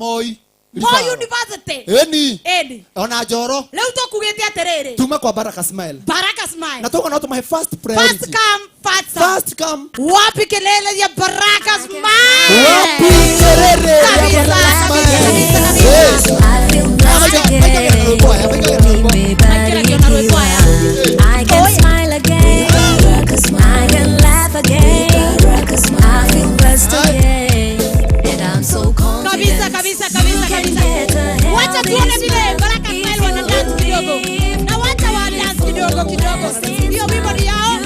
Moi University. Eni. Ona Joro. Leo tukugete aterere. Tuma kwa Baraka Smile. Baraka Smile. Natoka na my first priority. First come, first serve. First come. Wapi kelele ya Baraka Smile? Wapi kelele ya Baraka Smile? I feel blessed again. I can smile again. I can laugh again. I feel blessed again. And I'm so confident. Kabisa. Wacha tuone vile Baraka Smile wana dance kidogo. Na wacha wa dance kidogo. Hiyo wimbo ni yao.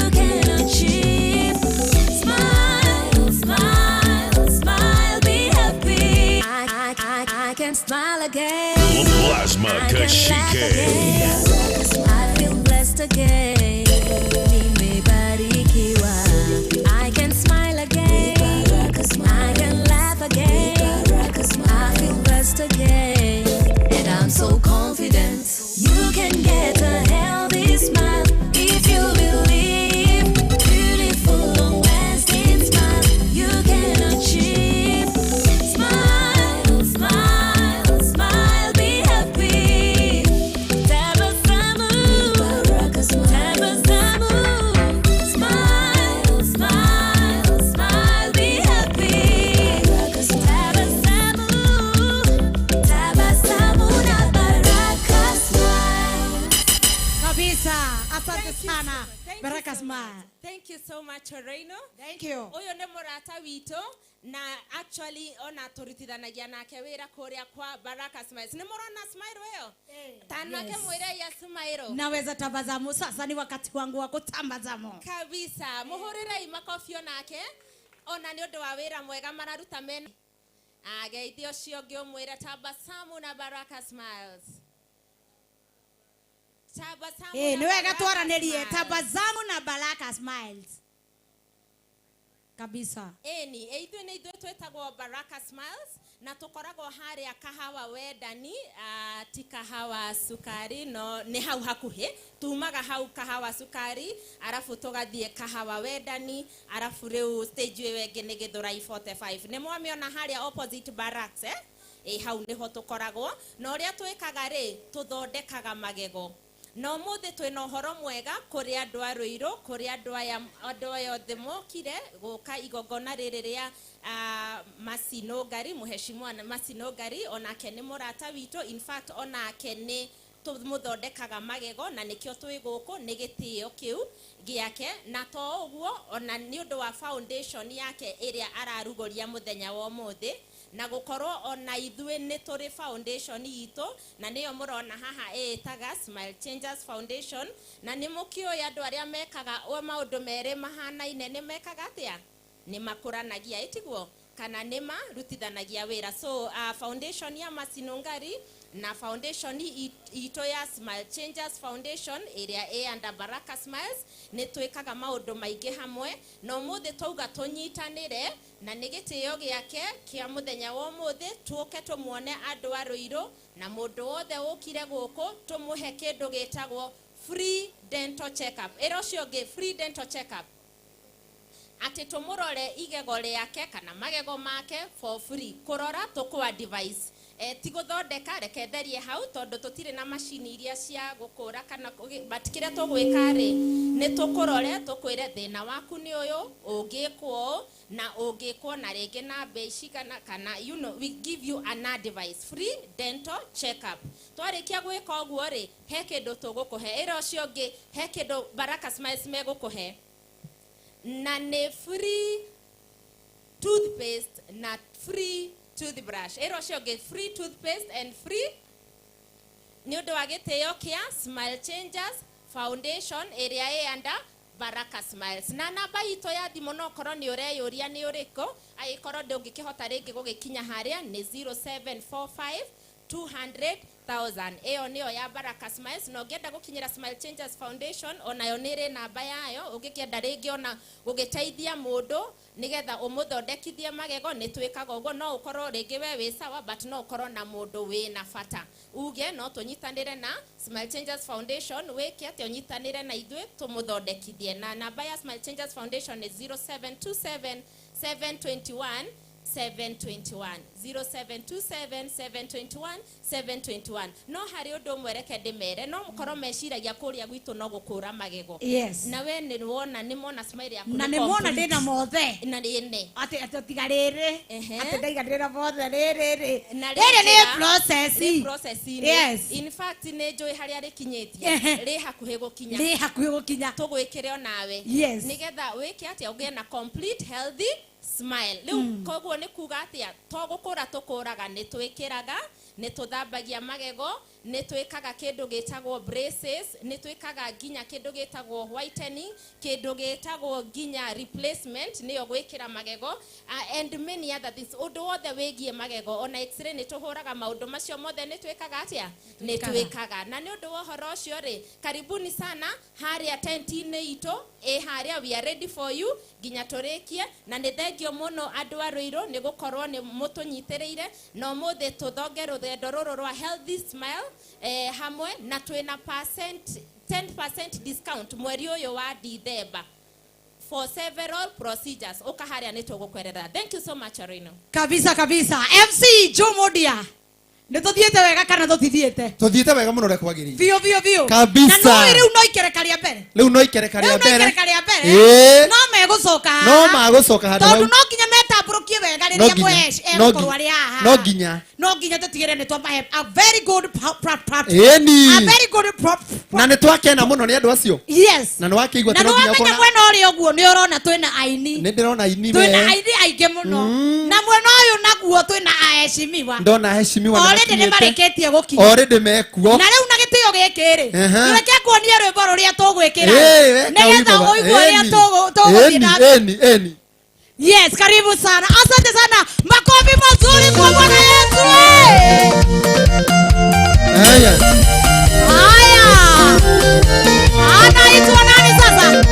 I can smile again. Plasma Kashike. I feel blessed again. Nimebarikiwa. I can smile again. I can laugh again. I feel blessed again. And I'm so confident. You can get a healthy smile if you believe. Beautiful, long-lasting smile you can achieve. Smile, smile, smile, be happy. Tabasamu, tabasamu. Smile, smile, smile, be happy. Tabasamu, tabasamu na Baraka Smile. Kabisa. Asante sana. Baraka Smile. Thank you so much, Reino. Thank you. Oyo ne murata wito na actually ona turithithanagia nake wira kuria kwa Baraka Smile. Ni murona smile weyo? Tanake mwire ya smile. Naweza tabasamu sasa, ni wakati wangu wa kutambazamu. Kabisa. Muhurire imakofio nake. Ona ni undu wa wira mwega mararuta men. Geithio cio ngiumwira tabasamu na Baraka Smiles. Ni wega twaranirie tabasamu na Baraka Smiles. Kabisa. Ithuĩ nĩ ithuĩ twĩtagwo Baraka Smiles na tũkoragwo harĩa kahawa Wendani, ti kahawa Sukari, no nĩ hau hakuhĩ. Tumaga hau kahawa Sukari, arafu tũgathiĩ kahawa Wendani, arafu rĩu stage ĩyo ĩngĩ nĩ Gĩthũrai 45. Nĩ mwamĩona harĩa opposite Barracks, hau nĩho tũkoragwo. Na ũrĩa twĩkaga rĩ, tũthondekaga magego. No muthi twina uhoro mwega kuri andu a Ruiru, kuri andu aya othe mokire guka igongona riri ria Masino Ngari, muheshimiwa Masino Ngari, onake ni murata wito. In fact onake ni tumuthondekaga magego na nikio twi guku ni gitio kiu giake, na to uguo ona ni undu wa foundation yake iria ararugoria muthenya wa muthi na gukorwo ona ithuĩ nĩ tũrĩ foundation itũ na nĩyo mũrona haha ĩtaga Smile Changers Foundation, na nĩ mũkĩoĩ andũ arĩa mekaga maũndũ merĩ mahanaine nĩ mekaga atĩa? Nĩ makũranagia ĩtiguo kana nĩ marutithanagia wĩra. So foundation ya Masino Ngari na foundation ito ya Smile Changers Foundation ĩrĩa under Baraka Smiles nĩ twĩkaga maũndũ maingĩ hamwe. No mũthĩ twauga tũnyitanĩre na nĩ gĩtĩo gĩake kĩa mũthenya wa mũthĩ tũke tũmuone andũ a Ruiru na mũndũ wothe ũkire gũkũ tũmũhe kĩndũ gĩtagwo free dental check-up. Ũcio ũngĩ free dental check-up, ati tumurore igego rĩake kana magego make for free. Kurora tukwa device ti guthondeka, reke therie hau tondu tutire na machine iria cia gukura kana but kire tugwika ri ni tukurore tukwire thina waku ni uyu ungikwo na ungikwo na ringi na bei cigana kana you know we give you another device free dental check-up. Twarikia gwika uguo ri he kindu tugukuhe ira ucio ngi he kindu Baraka Smiles megukuhe na ne free toothpaste na free toothbrush. Ero cio get free toothpaste and free ni undu wa gitio kia Smile Changers Foundation area under Baraka Smiles. Na namba ito ya thimu no korwo ni ureyuria ni uriko agikorwo ndungikihota ringi gugikinya haria ni 0745 200,000. Eyo niyo ya Baraka Smiles. No ngenda gukinyira Smile Changers Foundation onayo nire namba yayo ugikienda ringi ona gugiteithia mundu nigetha umuthondekithie magego ni twikaga ugo. No ukorwo ringi we wi sawa but no ukorwo na mundu wi na fata uge no tunyitanire na Smile Changers Foundation wiki ati unyitanire na ithuĩ tumuthondekithie. Na namba ya Smile Changers Foundation ni 0727 721 721 0727 721 721 no hari undu mwereke ndimere no mukoro meciragia kuria gwitu no gukura magego yes na we ni wona ni mona smile yaku na ni mona ndina mothe na ni ati tigarire ati ndaigarira mothe riri ni process yes in fact ne joy hari ari kinyetie ri hakuhe gukinya tugwikire nawe yes nigetha wiki ati ugie na complete healthy smile liu koguo ni kuga atia to gukura tukuraga ni twikiraga ni tuthambagia magego ni twikaga kindu gitagwo braces ni twikaga ginya kindu gitagwo whitening kindu gitagwo ginya replacement niyo gwikira magego and many other things undu wothe wigie magego ona x-ray ni tuhuraga maundu macio mothe ni twikaga atia ni twikaga na ni undu wa horo ucio ri karibuni sana haria tent-ini ito haria we are ready for you ginya turikie na ni thengio muno andu a Ruiru ni gukorwo ni mutunyitireire no muthe tuthonge ruthendo ruru rwa healthy smile hamwe na twina 10% discount mweri uyu wa December for several procedures ukaharia ni tugukwerera. Thank you so much Arino. Kabisa MC Jomodia nituthiete wega kana tutithiete tuthiete wega muno rekwagiri bio kabisa na no riu no ikerekaria mbere riu no ikerekaria mbere no megucoka handu tondu no nginya metamburukie wega riria mwesh korwa ari haha no nginya tutigire ni twamahe a very good na ni twakena muno ni andu acio yes na ni wakigwa tino nginya kona na mwena uri oguo ni urona twina aini ni ndirona aini twina aini ainge muno na mwena uyu naguo twina aheshimiwa ndona heshimiwa already ni mareketie gukinya already mekuo na riu na gitio gikiri reke kuonia rwimbo ruria tugwikira nigetha uigwe uria tuguthina yes karibu sana asante sana makofi mazuri kwa Bwana Yesu haya anaitwa nani sasa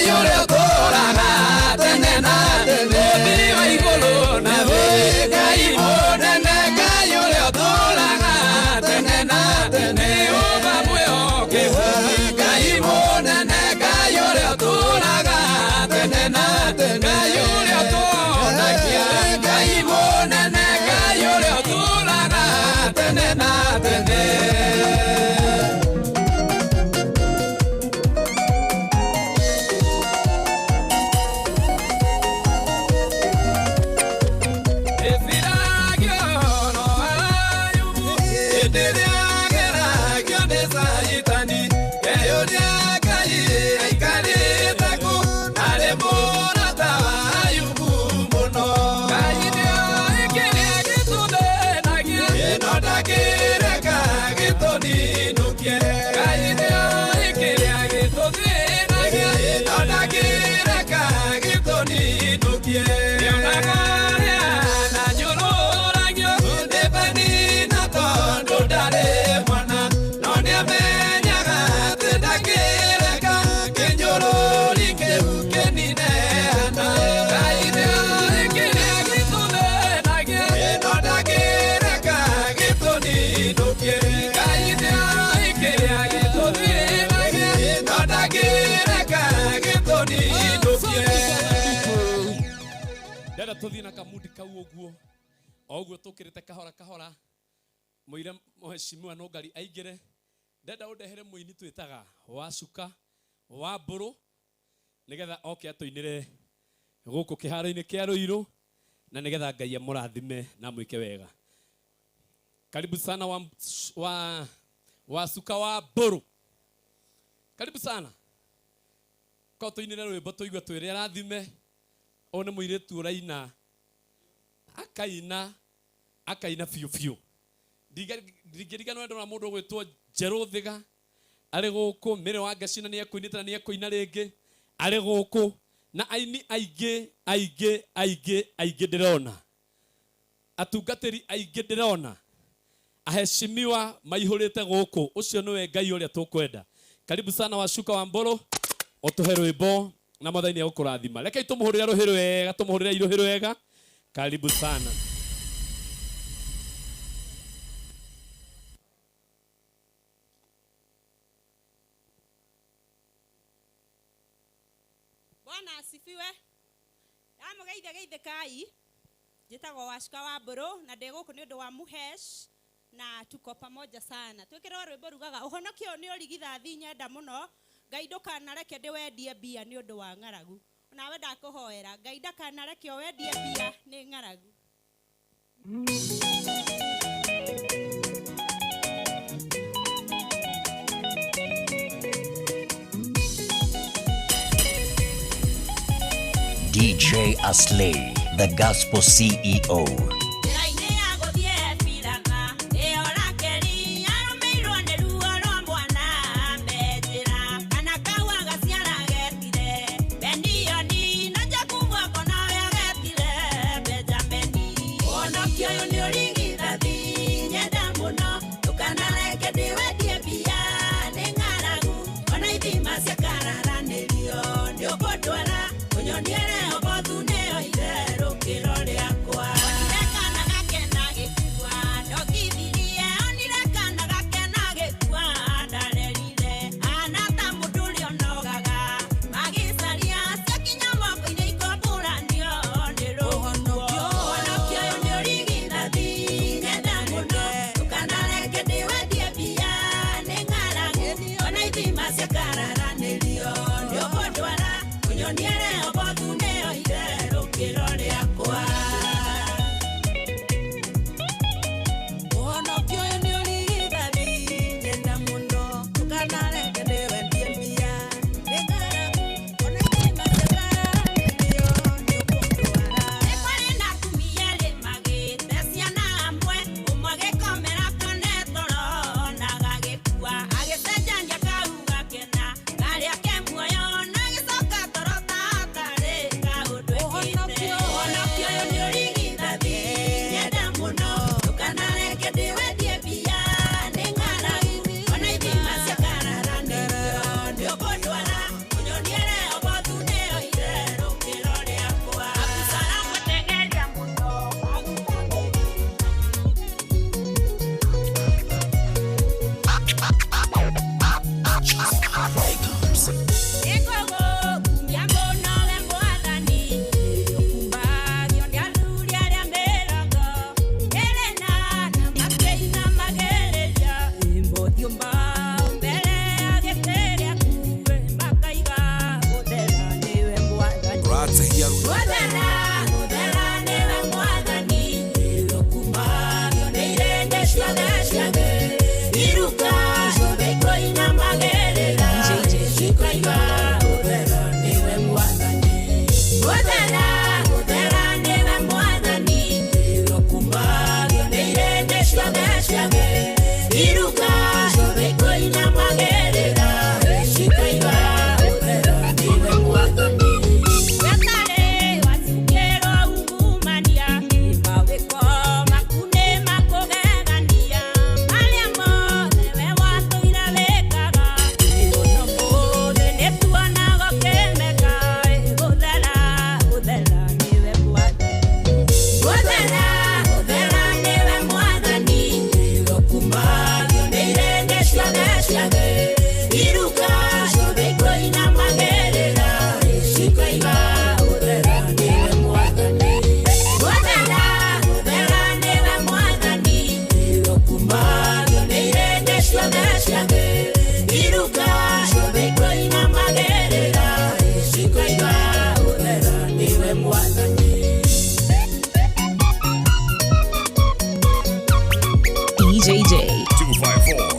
yule toraga tenena tene wa igolo na we kai monene kai yule toraga tenena tene o babwe ke kai monene kai yule toraga tenena tene yule toraga kai monene kai yule toraga tenena tene. Tuthina kamudi kau oguo oguo tukirite kahora kahora muire muheshimiwa no ngari aingire ndenda undehere muini twitaga wa Cuka wa Mburu nigetha oke atuinire guku kiharo-ini kia Ruiru na nigetha Ngai amurathime na mwike wega. Karibu sana wa Cuka wa Mburu, karibu sana ko tuinire rwimbo tuigwe twire rathime. One muiretu uraina akaina fiu fiu ndigirigano ndo na mundu gwitwo Njeru Thiga ari guku Mire wa Ngacina ni ekuinite na ni ekuina ringi ari guku na aini aige ndirona atungatiri aige ndirona aheshimiwa maihurite guku ucio niwe Ngai uria tukwenda. Karibu sana wa Cuka wa Mburu otuhe rwimbo na mothaini agukurathima. Reke tumuhurira ruhiru wega, tumuhurira iruhiru wega. Karibu sana. Bwana asifiwe. Amugeithe kai. Njitagwo wa Cuka wa Mburu na ndiguku ni undu wa Muhesh na tuko pamoja sana. Twikire rwimbo rugaga uhonokio ni urigithathi nyenda muno. Ngai ndukanareke ndiwendie mbia ni undu wa ng'aragu. Nawe ndakuhoera Ngai ndakanareke wendie mbia ni ng'aragu. DJ Aslay, the Gospel CEO. Niere obothune oire rukiro riakwa. JJ. 254.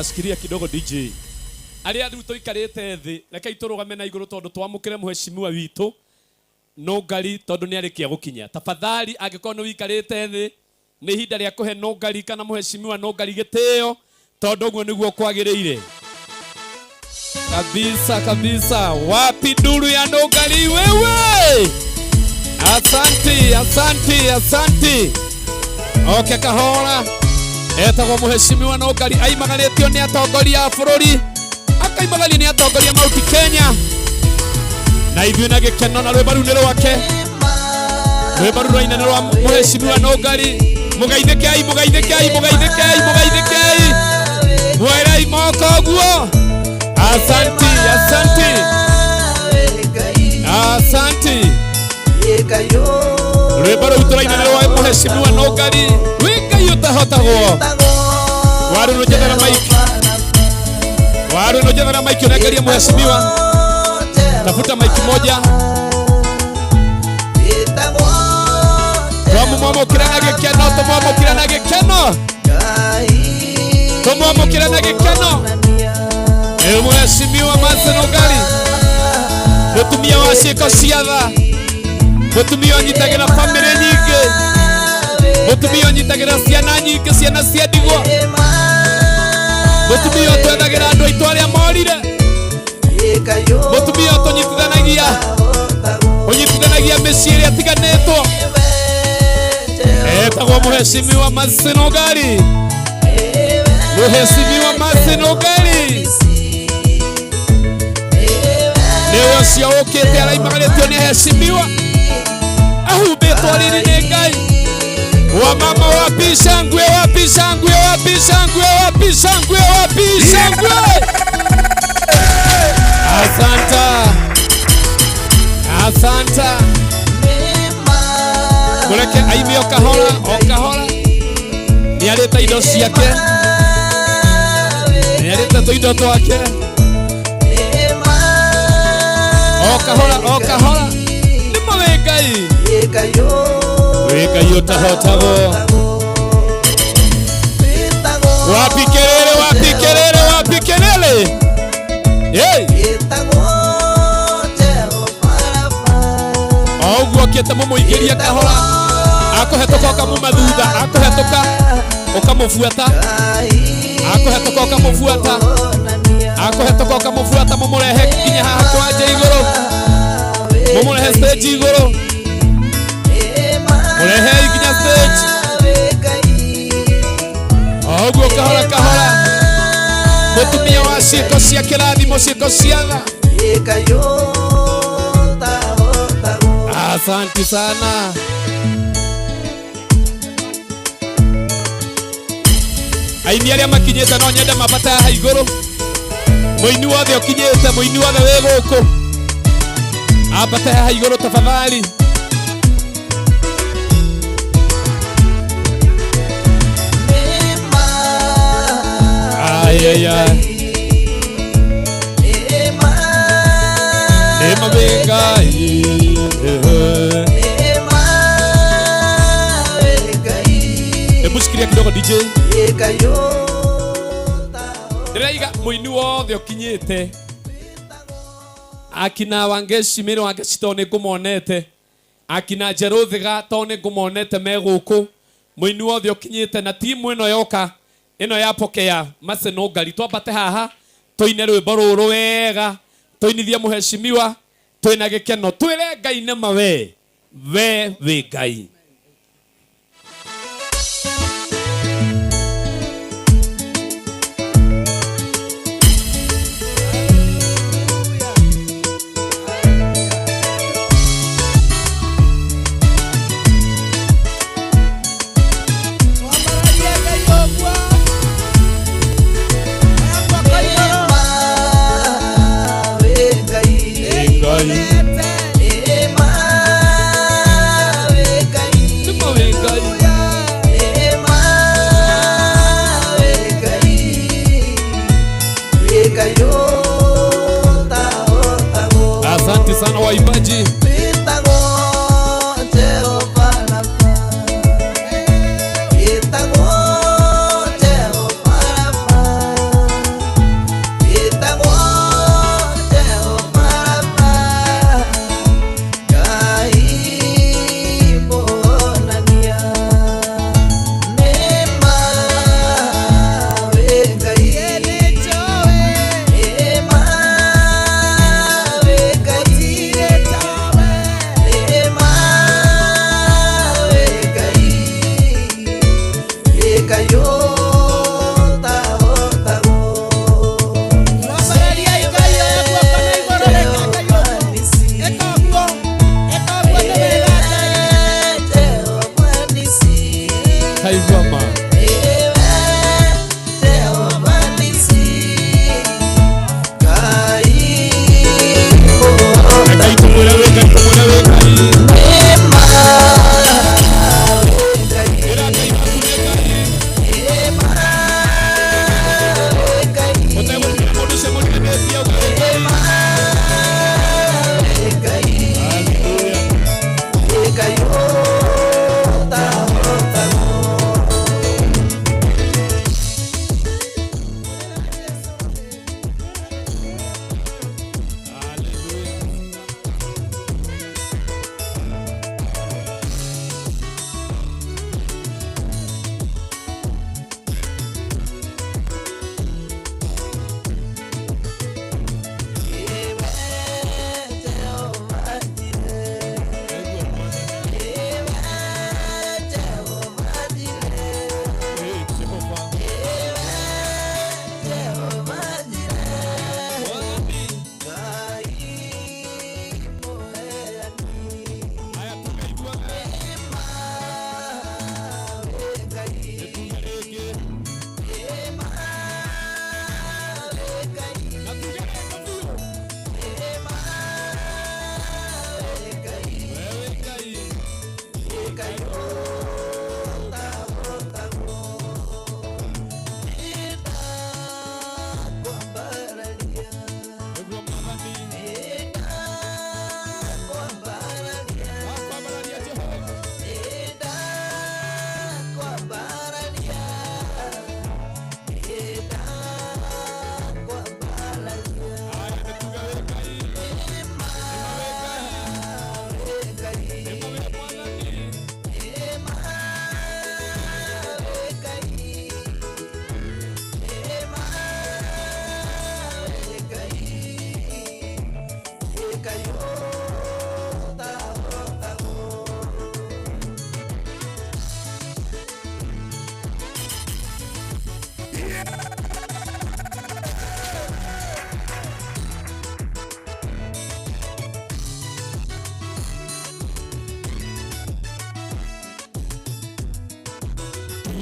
Sikiria kidogo DJ. Aria riu tuikarite thi, reka iturugame na iguru tondu twamukire muheshimiwa witu Nongari tondu ni arikia gukinya. Tafadhali angikorwo ni wikarite thi, ni ihinda ria kuhe Nongari kana muheshimiwa Nongari gitio tondu guo niguo kwagiriire. Kabisa kabisa. Wapi nduru ya Nongari wewe? Asante, asante, asante. Okay, kahora. Etagwo muheshimiwa Nongari aimaganitio ni atongoria a bururi, akaimaganio ni atongoria mauti Kenya, na ithuĩ na gĩkeno na rwĩmbo rũu nĩ rwake, rwĩmbo rũu rwaina nĩ rwa muheshimiwa Nongari. Mũgeithĩkei, mũgeithĩkei, mũgeithĩkei, mũgeithĩkei, mwerei moko guo. Asante, asante, asante. Rwĩmbo rũu tũraina nĩ rwa muheshimiwa Nongari. Wĩngai ũtahotagwo. Waru nũnjethera maiki, waru nũnjethera maiki ũnengerie muheshimiwa. Tafuta maiki moja. Twamũmwamũkĩra na gĩkeno, tũmwamũkĩra na gĩkeno, tũmwamũkĩra na gĩkeno. Muheshimiwa Nongari, mũtumia wa ciĩko cia tha, mũtumia ũnyitagĩra bamĩrĩ nyingĩ, mũtumia ũnyitagĩra ciana nyingĩ, ciana cia ndigwa, mũtumia ũtwethagĩra andũ aitũ arĩa morire, mũtumia ũnyitithanagia mĩciĩ ĩrĩa ĩtiganĩtwo. Etagwo muheshimiwa Nongari, muheshimiwa Nongari. Nĩwe ũcio ũkĩte araimaganĩtio nĩ heshimiwa, ahumbĩtwo rĩrĩ nĩ Ngai. Wamama wapi shangwe, wapi shangwe, wapi shangwe, wapi shangwe, wapi shangwe. Asanta, asanta. Mureke aime o kahora, o kahora. Nĩarĩte indo ciake, nĩarĩte tũindo twake. O kahora, o kahora. Nĩ mũwe Ngai, Ngai ũtahotagwo. Wapi kelele, wapi kelele, wapi kelele. Hey! Oguo kĩte mũmũingĩria kahora, akũhetũka ũkamuma thutha, akũhetũka ũkamũbuata, akũhetũka ũkamũbuata, akũhetũka ũkamũbuata, mũmũrehe nginya haha kĩwanja igũrũ, mũmũrehe stage igũrũ, mũrehe nginya stage. Oguo kahora kahora, mũtumia wa ciĩko cia kĩrathimo, ciĩko cia tha. Asante sana. Aini arĩa makinyĩte no nyende mabata haha igũrũ. Mũini wothe ũkinyĩte, mũini wothe wĩ gũkũ, ambate haha igũrũ tafadhali. Ay, ay, ay. Ema venga. Ebusikiria kidogo DJ. Ndĩraiga mũini wothe ũkinyĩte, akina Wangeci Wangeci to nĩ ngũmonete, akina Njerũthĩga to nĩ ngũmonete me gũkũ, mũini wothe ũkinyĩte na timu ĩno yoka, ĩno ya pokea Nongari, twambate haha tũine rwĩmbo rũrũ wega, tũinithie muheshimiwa, twĩna gĩkeno, twĩre Ngai nĩ ma we wĩ Ngai.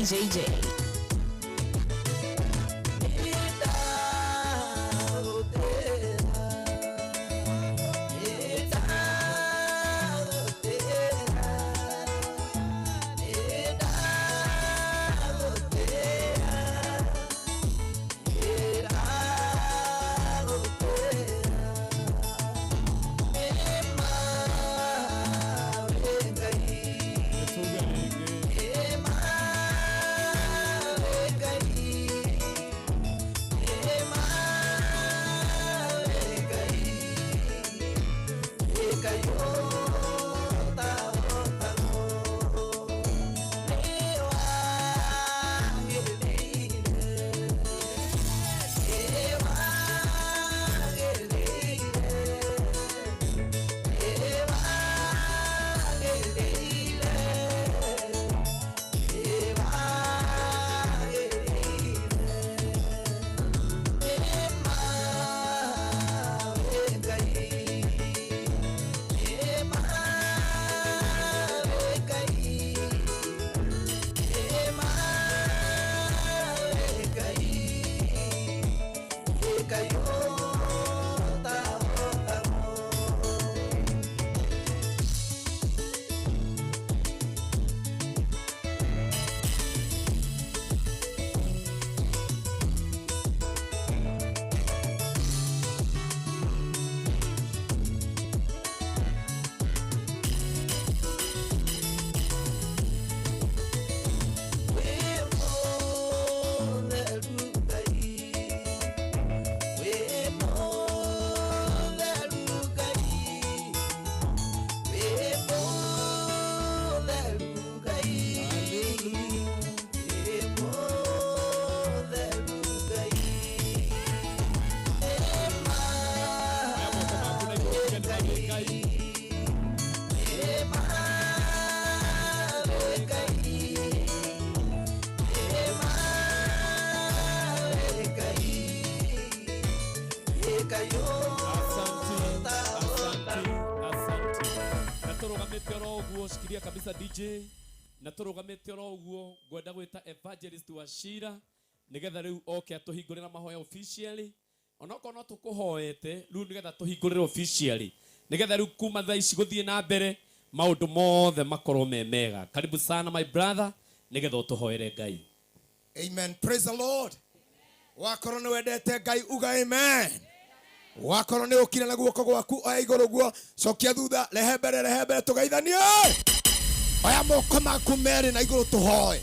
DJ J. Sikiria kabisa DJ na turugamite ro uguo gwenda gwita evangelist wa Shira nigetha riu oke atuhingurira mahoya officially onoko no tukuhoete riu nigetha tuhingurire officially nigetha riu kuma thaa ici guthie na mbere maundu mothe makorwo memega. Karibu sana my brother nigetha utuhoere Ngai. Amen. Praise the Lord. Wakorwo ni wendete Ngai uga amen. Wakorwo ni ukire na guoko gwaku oya iguru guo cokia thutha rehe mbere tugeithanie. Oya moko maku mere na iguru tuhoe.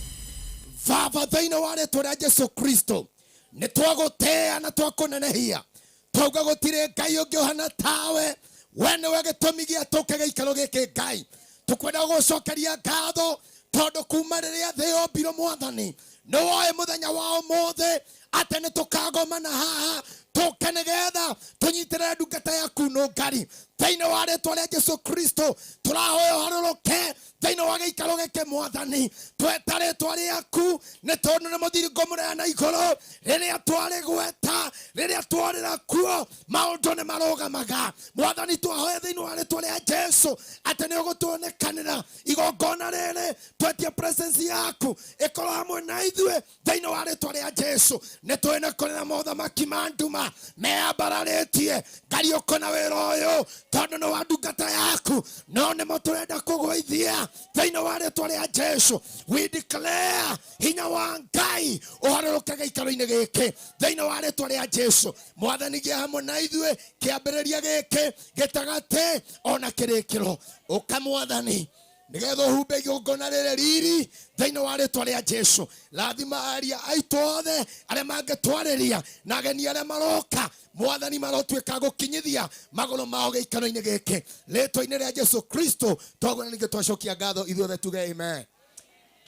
Baba thaina wa rĩtwa rĩa Jesu Kristo nĩ twagutea na twakunenehia twauga gũtirĩ Ngai ũngĩ ũhana tawe we nĩwe gĩtũmi gĩa tũke gĩikaro gĩkĩ Ngai tũkwenda gũcokeria ngatho tondũ kuma rĩrĩa thĩ yombirwo Mwathani nĩwoĩ mũthenya wa ũmũthĩ atĩ nĩ tũkagomana haha tũke nĩgetha tũnyitĩrĩre ndungata yaku nũngari thĩinĩ wa rĩtwa rĩa Jesu Kristo tũrahoya ũharũrũke thĩinĩ wa gĩikaro gĩkĩ Mwathani tweta rĩtwa rĩaku nĩ tondũ nĩ mũthiringo mũnene na igũrũ rĩrĩa twarĩ gweta rĩrĩa twarĩra kuo maũndũ nĩ marũgamaga Mwathani twahoya thĩinĩ wa rĩtwa rĩa Jesu atĩ nĩ ũgũtuonekanĩra igongona rĩrĩ twetie presence yaku ĩkorwo hamwe na ithuĩ thĩinĩ wa rĩtwa rĩa Jesu nĩ twĩna kũrĩra mothamaki ma nduma meambararĩtie Ngai na wĩra ũyũ tondũ nĩ wa ndungata yaku no nĩ mũtũrenda kũgũithia thĩinĩ wa rĩtwa rĩa Jesu. We declare hinya wa Ngai ũharũrũke gĩikaro-inĩ gĩkĩ thĩinĩ wa rĩtwa rĩa Jesu. Mwathani gĩa hamwe na ithuĩ kĩambĩrĩria gĩkĩ gĩtagatĩ ona kĩrĩkĩro ũka Mwathani nigetha ũhumbe igongona rĩrĩ riri thĩinĩ wa rĩtwa rĩa Jesu. Rathima aria aitũ othe arĩa mangĩtwarĩria na ageni arĩa maroka Mwathani marotuĩka gũkinyithia magũrũ mao gĩikaro-inĩ gĩkĩ rĩtwa-inĩ rĩa Jesu Kristo twaguo ningĩ twacokia ngatho ithuĩ othe tuge amen.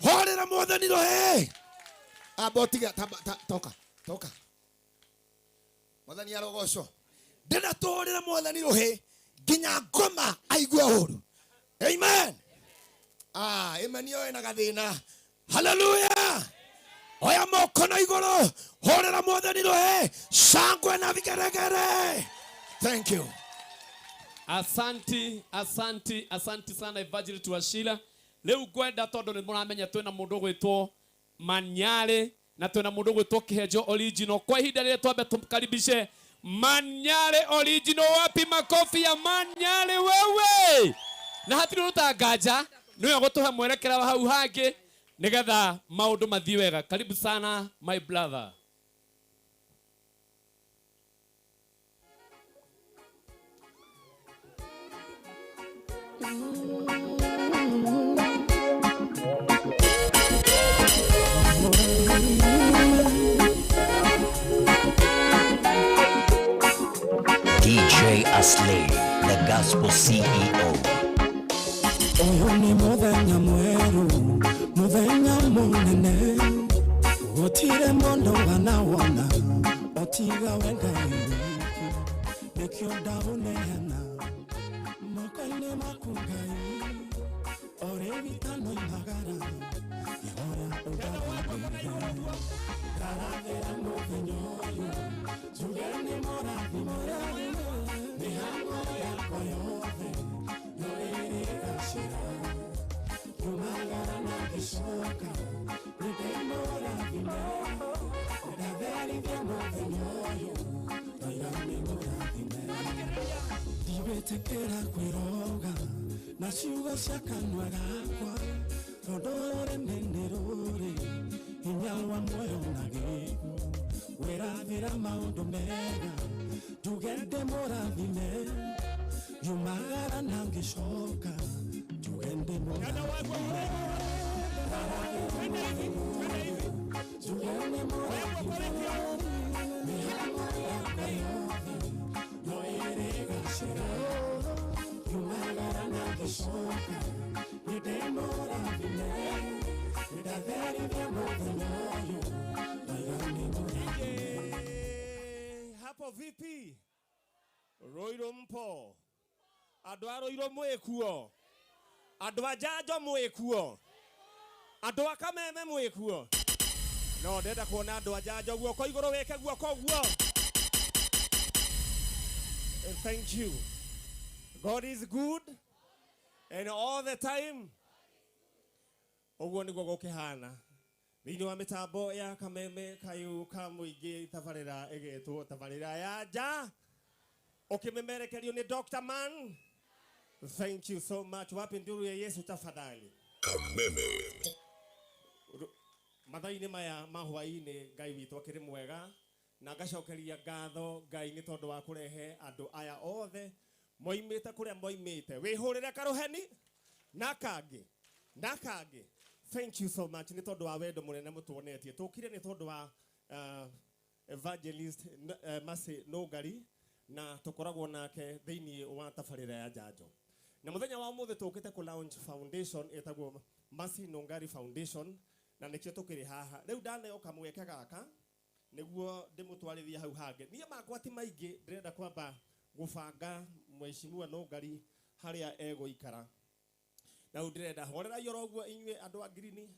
Horera Mwathani rũhĩ abotiga toka Mwathani arogocwo ndĩna tũhorera Mwathani rũhĩ nginya ngoma aigue ũũru. Amen. Amen yoe na gathina. Hallelujah. Oya moko na igũrũ horera Mwathani rũhĩ shangwe na vigeregere. Thank you. Asanti sana evangelist wa Shira. Leo gwenda tondũ nĩ mũramenya twĩna mũndũ gwĩtwo Manyale na tuna mundu gwitwo Kihenjo original. Kwa ihinda rĩrĩa twambe tumkaribishe Manyale original. Wapi makofi ya Manyale wewe? Na hatirĩ rũtanganja nĩwe gũtũhe mwerekera wa hau hangĩ nigetha maũndũ mathiĩ wega. Karibu sana my brother. DJ Aslay, the Gospel CEO. Oh, ni muthenya mweru, muthenya munene, gutire mundu wanawona, otiga wengai wiki, nikio ndaunehana, mokaine makungai, ore vitano imagara, ihora udawabire, karavera muthenya oyu, jugeni morathi morathi, mihango yako yothe, yoere gashira, yumagara na gishoka, nidemo morathi mo, udaveri vya muthenya oyu, toirane morathi me, ndiwetekera kwiroga, na ciugo cia kanua gakwa, tondore nenderore, hinya wa moyo na gĩkuũ, wĩrathĩra maũndũ mega, njugende mũrathime, yumagara na ngĩcoka, njugende mũrathime, njugende mũrathime, mĩhang'o yakwa yothe, no ĩrĩ gacĩra, yumagara na ngĩcoka, nĩndĩ mũrathime, nĩndatherithia mũthenya ũyũ, toigane mũrathime. Hapo vipi? Roiro mpo. Andũ a Roiro mwĩkuo. Andũ a Njanjo mwĩkuo. Andũ a Kameme mwĩkuo. No ndenda kuona andũ a Njanjo guoko igũrũ wĩke guoko guo. Thank you. God is good and all the time. Ũguo nĩguo gũkĩhana. Thĩinĩ wa mĩtambo ya Kameme Kayũ ka mũingĩ tabarĩra ĩgetwo tabarĩra ya nja. Ũkĩmemerekerio nĩ Dr. Man. Thank you so much. Wapi nduru ya Yesu tafadhali. Kameme. Mathaa-inĩ maya ma hwaĩ-inĩ Ngai witũ akĩrĩ mwega na ngacokeria ngatho Ngai nĩ tondũ wa kũrehe andũ aya othe moimĩte kũrĩa moimĩte. Wĩhũrĩre karũheni na kangĩ. Thank you so much. Nĩ tondũ wa wendo mũnene mũtuonetie. Tũkire nĩ tondũ wa evangelist Mercy Nũngari na tũkoragwo nake thĩinĩ wa tabarĩra ya Njanjo. Na mũthenya wa ũmũthĩ tũkĩte ku launch foundation ĩtagwo Mercy Nũngari Foundation na nĩkĩo tũkĩrĩ haha. Rĩu ndaneo kamweke gaka nĩguo ndĩmũtwarithia hau hangĩ. Niĩ makwa ti maingĩ ndĩrenda kwamba gũbanga Mheshimiwa Nũngari harĩa egũikara. Na ndĩrenda horera yoro ũguo inyuĩ andũ a green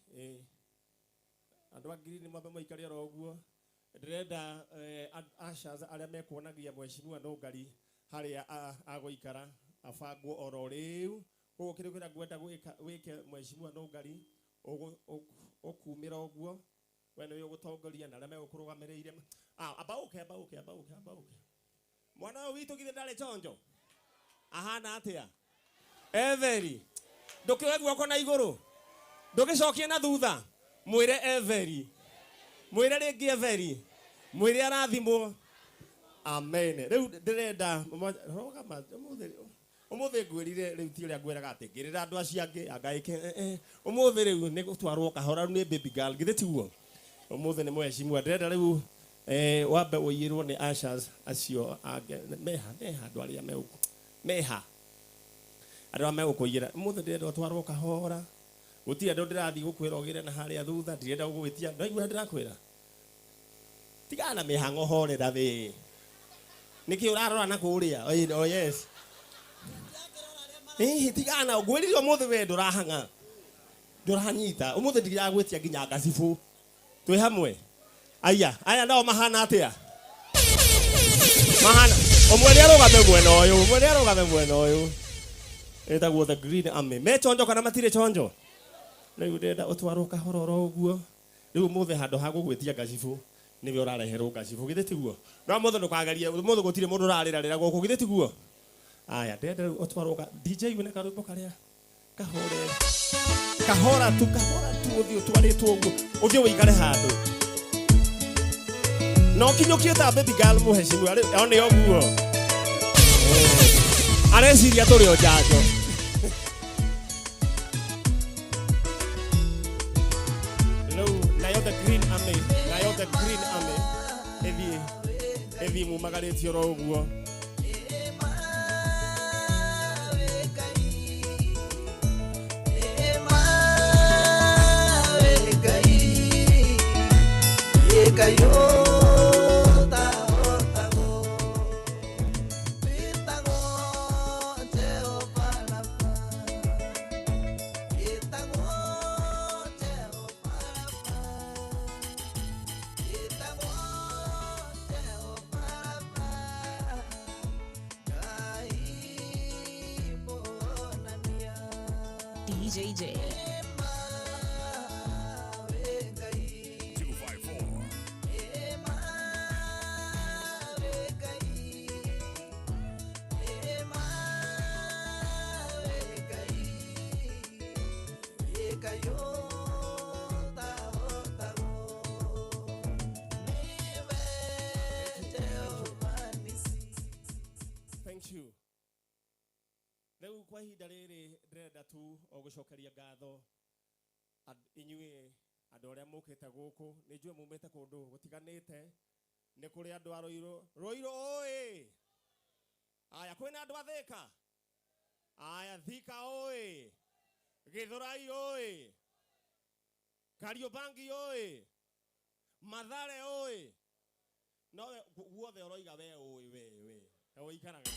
andũ a green mwambe mũikare yoro ũguo. Ndĩrenda ashas arĩa mekuonagia Mheshimiwa Nũngari harĩa agũikara abangwo oro rĩu. Koguo kĩrĩa kĩrĩa ngwenda wĩke Mheshimiwa Nũngari ũkumĩra ũguo we nĩwe ũgũtongoria na arĩa megũkũrũgamĩrĩire. Ambauke. Mwana ũyũ witũ githĩ ndarĩ chonjo? Ahana atĩa? Everi. Ndũkĩoe guoko na igũrũ. Ndũgĩcokie na thutha. Mwĩre Everi. Mwĩre rĩngĩ Everi. Mwĩre arathimwo. Amen. Rĩu ndĩrenda ũmũthĩ ngwĩrire rĩu ti ũrĩa ngwĩraga atĩ ngĩrĩra andũ acio angĩ angaĩke ũmũthĩ rĩu nĩ gũtwarwo kahora nĩ baby girl githĩ tiguo. Ũmũthĩ nĩ Mheshimiwa ndĩrenda rĩu wambe ũiyĩrwo nĩ ashas acio meha andũ arĩa meha andũ megũkũiyĩra. Ũmũthĩ ndĩrenda ũtwarwo kahora. Gũtirĩ andũ ndĩrathiĩ gũkwĩra ũgĩre na harĩa thutha. Ndirenda gũgwĩtia ndaigua ndĩrakwĩra. Tigana na mĩhang'o horera thĩ. Nĩkĩ ũrarora na kũrĩa? Oh yes. Tigana ngwĩrire ũmũthĩ we ndũrahang'a. Ndũranyita. Ũmũthĩ ndiragwĩtia nginya ngacibũ. Twĩ hamwe. Aya nao mahana atĩa? Mahana. Ũmwe nĩ arũgame mwena ũyũ. Etagwo the Green Army. Me chonjo kana matirĩ chonjo? Rĩu ndĩrenda ũtwarwo kahora ũguo. riu muthe hando ha gugwitia gacibu niwe urareherwo gacibu githe tiguo no muthe ndukagaria muthe gutire mundu urarira guku githe tiguo aya ndende otwaroga DJ wine karwimbo karia kahora tu uthio twaritwo uguo uthio wikare handu no kinyukie ta baby girl muheshimu one oguo areciria turi o njanjo nayo the green army evi mumagaritio ro uguo DJ J. Thank you. Rĩu kwa ihinda rĩrĩ ndĩrenda tu o gũcokeria ngatho inyuĩ andũ arĩa mũkĩte gũkũ nĩ njũĩ mumĩte kũndũ gũtiganĩte nĩ kũrĩ andũ a Rũirũ oi aya kwĩna andũ a Thĩka aya Thika oi Gĩthũrai oi Kariobangi oi Mathare oi no guothe ũroiga we ũikaraga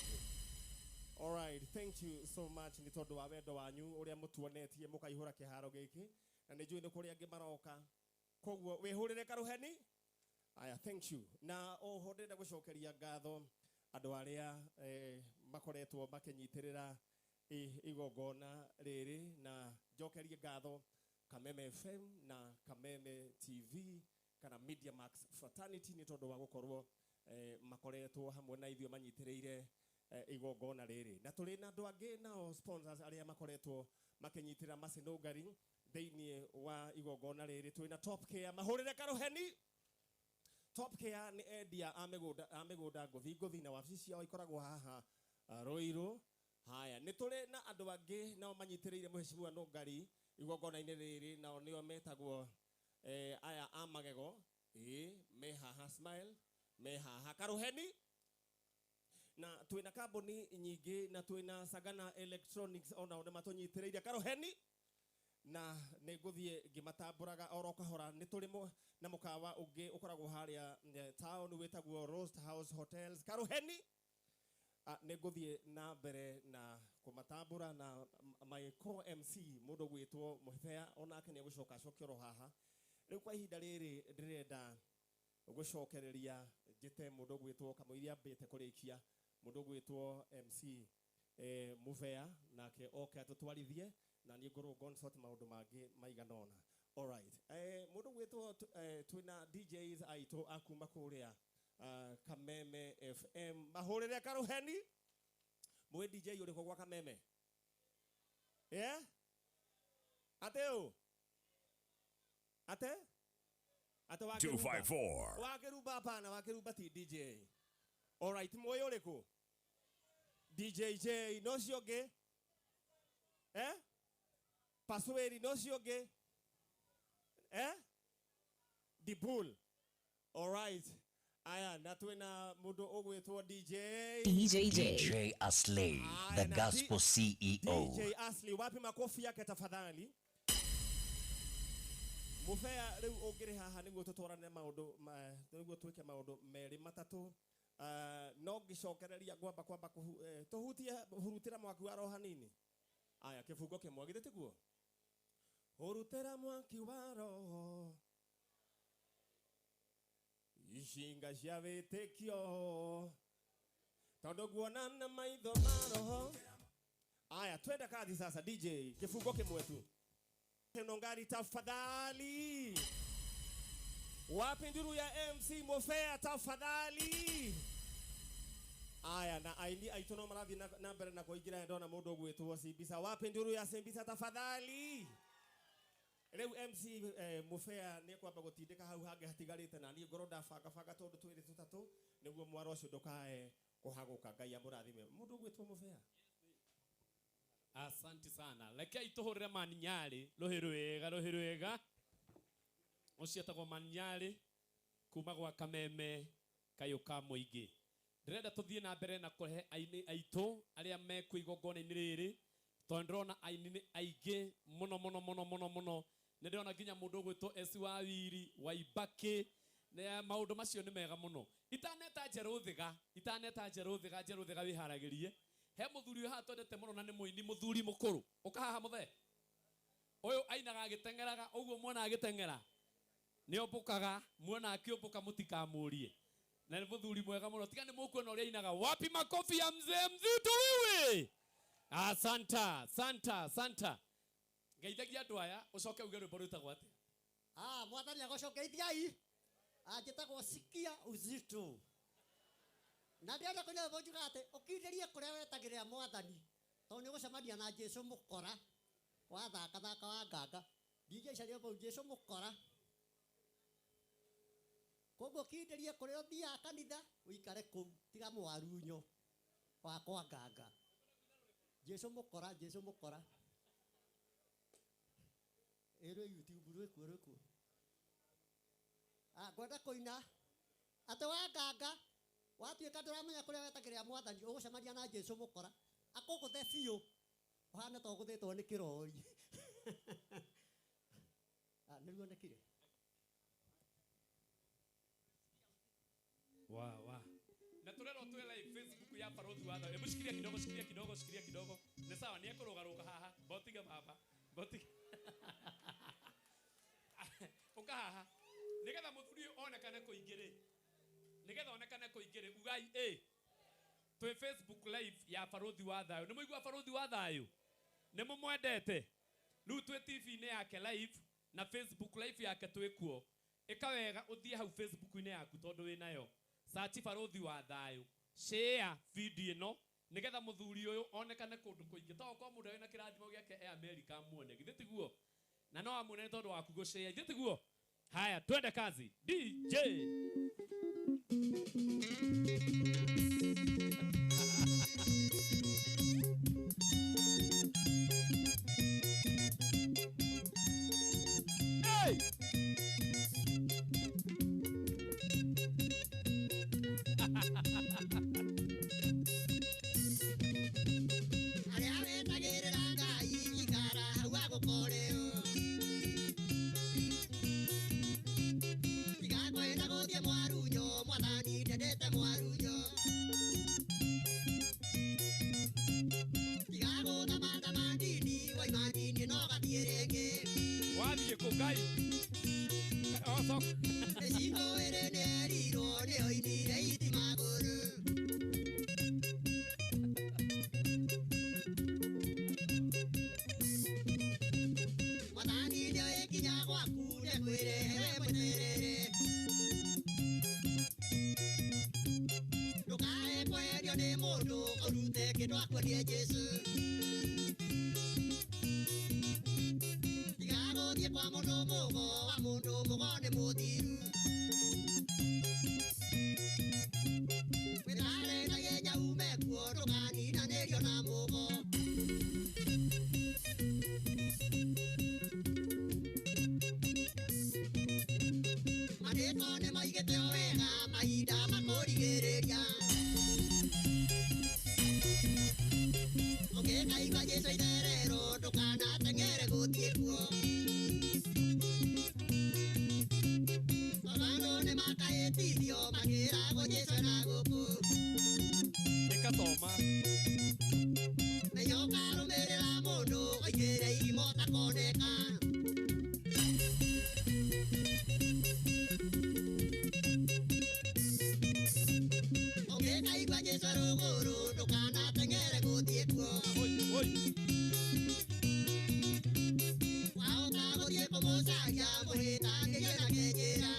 All right, thank you so much ni tondu wa wendo wanyu uria mutuonetie mukaihura kiharo giki na ni njui ni kuri angi maroka koguo wihurire karuheni aya thank you na oho ndenda gucokeria ngatho andu aria makoretwo makinyitirira igongona riri na njokerie ngatho Kameme FM na Kameme TV kana Media Max Fraternity ni tondu wa gukorwo makoretwo hamwe na ithio manyitiriire igongona riri na tuli na andu angi nao sponsors aria makoretwo makinyitira macinogari theinie wa igongona riri tuli na Top Care mahurire karuheni Top Care ni endia amigunda nguthi na wabici yao ikoragwo haha Rũirũ haya ni tuli na andu angi nao manyitiriire muheshimiwa Nũngari igongona-ini riri nao nio metagwo aya amagego me haha smile me haha karuheni na twina kambuni nyingi na twina Sagana Electronics ona ona matonyitiriire karuheni na niguthie ngimatamburaga oro kahora ni turimo na mukawa ungi ukoragwo haria town wetagwo Roast House Hotels karuheni niguthie na mbere na kumatambura na my co-MC mundu gwitwo Muthea ona akene gucoka cokero haha riu kwa ihinda riri ndirenda gucokereria njite mundu gwitwo kamuiria mbite kurikia mundu gwitwo MC Muthea nake oke atutwarithie na ni ngoro consult maundu mangi maiganona all right mundu gwitwo twina DJs aito akuma kuria Kameme FM mahurire karuheni mwe DJ uriko gwa Kameme ateo ate 254 wakeruba hapana wakeruba ti DJ all right moyo uriko DJ J no cionge Pasweri no cionge The Bull all right aya na twina mundu ugwitwo DJ Aslay the gospel CEO DJ Aslay wapi makofi yake tafadhali Muthea riu ungiri haha niguo tutwarane maundu niguo twike maundu meri matatu no ngicokereria kwamba tuhutie hurutira mwaki wa roho hanini aya kifungo kimwe githite guo hurutira mwaki wa roho ishinga cia witikio tondu guona na maitho ma roho aya twenda kazi sasa DJ kifungo kimwe tu Nũngari tafadhali Wapi nduru ya MC Mofea tafadhali? Aya na aini aitono marathi na mbere na kuingira ndona mundu gwitwo Simbisa. Wapi nduru ya Simbisa tafadhali? Rĩu MC Mofea nĩ kwamba gũtindĩka hau hange hatigarĩte na niĩ ngoro ndabanga tondũ twĩrĩ tũtatũ nĩguo mwaro ũcio ndũkae kũhagũka. Ngai amũrathime. Mũndũ gwĩtwo Mofea. Asante sana. Rekei tuhurire Maninyari ruhi rwega. Ucio etagwo Maninyari kuma gwa Kameme Kayuka Muingi. Ndirenda tuthie na mbere na kurehe aini aitu aria mekwo igongona-inĩ rĩrĩ tondũ ndĩrona aini nĩ aingĩ mũno. Ndirona nginya mũndũ gwĩtwo Esi wa Wiri Waibaki. Maũndũ macio nĩ mega mũno. Itaneta Njerũ Thiga wiharagĩrie. He mũthuri ũyũ haha twendete mũno na nĩ mũini mũthuri mũkũrũ. Ũka haha mũthe. Ũyũ ainaga agĩteng'eraga ũguo muona agĩteng'era. Nĩ ombũkaga muona akĩombũka mũtikamũrie. Na nĩ mũthuri mwega mũno. Tiga nĩ mũkuona ũrĩa ainaga. Wapi makofi ya mzee mzito wewe? Santa. Ngeithagia andũ aya ũcoke uge rwĩmbo rwĩtagwo atĩa? Mwathani agũcokeithiai. Njĩtagwo Sikia Uzito. Na ndĩrenda kũnyua rwĩmbo njuga atĩ ũkindĩrie kũrĩa wetagĩrĩra Mwathani tondũ nĩ ũgũcemania na Jesũ mũkora wathaka wa nganga. DJ caria rwĩmbo Jesũ mũkora. Koguo ũkindĩrie kũrĩa ũthiaga kanitha ũikare kũu tiga mwarunyo wa kwa nganga. Jesũ mũkora. Ero YouTube rwĩkuo. Ngwenda kũina atĩ wa nganga watuĩka ndũramenya kũrĩa wetagĩrĩra Mwathani ũgũcemania na Jesũ mũkora akũgũthe biũ ũhana ta ũgũthĩtwo nĩ kĩrori. Nĩruonekire. Wa. Na turero tu live Facebook ya Barothi wa Thayũ. Hebu shikilia kidogo. Ni sawa ni ekũrũgarũga haha. Botiga baba. Ũka haha. Nigetha mũthuri onekane kũingĩrĩ. Ugai twĩ Facebook live ya Barothi wa Thayũ. Nĩ mũigua Barothi wa Thayũ? Nĩ mũmwendete? Rĩu twĩ TV-inĩ yake live na Facebook live yake twĩkuo. Ĩka wega ũthiĩ hau Facebook-inĩ yaku tondũ wĩ nayo. Search Barothi wa Thayũ. Share video ĩno nigetha mũthuri ũyũ onekane kũndũ kũingĩ. To kwa mũndũ wĩna kĩrathimo gĩake e America muone. Githĩ tiguo? Na no amuone tondũ waku gũshare. Githĩ tiguo? Haya, twende kazi. DJ. Hey! Wathi kugai. Osok. Esingo erene riro ne oini reiti maguru. Mwathani ndio ekinya gwaku ne kwĩrehe mweterere. Ndukae kwendio nĩ mũndũ ũrute kĩndũ akwendia Jesũ. Kwa mũndũ wa mũndũ mũgo nĩ mũthiru. Wĩtharendagie nyau mekuo ndũkaninanĩrio na mũgo. Marĩtwa nĩ maigĩte o wega mahinda makũrigĩrĩria. Ũngĩkaigua Jesũ itherero ndũkanateng'ere gũthiĩ kuo. Tithio magira gojeso na goku. Ekatoma. Meyo karo mere la mono oigere imota koneka. Oge kaigwa Jesu ruguru ndukana tengere guthie kuo. Wao ka guthie kumucaria muhita ngegera ngegera.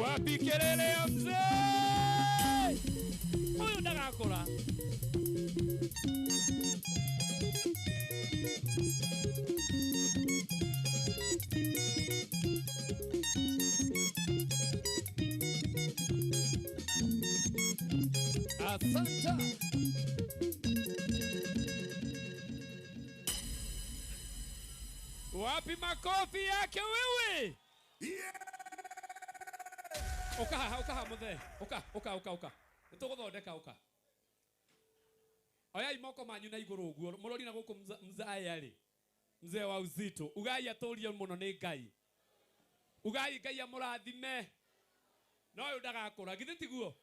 Wapi kelele ya mzee? Huyu ndagakora. Asante. Wapi makofi yake wewe? Oka muthe. Oka. Nituguthondeka oka. Oya imoko manyu na iguru uguo. Murori na guku mzaya ri. Mzee wa uzito. Ugai atoria muno ni Ngai. Ugai Ngai amurathime. No uyu ndagakura. Githi tiguo.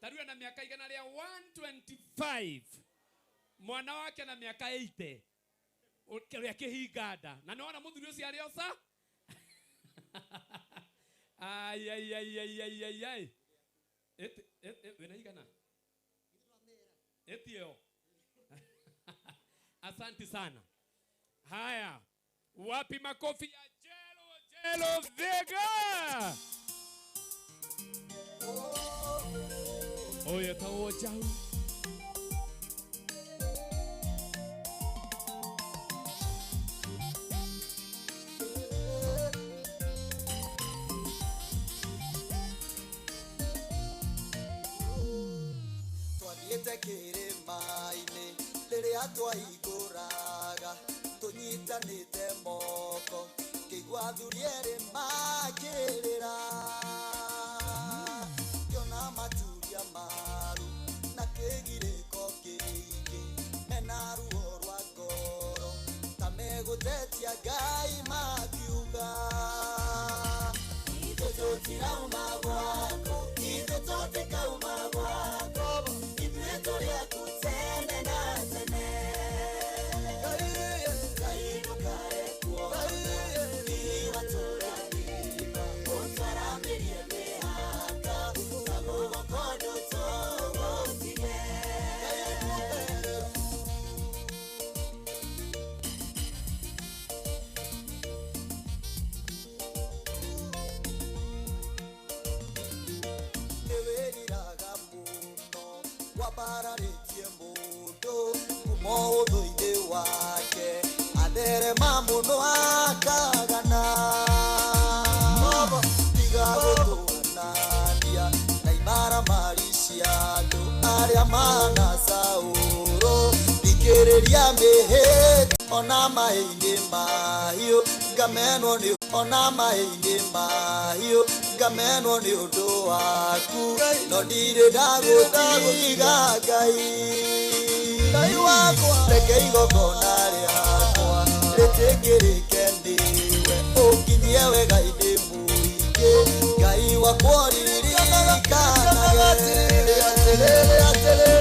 Tarua na miaka igana ria 125. Mwana wake na miaka 80. Ukiria kihinganda. Na niona muthuri ucio ari osa. Ay. Wena igana? Etio. Asante sana. Haya. Wapi makofi ya Jelo Vega? Oya tawoja. Kere maine lere atwa iguraga tunyitanite moko kigwa thuriere makirira yona maturia maru na kigiriko kingi mena ruo rwa ngoro tamegutetia Ngai makiuga itotira umagwako itototika umagwako Tulia kutene na tene Gai nukare kuo Ni watura niba Untara mirie mehaka Sago wakodo togo tine Wapararetie mundo Kumodo ide wake Adere mamuno akagana Tiga goto anandia Naimara marishiado Aria mana sauro Ikereria mehe Ona maende mahio Gamenwa ni Ona maende mahio Gamenwa ni udo waku No dire dago tiga Ngai wakwa Reke igokona riakwa Retekere kendiwe Okinyie we Ngai ndi muingi Ngai wakwa ririkanaga Aterere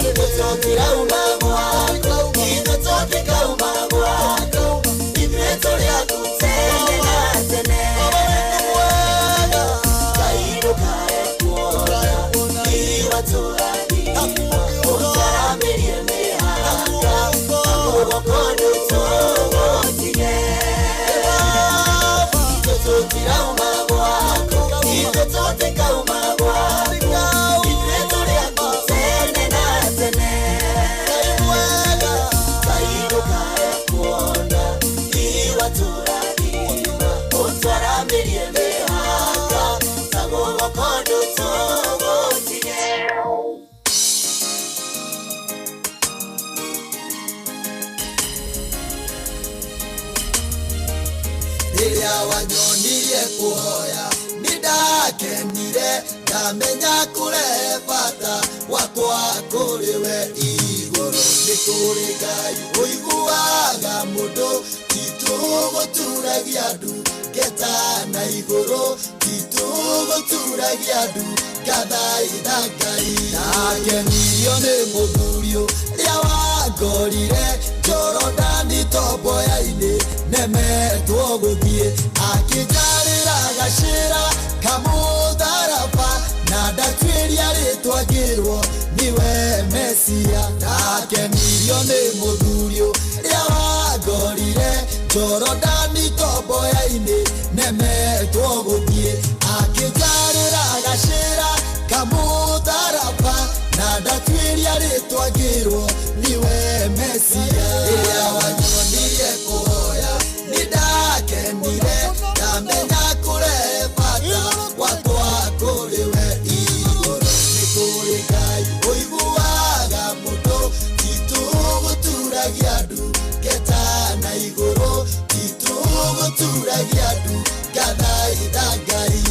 Itotira umagwa wanyonirie kuhoya nidakenire ndamenya kure bata wakwa kuriwe iguru nikuri Ngai uiguaga mundu tituguturagia ndu getana iguru tituguturagia ndu gathaitha Ngai nakenirio ni muthurio ria wangorire Jorodani tomboya-ini nemetwo guthie akijarira gacira kamutharaba na ndatuiria ritwa ngirwo niwe Mesia nakenirio ni muthurio ria wangorire Jorodani tomboya-ini nemetwo guthie akijarira gacira kamutharaba na ndatuiria ritwa ngirwo niwe Mesia ria wanyonirie kuhoya nidakenire ndamenya kure bata wakwa kuriwe iguru nikuri Ngai uiguaga mundu tituguturagia ndu getana iguru tituguturagia ndu gathaitha Ngai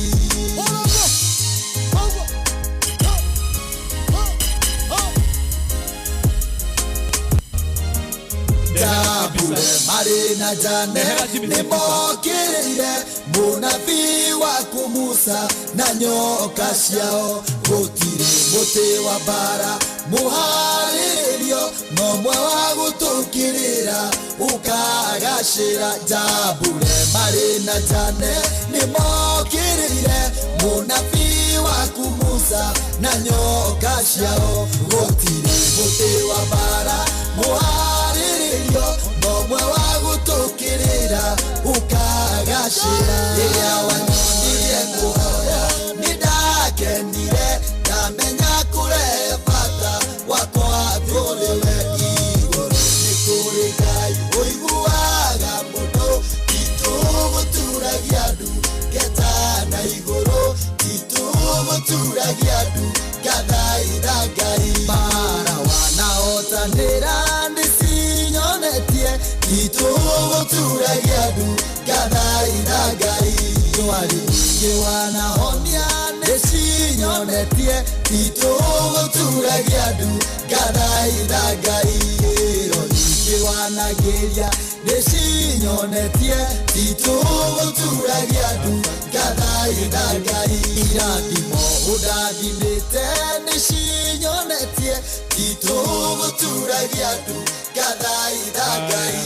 Jabure marina jane nimokirire munabii waku Musa na nyoka ciao gutire muti wa bara muharirio nomwe wa gutukirira ukagacira Jabure marina jane nimokirire munabii waku Musa na nyoka ciao gutire muti wa bara muharirio nomwe wa gutukirira ukagacira ria wanyonirie kuhoya nidakenire ndamenya kure bata wakwa kuriwe iguru nikuri Ngai uiguaga mundu tituguturagia ndu getana iguru tituguturagia ndu gathaitha Ngai bara wanaotanira ndisinyonetie tituguturagia ndu gathaitha Ngai twari ingi wanahonia ndisinyonetie tituguturagia ndu gathaitha Ngai ingi wanagiria ndisinyonetie tituguturagia ndu gathaitha Ngai irathimo undathimite ndisinyonetie tituguturagia ndu gathaitha Ngai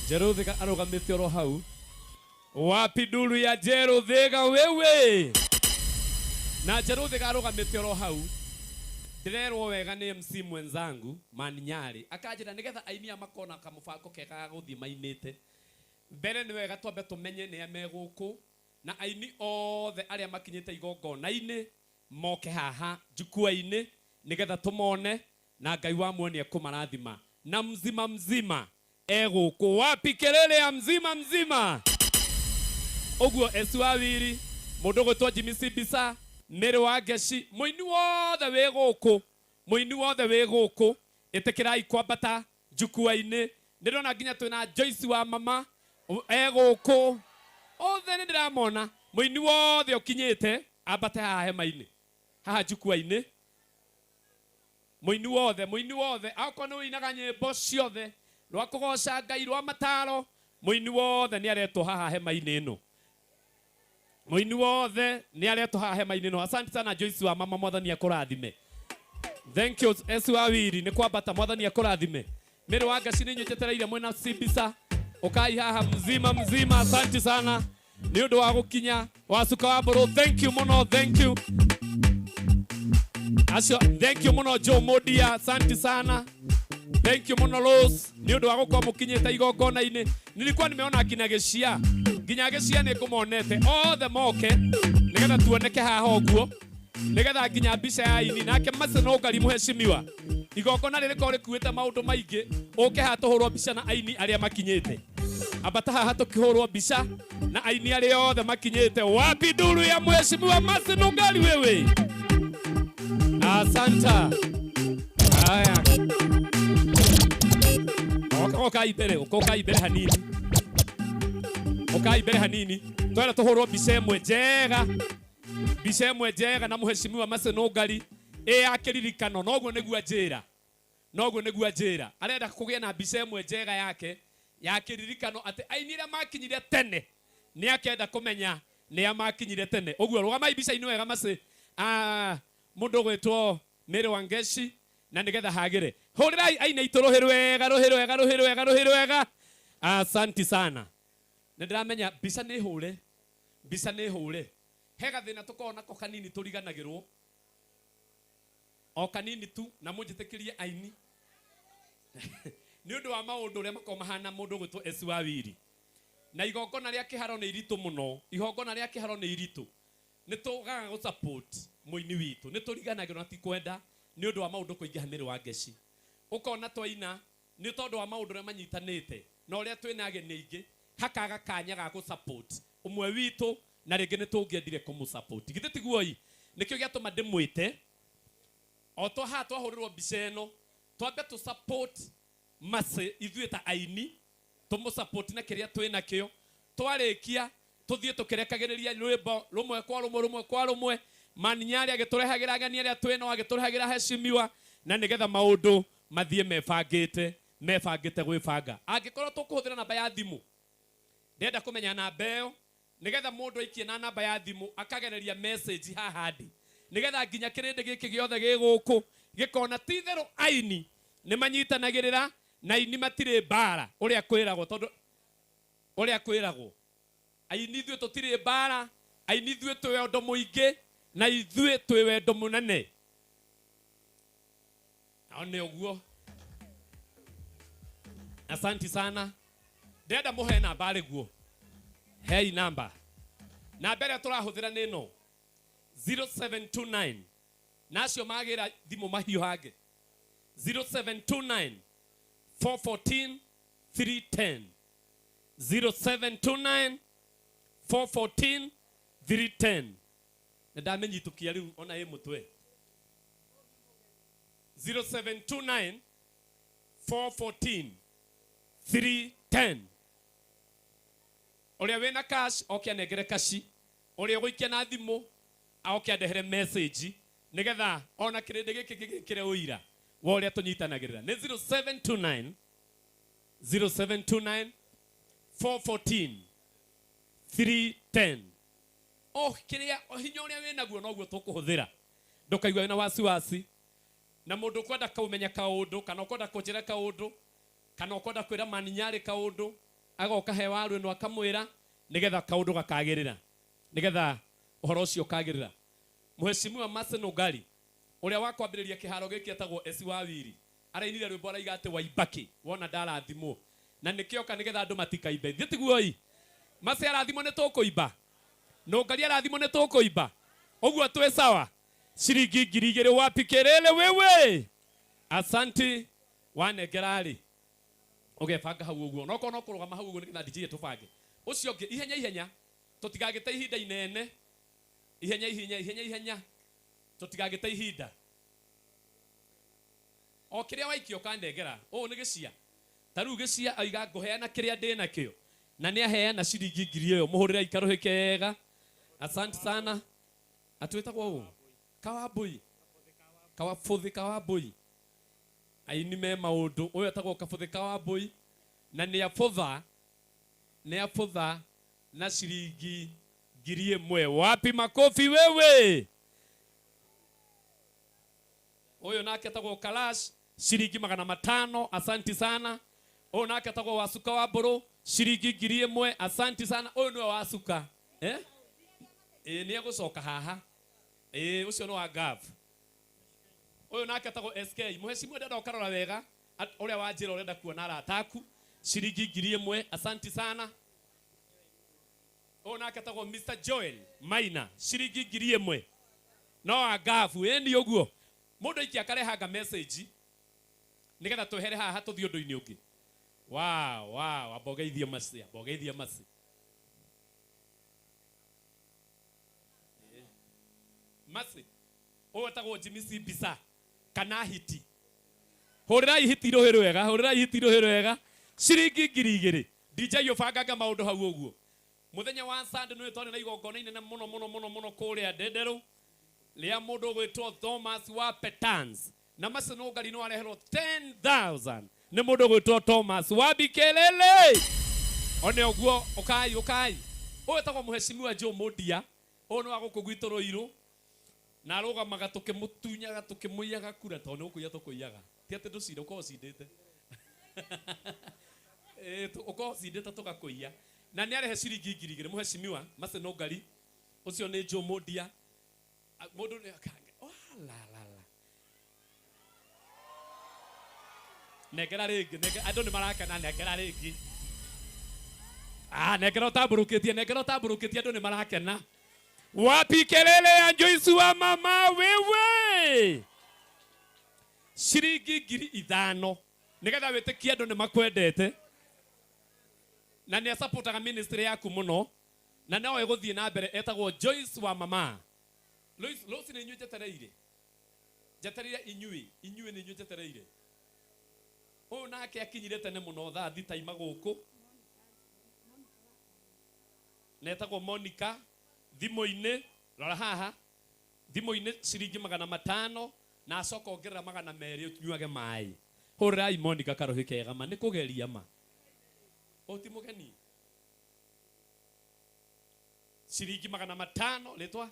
Jeruthiga arugamite oro hau wapi nduru ya Jeruthiga wewe na Jeruthiga arugamite oro hau ndirerwo wega ni MC mwenzangu Maninyari akajira nigetha ainia makona kamufako kega guthii mainite mbere ni wega twambe tumenye ni ameguku na aini othe aria makinyite igongona-ini moke haha jukua-ini nigetha tumone na Ngai wa muonie kumarathima na mzima eguku wapi kelele ya mzima oguo Eswawiri mundu gwitwo Jimmy Sibisa Mary wa Geci muini wothe wiguku itikirai kwambata jukua-ini ndirona nginya twina Joyce wa mama eguku othe ndiramona muini wothe ukinyite ambate haha hema-ini haha jukua-ini muini wothe akono winaga nyimbo ciothe rwa kugoca Ngai rwa mataro muini wothe ni aretwo haha hema-ini ino muini wothe ni aretwo haha hema-ini ino asante sana Joyce wa mama mwathani akurathime thank you Eswawiri ni kwambata mwathani akurathime Mary wa Geci ni nyetereire mwena Sibisa ukai haha mzima asante sana Ni undu wa gukinya Wacuka wa Mburu. Thank you muno, thank you. Acio, thank you muno Joe Modia, asante sana. Thank you muno Rose. Ni undu wa gukwa mukinyite igongona-ini. Nilikuwa nimeona akina Gĩcia. Nginya Gĩcia nĩ ngũmonete. Othe moke nigetha tuoneke haha ũguo. Nigetha nginya mbica ya Aini nake Maseno Ngari muheshimiwa. Igongona rĩrĩkorwo rĩkuĩte maũndũ maingĩ. Ũke haha tũhũrwo mbica na Aini arĩa makinyĩte. Ambata haha tũkĩhũrwo mbica na Aini arĩa othe makinyĩte. Wapi nduru ya mheshimiwa Maseno Ngari wewe? Asanta. Haya. Oka ibere hanini. Oka ibere hanini. Twara tũhũrwo mbica ĩmwe njega. Mbica ĩmwe njega na mheshimiwa Maseno Ngari. Ya kĩririkano noguo nĩguo njĩra. Noguo nĩguo njĩra. Arenda kũgĩa na mbica ĩmwe njega yake ya kĩririkano atĩ Aini arĩa makinyire tene nĩ akenda kũmenya nĩ amakinyire tene. Ũguo rũgamai mbica-inĩ wega Mase. Mũndũ gwĩtwo Mary Wangeshi na nĩgetha hagĩre. Hũrĩrai Aini aitũ rũhĩ rwega. Asante sana. Nĩndĩramenya mbica nĩ hũre. Mbica nĩ hũre. He gathĩna tũkoragwo nako kanini tũriganagĩrwo. O kanini tu na mũnjĩtĩkĩrie Aini. Nĩ ũndũ wa maũndũ ũrĩa makoragwo mahana mũndũ gwĩtwo Esi Wawiri. Na igongona rĩa kĩharo nĩ iritũ mũno. Igongona rĩa kĩharo nĩ iritũ. Nĩ tũgaga gũ support mũini witũ. Nĩ tũriganagĩrwo na ti kwenda nĩ ũndũ wa maũndũ kũingĩha Mary Wangeshi. Ũkona twaina nĩ tondũ wa maũndũ ũrĩa manyitanĩte. Na ũrĩa twĩna ageni aingĩ hakaga kanya ga gũ support ũmwe witũ na rĩngĩ nĩ tũngĩendire kũmũ support. Githĩ tiguo-ĩ nĩkĩo gĩatũma ndĩmwĩte. O twaha twahũrĩrwo mbica ĩno twambe tũ support Mase ithuĩ ta Aini tũmũ support na kĩrĩa twĩna kĩo. Twarĩkia tũthiĩ tũkĩrekagĩrĩria rwĩmbo rũmwe kwa rũmwe. Maninyari agĩtũrehagĩra ageni arĩa twĩna agĩtũrehagĩra heshimiwa na nĩgetha maũndũ mathiĩ mebangĩte gwĩbanga. Angĩkorwo tũkũhũthĩra namba ya thimũ ndenda kũmenya namba ĩyo nĩgetha mũndũ aikie na namba ya thimũ akagereria message haha ndĩ nĩgetha nginya kĩrĩndĩ gĩkĩ gĩothe gĩgũkũ gĩkona ti therũ Aini nĩ manyitanagĩrĩra na Aini matirĩ mbara ũrĩa kwĩragwo tondũ ũrĩa kwĩragwo Aini ithuĩ tũtirĩ mbara. Aini ithuĩ twĩ wendo mũingĩ na ithuĩ twĩ wendo mũnene. Nĩ ũguo. Asante sana. Ndenda mũhe namba arĩguo. Hei namba. Namba ĩrĩa tũrahũthĩra nĩ ĩno 0729. Nacio magĩra thimũ mahiũ hangĩ 0729 414 310. 0729 414 310. Ndamenyitukia rĩu ona ĩ mũtwe. 0729 414 310. Ũrĩa wĩna cash oke anengere kashi. Ũrĩa ũgũikia na thimũ oke andehere message nĩgetha ona kĩrĩndĩ gĩkĩ gĩkĩre ũira wa ũrĩa tũnyitanagĩrĩra. Nĩ 0729 414 310. Kĩrĩa hinya ũrĩa wĩnaguo noguo tũkũhũthĩra. Ndũkaigua wĩna wasiwasi. Na mũndũ kwenda kũmenya kaũndũ kana ũkwenda kũnjĩra kaũndũ kana ũkwenda kwĩra Maninyari kaũndũ agoka he waru ĩno akamwĩra nĩgetha kaũndũ gakagĩrĩra. Nĩgetha ũhoro ũcio ũkagĩrĩra. Mheshimiwa Maseno Ngari ũrĩa wakwambĩrĩria kĩharo gĩkĩ etagwo Esi Wawiri arainire rwĩmbo araiga atĩ Waibaki wona ndarathimwo na nĩkĩoka nĩgetha andũ matikaimbe. Thiĩ tiguo-ĩ Mase arathimwo nĩ tũkũimba. Ngari arathimwo nĩ tũkũimba. Ũguo twĩ sawa. Ciringi 2,000 wapi kelele wewe? Asante wanengerarĩ. Ũgebanga hau ũguo. No kũrũgama hau ũguo nĩgetha DJ tũbange. Ũcio ũngĩ ihenya tũtigagĩte ihinda inene. Ihenya tũtigagĩte ihinda. O kĩrĩa waikio kandengera. Ũũ nĩ Gĩcia. Ta rĩu Gĩcia aiga ngũheana kĩrĩa ndĩ nakĩo. Na nĩ aheana ciringi 2,000 ĩyo. Mũhũrĩre ikarũhĩ kega. Asante sana. Atwĩtagwo ũũ. Kawambui. Kawabuthi Kawambui. Aini me maũndũ. Ũyũ etagwo Kabuthi Kawambui. Na nĩ abutha na ciringi 1,000. Wapi makofi wewe? Ũyũ nake etagwo Kalash ciringi 500. Asante sana. Ũyũ nake etagwo Wacuka wa Mburu ciringi 1,000. Asante sana. Ũyũ nĩwe Wacuka. Ni agucoka haha. Ucio no wa Gav. Uyu nake atagwo SK. Muhecimu ndenda ukarora wega. Uria wanjira urenda kuona arataku. Shiringi 1000. Asanti sana. Uyu nake atagwo Mr Joel Maina. Shiringi 1000. No wa Gav. Ni uguo. Mundu iki akarehanga message. Nigetha tuhere haha tuthio ndu-ini ungi. Wow, abogeithie masi, abogeithie masi. Masi. O etagwo Jimmy Bisa kana hiti. Horirai hiti rohero wega, horirai hiti rohero wega. Shiringi 2000. DJ yobanganga maundu hau uguo. Muthenya wa Sunday no twari na igongona inene muno kuria Ndendero. Lia mundu gwitwo Thomas wa Petans. Na masi no ngari no areherwo 10,000. Ni mundu gwitwo Thomas wa Bikelele. One oguo ukai. O etagwo muheshimiwa Joe Modia. Ono aguku gwitwo Roiro. Na roga magatuke mutunyaga tukimuiyaga kura tondu kuya tukuiyaga. Ti ati nducire uko cindite. Uko cindite tugakuiya. Na ni arehe shiringi 2000 muheshimiwa mase no ngari. Ucio ni Joe Modia. Mundu ni akange. Oh la. Negera ringi, andu ni marakena negera ringi. Negera taburukitie andu ni marakena. Wapi kelele ya Joyce wa mama wewe? Shiringi 5,000. Nigetha witikie andu ni makwendete. Na ni supportaga ministry yaku muno. Na nawe guthie na mbere etagwo Joyce wa mama. Losi ni inyuĩ njetereire. Njetereire inyuĩ ni inyuĩ njetereire. O nake akinyire tene muno thaa thita ima guku. Netagwo Monica thimo-ini rora haha. Thimo-ini shiringi 500 na acoka ongerera 200 unyuage mai. Horirai Monica karohi kega ma ni kugeria ma. O ti mugeni. Shiringi 500 letwa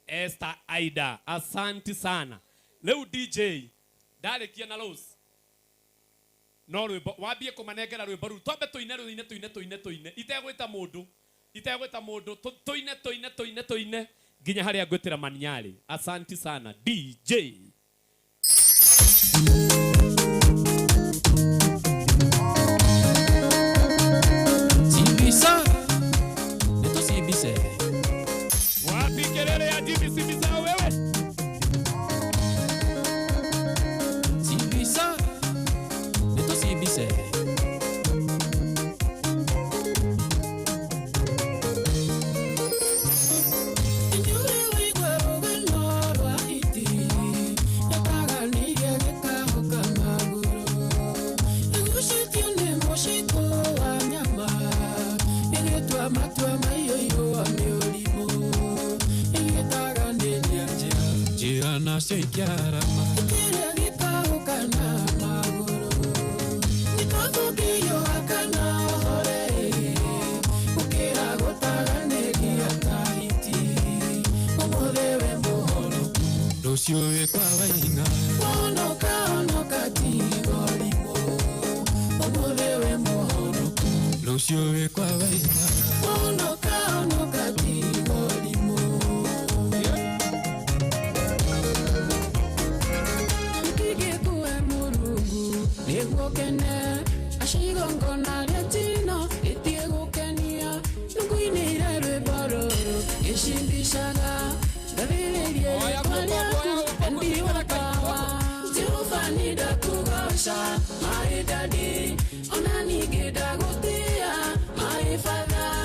Esther Aida. Asante sana. Leo DJ ndarikia na Rose. No rwimbo wambie kumanengera rwimbo ru twambe tuine itegwita mundu tuine nginya haria ngwitira maniari. Asante sana DJ. Sibisa neto sibise wapi kelele ya Jimmy Sibisa wewe Sibisa neto sibise Sekiara makira gikahukana maguru nikavugiyo akana hore ukira gutaganiria tahiti umuthewe muhoro rucio wikwa wainga onoka tigorimo umuthewe muhoro rucio wikwa wainga onoka tigorimo Kene ashigongo na retino itiego kenia nunguine irarwe baroro yeshindishaga gavilerie kwaliaku endi wakawa Jehova da kugosha my daddy onani gida gutia my father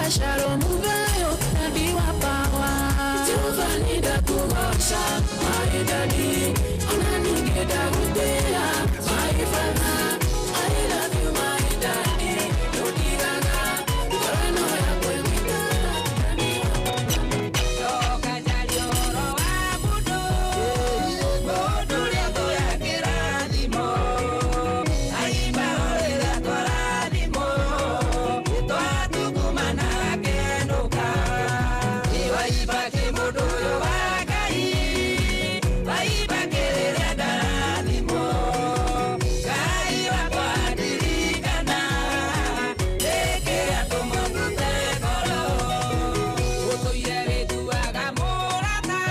Shalom uvayo nabii wa power. Jehova nitakuosha my daddy. Unanigeda kutea my father. I love you my daddy. Nodigaga mkono yako imekana ndani toka jalioro abudu bodu lego ya kiradimo aiba olela koradimo twatukumana kenuka iwaiba kimudu yo wagai waiba kelele daradimo kai wakwadirikana leke atomotute kolo utoire wetu agamurata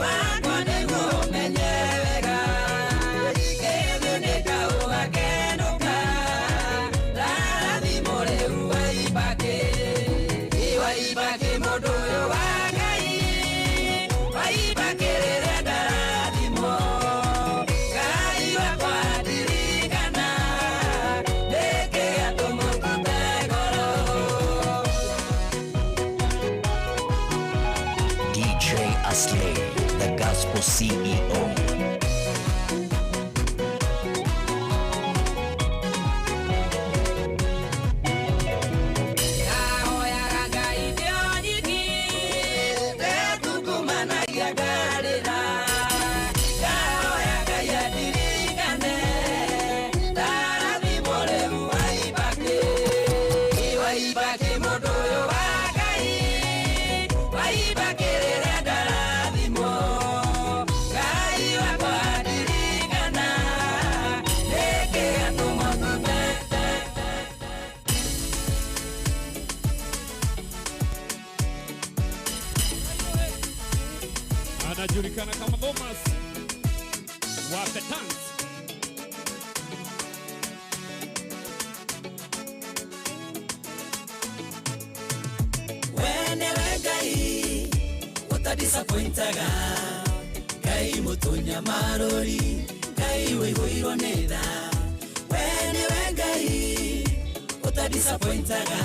wakwaneguo menyewega kethenika ugakenuka rathimo rĩu waibake mũndũ ũyũ wa Ngai waibake rĩrĩa ndarathimo Ngai wakwa ndirikana rĩngĩ atũmũtute ngoro DJ Aslay, the Gospel CEO. Ahoyaga Ngai ndio nyiki tetukumanagia ngarĩra ahoyaga Ngai andirikane ndarathimo rĩu waibake mũndũ ũyũ wa Ngai waibake rĩrĩa ndarathimo Ngai wakwa ndirikana rĩngĩ atũmũtute anajulikana kama Bomas wa Petans. wenewe Ngai utadisappointaga Ngai mutunya marori Ngai wĩihũirwo nĩ tha wenewe Ngai utadisappointaga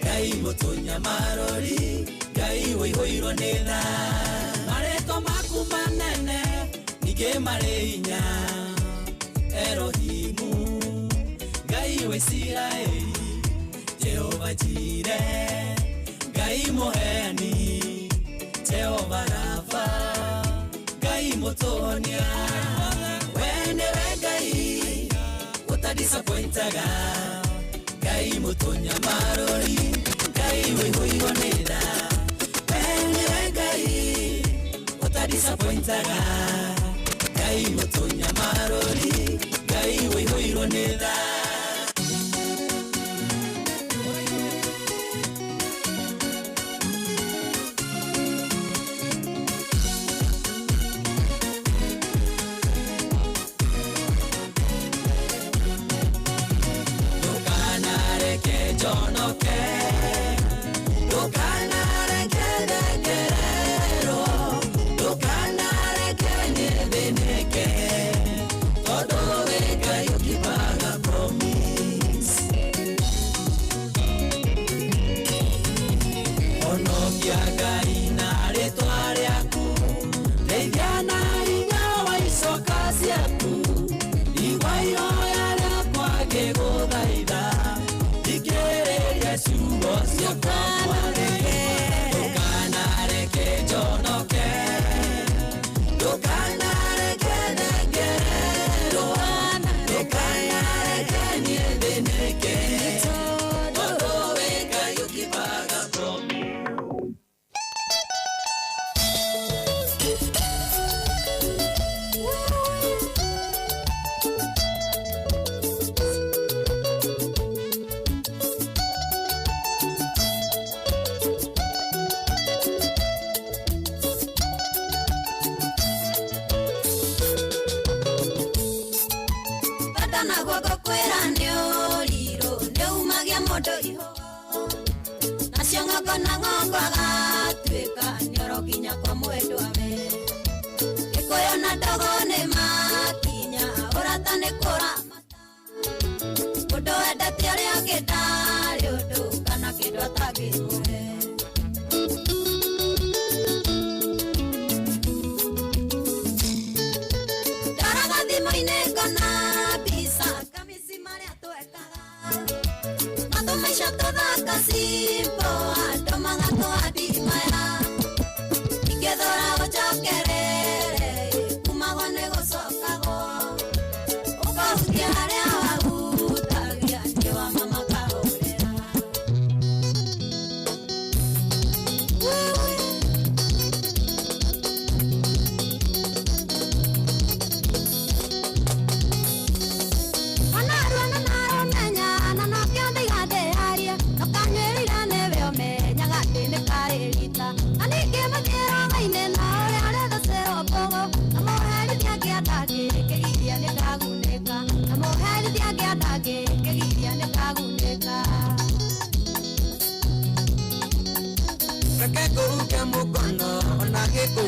Ngai mutunya marori Ngai wĩihũirwo nĩ tha marĩtwa maku manene ningĩ marĩ hinya Erohimu Ngai wa Isiraeli Jehova Jireh Ngai mũheani Jehova Rafa Ngai mũtũhonia we nĩwe Ngai ũtadisappointaga Ngai mũtũnya marori Ngai wĩihũirwo nĩ tha we nĩwe Ngai ũtadisappointaga Ngai mũtũnya marori Ngai wĩihũirwo nĩ tha Ndukanareke njonoke ndukanareke ndengererwo ndukanareke nythĩnĩke tondũ wĩ Ngai ũkipaga promise honokia Ngai na rĩtwa rĩaku rĩithia na hinya wa icoka ciaku igua ihoya rĩakwa ngĩgũthaitha thikĩrĩria ciugo ciakwa ndukanareke njonoke ndukanareke ndengererwo ndukanareke nythĩnĩke tondũ wĩ Ngai ũkipaga promise naguo ngũkwĩra nĩ ũrirũ nĩumagia mũndũ ihũgũ nacio ng'ongo na ng'ongo agatuĩka nĩoro nginya kwa mwendwawe gĩkũyũ na ndogo nĩ makinya ũrata nĩ kũramata mũndũ wendete ũrĩa ũngĩ ndarĩ ũndũ kana kĩndũ maisha tothaka simpo ando magato adimaya ikethora gochokerere kumago ne gocokago ukahutia haria wahutagia tiwa mama kahorera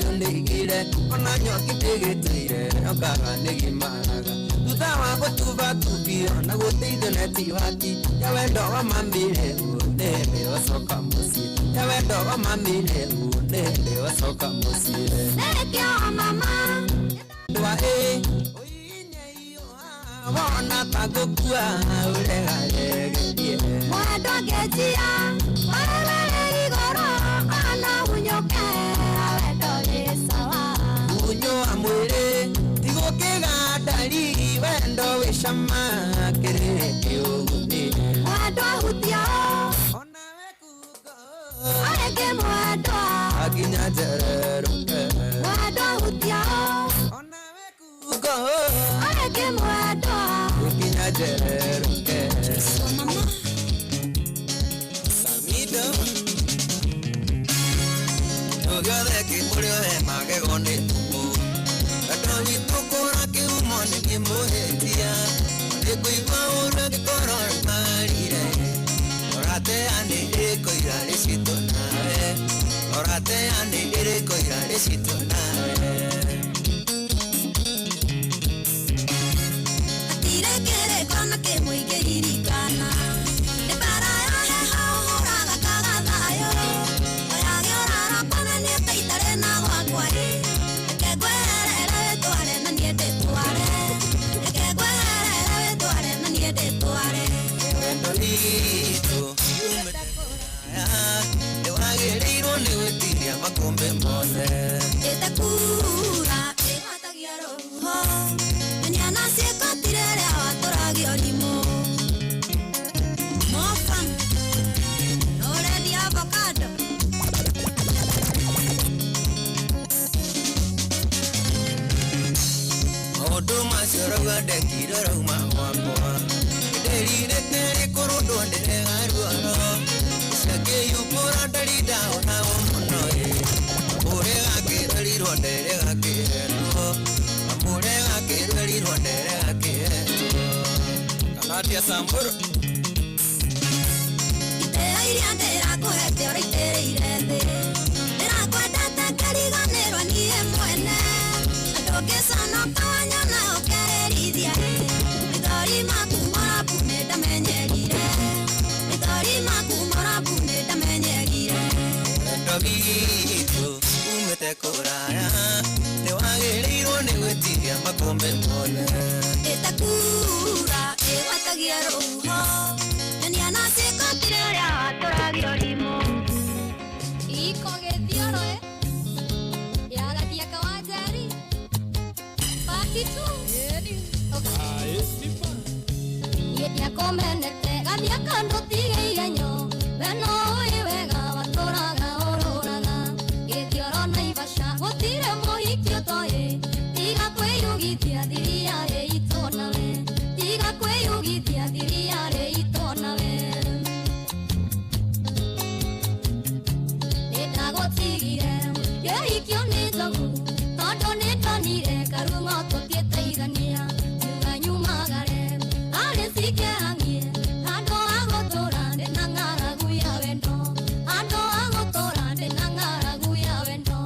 ona nyoki tigitire okaga nigimaraga thutha wa gutuba tubio na guteithio neti waki ya wendo wa mamire nende wacoka mucii ya wendo wa mamire nende wacoka mucii nekio mama ndwa wona tagukua uregaregerie mwendo ngejia warere igoro ana unyoke awendo gisawa unyoa mwiri tigukigandari wendo wicama kiriri uguni mwendo hutia onawe kugo areke mwendo aginya jereruke mwendo hutia onawe kugo areke mwendo aginya jereruke samido ogade ki murio he magego ni tumu ando witukura ki umoni ki muhetia ni kuigwa ura ki koror marire orate ani ire koira risitona orate ani ire koira risitona tire kere kana ke muige irikana ne para ya hao horaga kagathayo oya giorara kana ne taitare na gwakwari ke gwerere tware na niende tware ke gwerere tware na niende tware wendo lito umetakora ne wagereiro ni wetiria makombe mone etakura ematagia roho nyana sekotire watoragio limo mofan nore di avocado maundu macoroga ndekire rauma gwakwa nderire tere kurundo ndiregaruoro cakiyumbura ndarindaona muno uregakirwerirwo nderegakirendwo amuregakirwerirwo nderegakirendwo kanatia samburu iria ndirakuhete ora itereire thi ndirakwendete ngariganirwo niĩ mwene ndũngĩconoka wanyona ũkererithia mĩthori maku morabu nĩndamenyerire mĩthori maku morabu nĩndamenyerire wendo witũ umĩte kũraya nĩwagĩrĩirwo nĩ gwĩtiria makũmbĩ mothe ĩtakura ĩgwatagia rũhuho nyonia na cikotire ũrĩa watũragio rimo iko gĩthiũrũ yagathia kawanjari pakitu yakomenete gathia kando tigeire nyo weno ũĩ wega watũraga ũrũraga gĩthiũrũ Naivasha gũtirĩ mũhiki ũtoĩ tiga kwĩyugithia thiri yarĩ itũ nawe tiga kwĩyugithia thiri yarĩ itũ nawe nĩndagũtigire kĩhikio nĩ njogu tondũ nĩndonire karung'o tũtiĩteithania njuga nyumagare arĩ cikehang'ie handũ ha gũtũra ndĩna ng'aragu ya wendo handũ ha gũtũra ndĩna ng'aragu ya wendo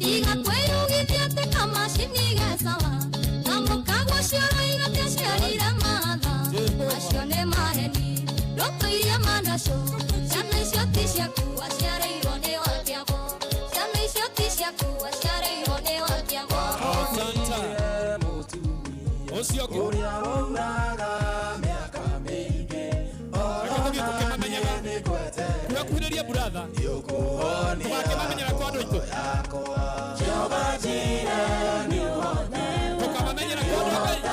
tiga kwĩyugithia atĩ kamacini gecawa na mũkago cioro igatia ciarire matha acio nĩ maheni ndũtũirie mandacũ ciana icio ti ciaku waciarĩirwo nĩ wakĩago ciana icio ti ciaku waciarĩirwo nĩ wakĩago ucio ũngĩ ũrĩa wauraga mĩaka mĩingĩ kuhireria brother tukakimamenyera kwa andu aitu Jehova Jireh ni wothe tukamamenyera kwa andu aitu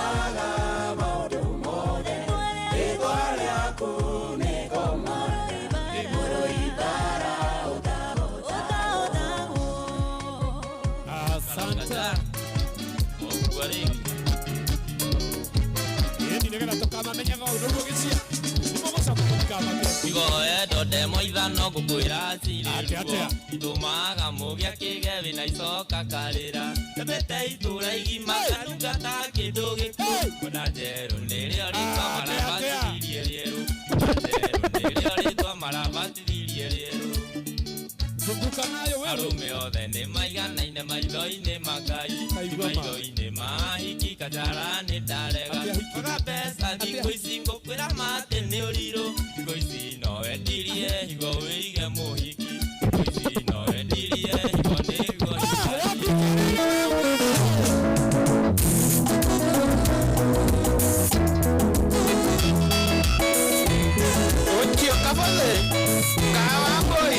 igwari aku ni koma imuru idara udaro asante mogwari yeni negera tukamamenyera undu gicia Igoe dode moithano gukwira ciriruo Tumaga mugia kige na icoka karira Tebete itura igima katungata kindu giku Ona njeru nirio ritwa marabatithirie rieru Njeru nirio ritwa marabatithirie rieru Zunguka nayo wewe Arume othe ni maiganaine maitho-ini makai Maitho-ini mahiki kajarani ndarega Maga pesa thikũ ici ngũkwĩra mati nĩ ũrirũ Thikũ ici no wendirie higo wĩige mũhiki Thikũ ici no wendirie higo nĩguo Ũkio kabole kawa boy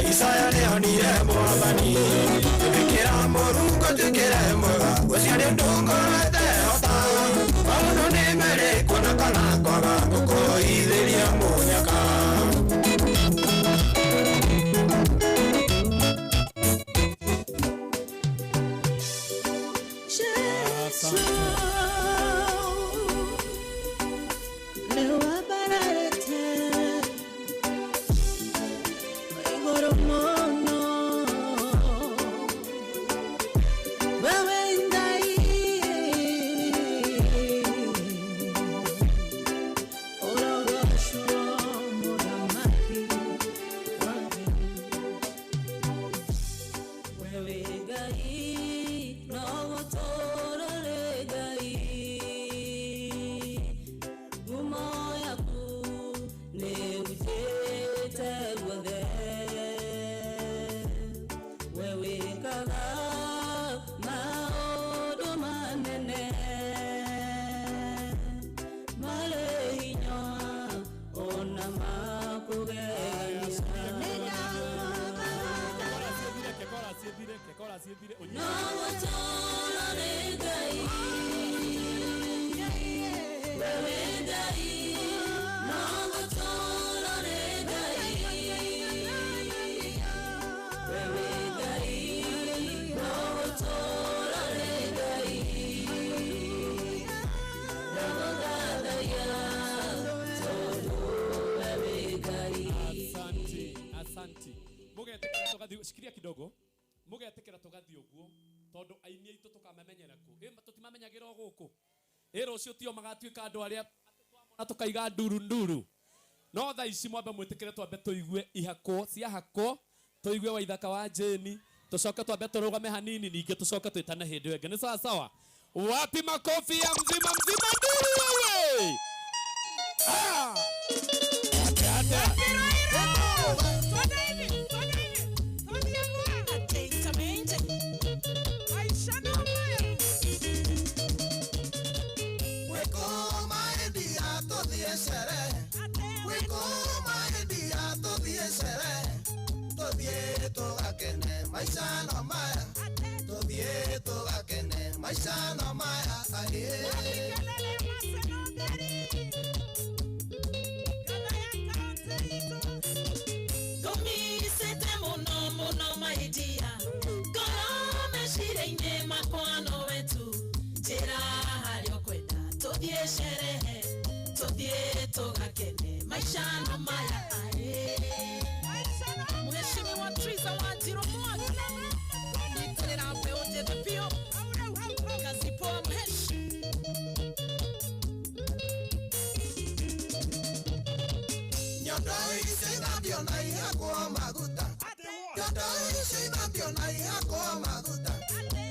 Isaya leonire mwabani Tukikira morungo tukire mwaga Wesiari ndungo rete ota Wamuno ni mere kuna kana kwaga Kuko idhiria munyaka Sikiria kidogo mugetekera tugathi uguo tondu aini aitu tukamamenyera ku tutimamenyagira guku rucio tio magatuika andu aria twamona tukaiga nduru no tha ici mwambe mwitikire twambe tuigue ihako cia hako tuigue waithaka wa Jeni tucoke twambe turugame hanini ninge tucoke twitane hindi wenge ni sawa sawa wapi makofi ya mzima nduru wewe Maisha no maya, todie toda kene. Maisha no maya, aye. Komi sete mono maidia. Kono meshire ine makwano wetu. Jera halio kwenda, todie sherehe, todie toda kene. Maisha no maya, aye. Mheshimiwa Triza wa Jiramogi. Kiondo ici ngambio na ihakwo maguta. Kiondo ici ngambio na ihakwo maguta.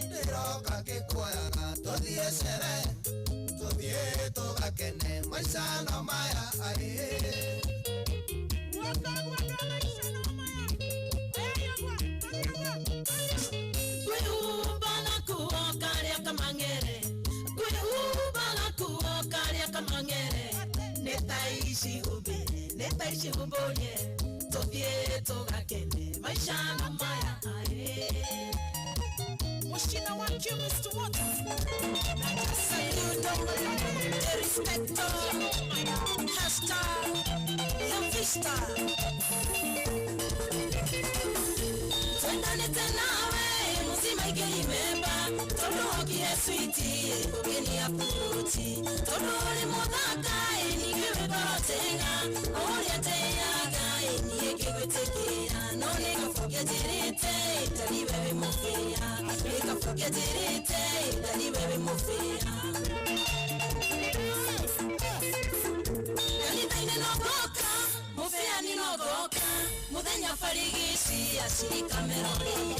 Ndiroka ngĩkwoyaga tũthiĩ cere. Tũthiĩ tũgakene maica no maya aĩ. Nitaishi ubonye tofie togakene maisha na maya ae Mushina wa Cumis to what? Saludo respecto hashtag la vista Twendane tena we musima igelimemba Todo kie sweetie ugeni aputi Todo le modaka enigewe borotenga no nigga forget it, tani baby mufia. Nigga forget it, tani baby mufia. Yani baby no goka, mufia ni no goka. Mudenya farigisi ashirika meroni.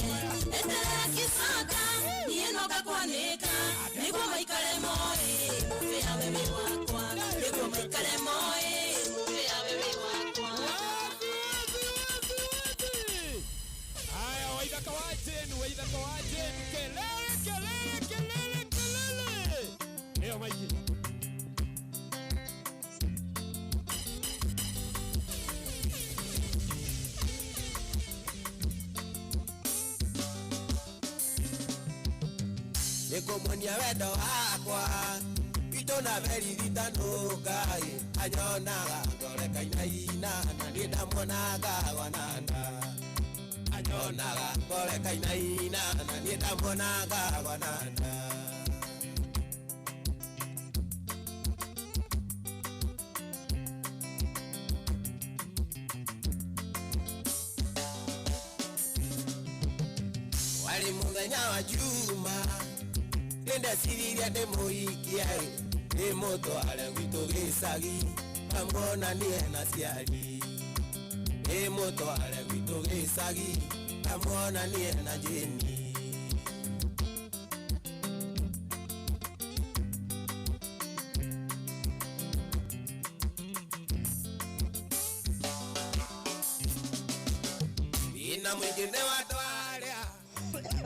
Etera kisaka, niye no kakwanika. Nigo maikale moi, mufia baby wakwa. Nigo maikale moi, mufia baby wakwa. Waida kawajen, kelele. Eyo maiki. Niko mwonia wendo wakwa Ito na veri vita nukai Anyonaga ngore kainaina Na nida mwonaga wananda Anyonaga ngore kainaina Na nida mwonaga wananda Wali muthenya wa juma Nende siriria de moikia e moto ale wito gisagi amona nie na siari e moto ale wito gisagi amona nie na jeni ina mwingine watu alia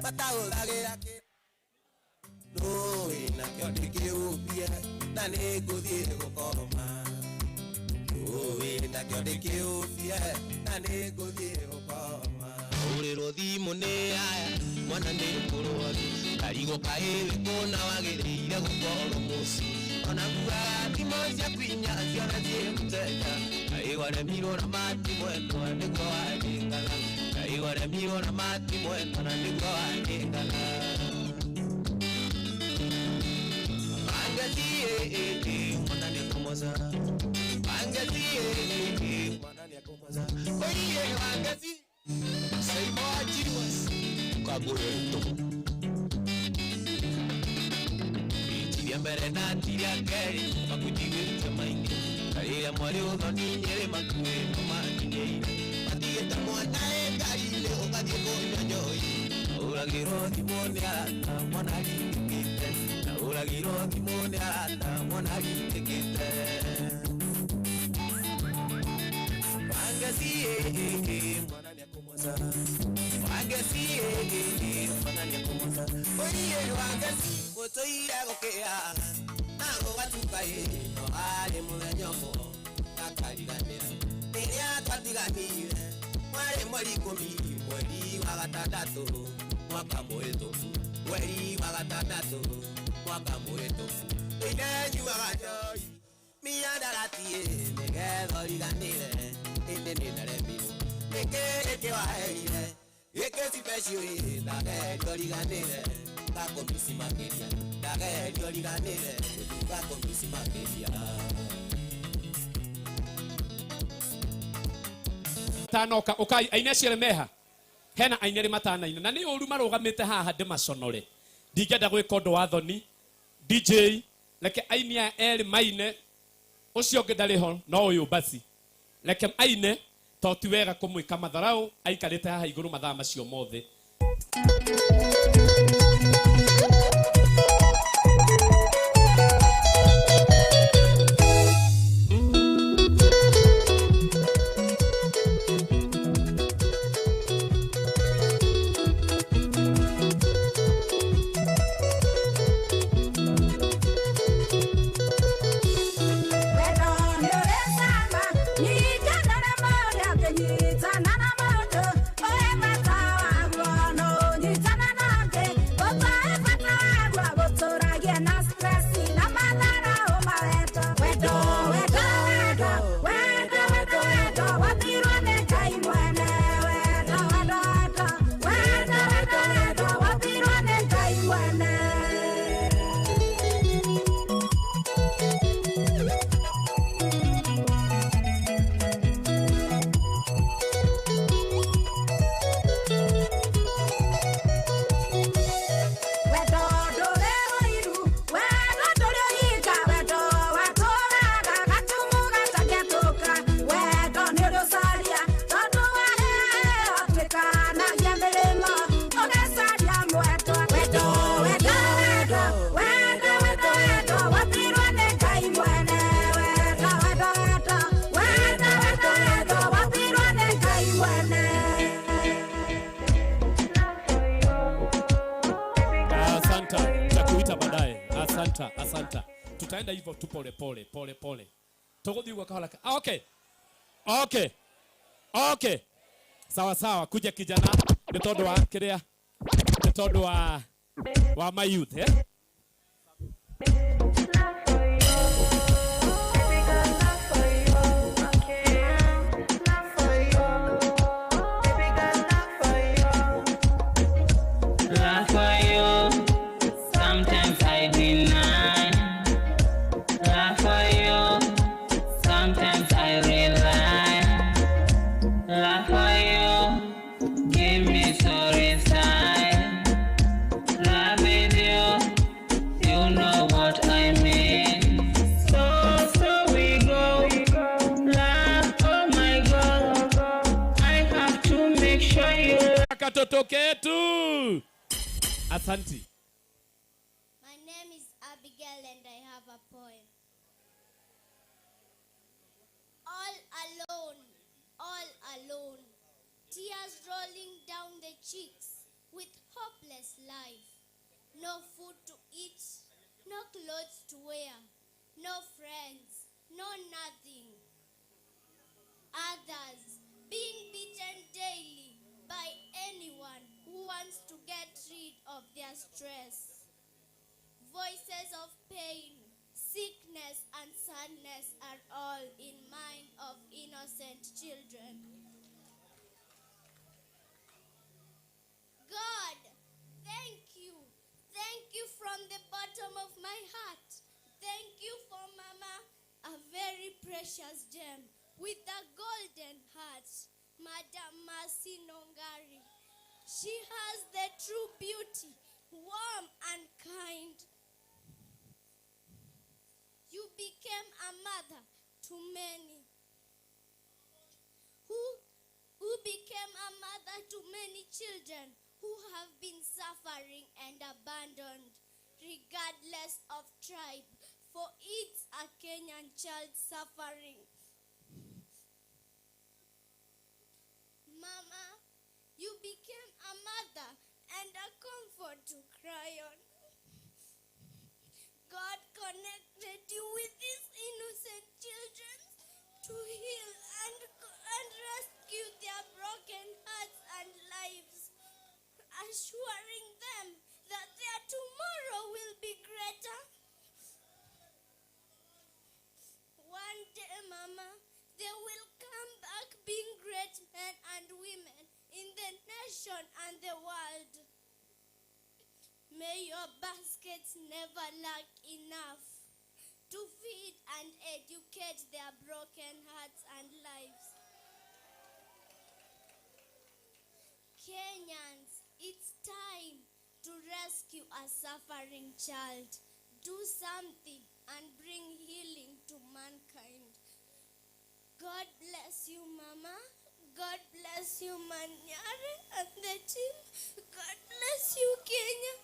bataulagira no ina kyodike upia na negothie gukoma no ina kyodike upia na negothie gukoma uriro thimu ni aya mwana ni kurwaru karigo kaewe kona wagirire gukorwo muci ona kuga thimo cia kwinya ciona cie mutenya aigore miro na mati mwendwa niguo wanyingana aigore miro na mati mwendwa na niguo wanyingana mwana ni kumoza Angazie mwana ni kumoza oye wangazi say more jiwas kagoreto itiambere na tiria gari makudiwe tamaini kaya mwali udoni nyere makwe mamanyi patie tamona e gari le okadie konyoyi uragiro dimoni ata mwana likite uragiro dimoni ata mwana likite Wangazie mwana ni kumoza Wangazie mwana ni kumoza oye wangazi moto yako kea nago watukaye no ale munyombo kakaliganira niya twatiganire mwale mwali kumi mweli wa gatandatu mwaka mwetu mweli wa gatandatu mwaka mwetu inenyu waganyoi miyandaratie nigetho liganire indi ninaremio nikiriki waheire gikicipecio ndagerio liganire gakomisi makiria ndagerio liganire gakomisi makiria tanoka ukai aine ciremeha hena aine ri matanaina na ni uru marugamite haha de maconore ndingenda gwika undu wa thoni DJ leke ainia eri maine ucio ngedari ho no uyu basi Reke aine to ti wega kumwika matharau aikarite haha iguru mathaa macio mothe. Asanta. Tutaenda hivyo tu pole. Tugodhi kwa kahala. Okay. Sawa. Kuja kijana. Nitodo wa kiria. Nitodo wa my youth, eh? Katoto ketu. Asante. My name is Abigail and I have a poem. All alone, tears rolling down the cheeks with hopeless life. No food to eat, no clothes to wear, no friends, no nothing. Others being beaten daily by anyone who wants to get rid of their stress. Voices of pain, sickness and sadness are all in mind of innocent children. God, thank you. Thank you from the bottom of my heart. Thank you for Mama, a very precious gem with a golden heart. Madam Mercy Nongari. She has the true beauty, warm and kind. You became a mother to many. Who became a mother to many children who have been suffering and abandoned, regardless of tribe, for it's a Kenyan child suffering. Mama, you became a mother and a comfort to cry on. God connected you with these innocent children to heal and rescue their broken hearts and lives, assuring them that their tomorrow will be greater. One day, Mama, they will come back being great men and women in the nation and the world. May your baskets never lack enough to feed and educate their broken hearts and lives. Kenyans, it's time to rescue a suffering child. Do something and bring healing to mankind. God bless you, Mama. God bless you, Manyare and the team. God bless you, Kenya.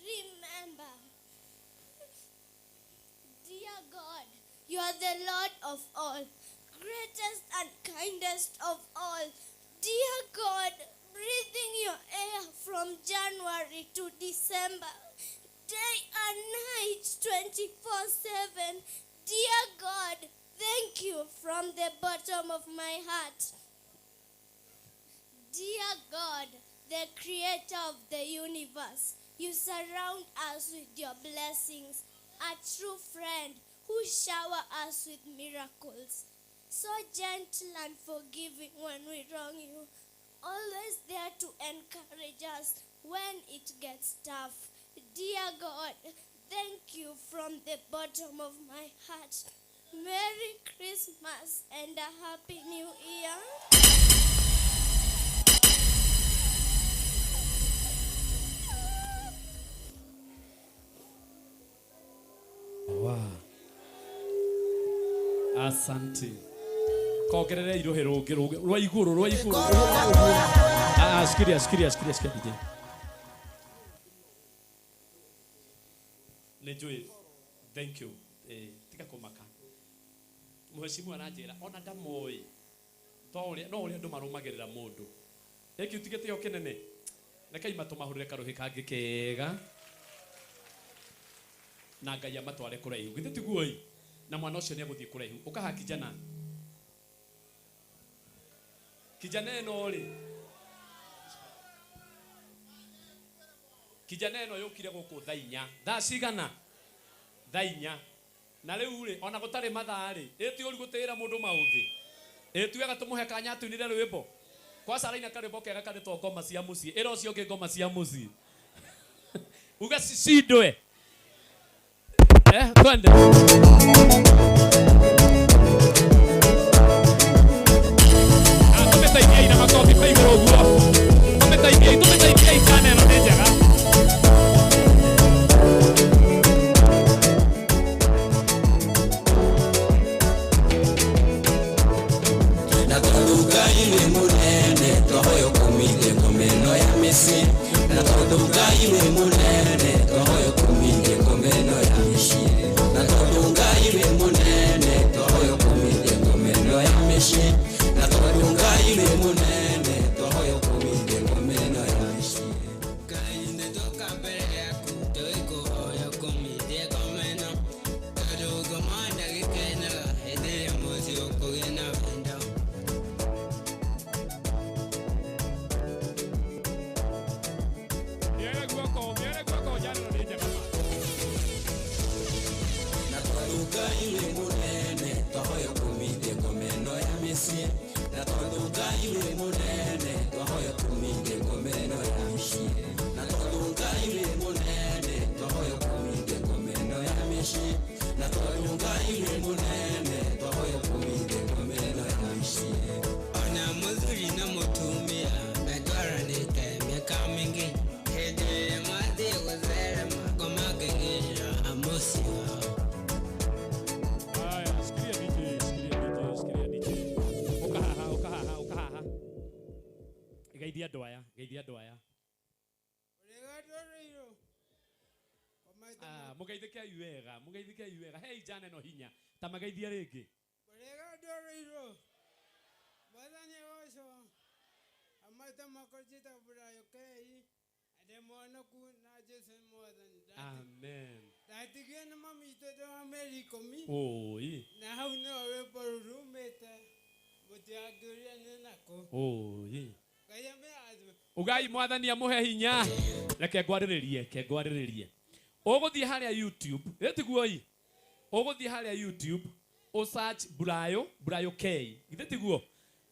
Remember, dear God, you are the Lord of all, greatest and kindest of all. Dear God, breathing your air from January to December, day and night, 24/7. Dear God, thank you from the bottom of my heart. Dear God, the creator of the universe, you surround us with your blessings, a true friend who shower us with miracles. So gentle and forgiving when we wrong you, always there to encourage us when it gets tough. Dear God, thank you from the bottom of my heart. Merry Christmas and a Happy New Year. Wow. Asante. Kogerere irohe roge rwa iguru. Shikiria DJ. Nejoi. Thank you. Tika komaka. Mheshimiwa anajera ona ndamoi. No uri andu marumagerera mundu. Eki utigete yo kenene. Nakai matumahurire karuhi kangi kega. Na Ngai amatware kuraihu githe tiguoi na mwana ucio ni aguthie kuraihu ukaha kijana eno ri kijana eno yukire guku thainya cigana thainya na riu ri ona gutari mathaa ri eti uri gutira mundu mauthi etuaga tumuhe kanya tunire rwimbo kwa saraina karimbo kega karitwo ngoma cia mucii ira ucio ngi ngoma cia mucii uga cicindwe twende tumetaidia ina makofi kwa iguru uguo tumetaidia ikana eno ni njega na tondu Ngai ni munene twahoyo kumithia ngomeno ya mĩciĩ na tondu Ngai ni munene twahoyo kumithia ngomeno ya mĩciĩ na tondu Ngai ni munene twahoyo kumithia ngomeno ya mĩciĩ na tondu Ngai ni munene twahoyo kumithia ngomeno ya mĩciĩ Ngai nĩtũka mbere yaku tũgĩkũhoya kumithia ngomeno tondu ngoma ndagĩkenaga hĩndĩ ĩrĩa mũciĩ ũkũgĩa na wendo Ngai ni munene twahoyo kumithia ngomeno ya mĩciĩ na tondu Ngai ni munene twahoyo kumithia ngomeno ya mĩciĩ na tondu Ngai ni munene twahoyo kumithia ngomeno ya mĩciĩ na tondu Ngai ni munene twahoyo kumithia ngomeno ya mĩciĩ ona mũthuri na mũtumia metwaranĩte mĩaka mĩingĩ hĩndĩ ĩrĩa mathiĩ gũtherema ngoma ngĩgĩra mũciĩ wao geithia andu aya mugeithike wega hei jana no hinya ta mageithia ringi mwathani ucio amata makojita burayo kei ade mwonoku na Jesu mwathani amen ndatigie na mamito do America mi oi na hau no we porumete mutiaguria nako oi ugai mwathani amuhe hinya reke ngwariririe uguthie haria YouTube etiguoi uguthie haria YouTube o search Burayo K githe tiguo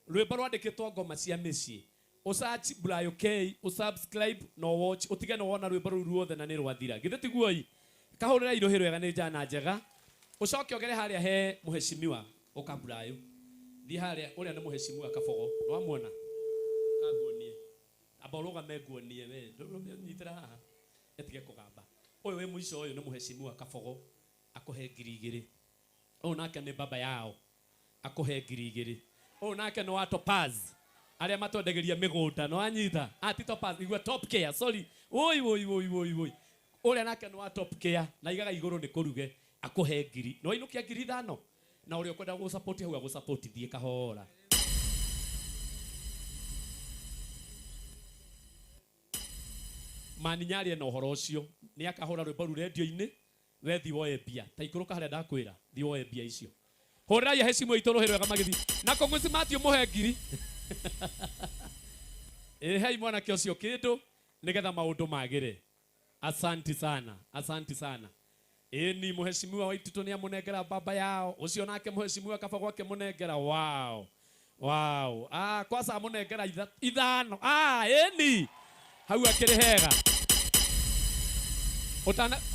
rwimbo rwandikitwo ngoma cia mĩciĩ o search Burayo K o subscribe no watch utige no wona rwimbo ruru ruothe na ni rwathira githe tiguoi kahurira irohi rwega ni njana njega ucoke ogere haria he muheshimiwa uka Burayo thi haria uria ni muheshimiwa kabogo no amuona kaguonie aboroga meguonie we nyitira haha etige kugamba Oyo we mwisho oyo ni muheshimiwa Kabogo akuhe 2,000. Oyo nake ni baba yao akuhe 2,000. Oyo nake no wa Topaz aria matwendageria migunda no anyita ati Topaz igwe Top Care sorry oi ule nake no wa Top Care na igaga iguru ni kuruge akuhe 1,000 no inukia 5,000 na uri ukwenda go support hau go support thie kahora. Maninyari na uhoro ucio ni akahora rwimbo ru radio-ini we thi woe bia ta ikuruka haria ndakwira thi woe bia icio hora ya heshima itoro herwega magithi na kongusi Matthew muhe 1,000 hei mwana kio cio kindu nigetha maundu magire. Asanti sana ni muheshimiwa waituto ni amunengera baba yao ucio nake muheshimiwa Kabogo akimunengera wow kwanza amunengera 5 ni hau akirehega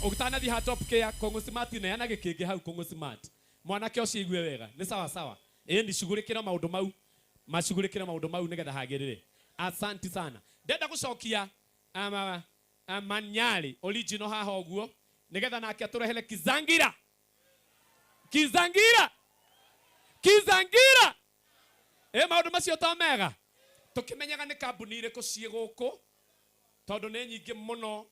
utana thi ha Top Care kongusi Matthew na ana gikingi hau kongusi Matt mwana kio cio igwe wega ni sawa ni shugurikira maundu mau nigetha hagirire. Asanti sana ndenda gucokia Manyali original haha uguo nigetha nake aturehere Kizangira maundu macio to mega tukimenyaga ni kambuni iriku cie guku tondu ni nyingi muno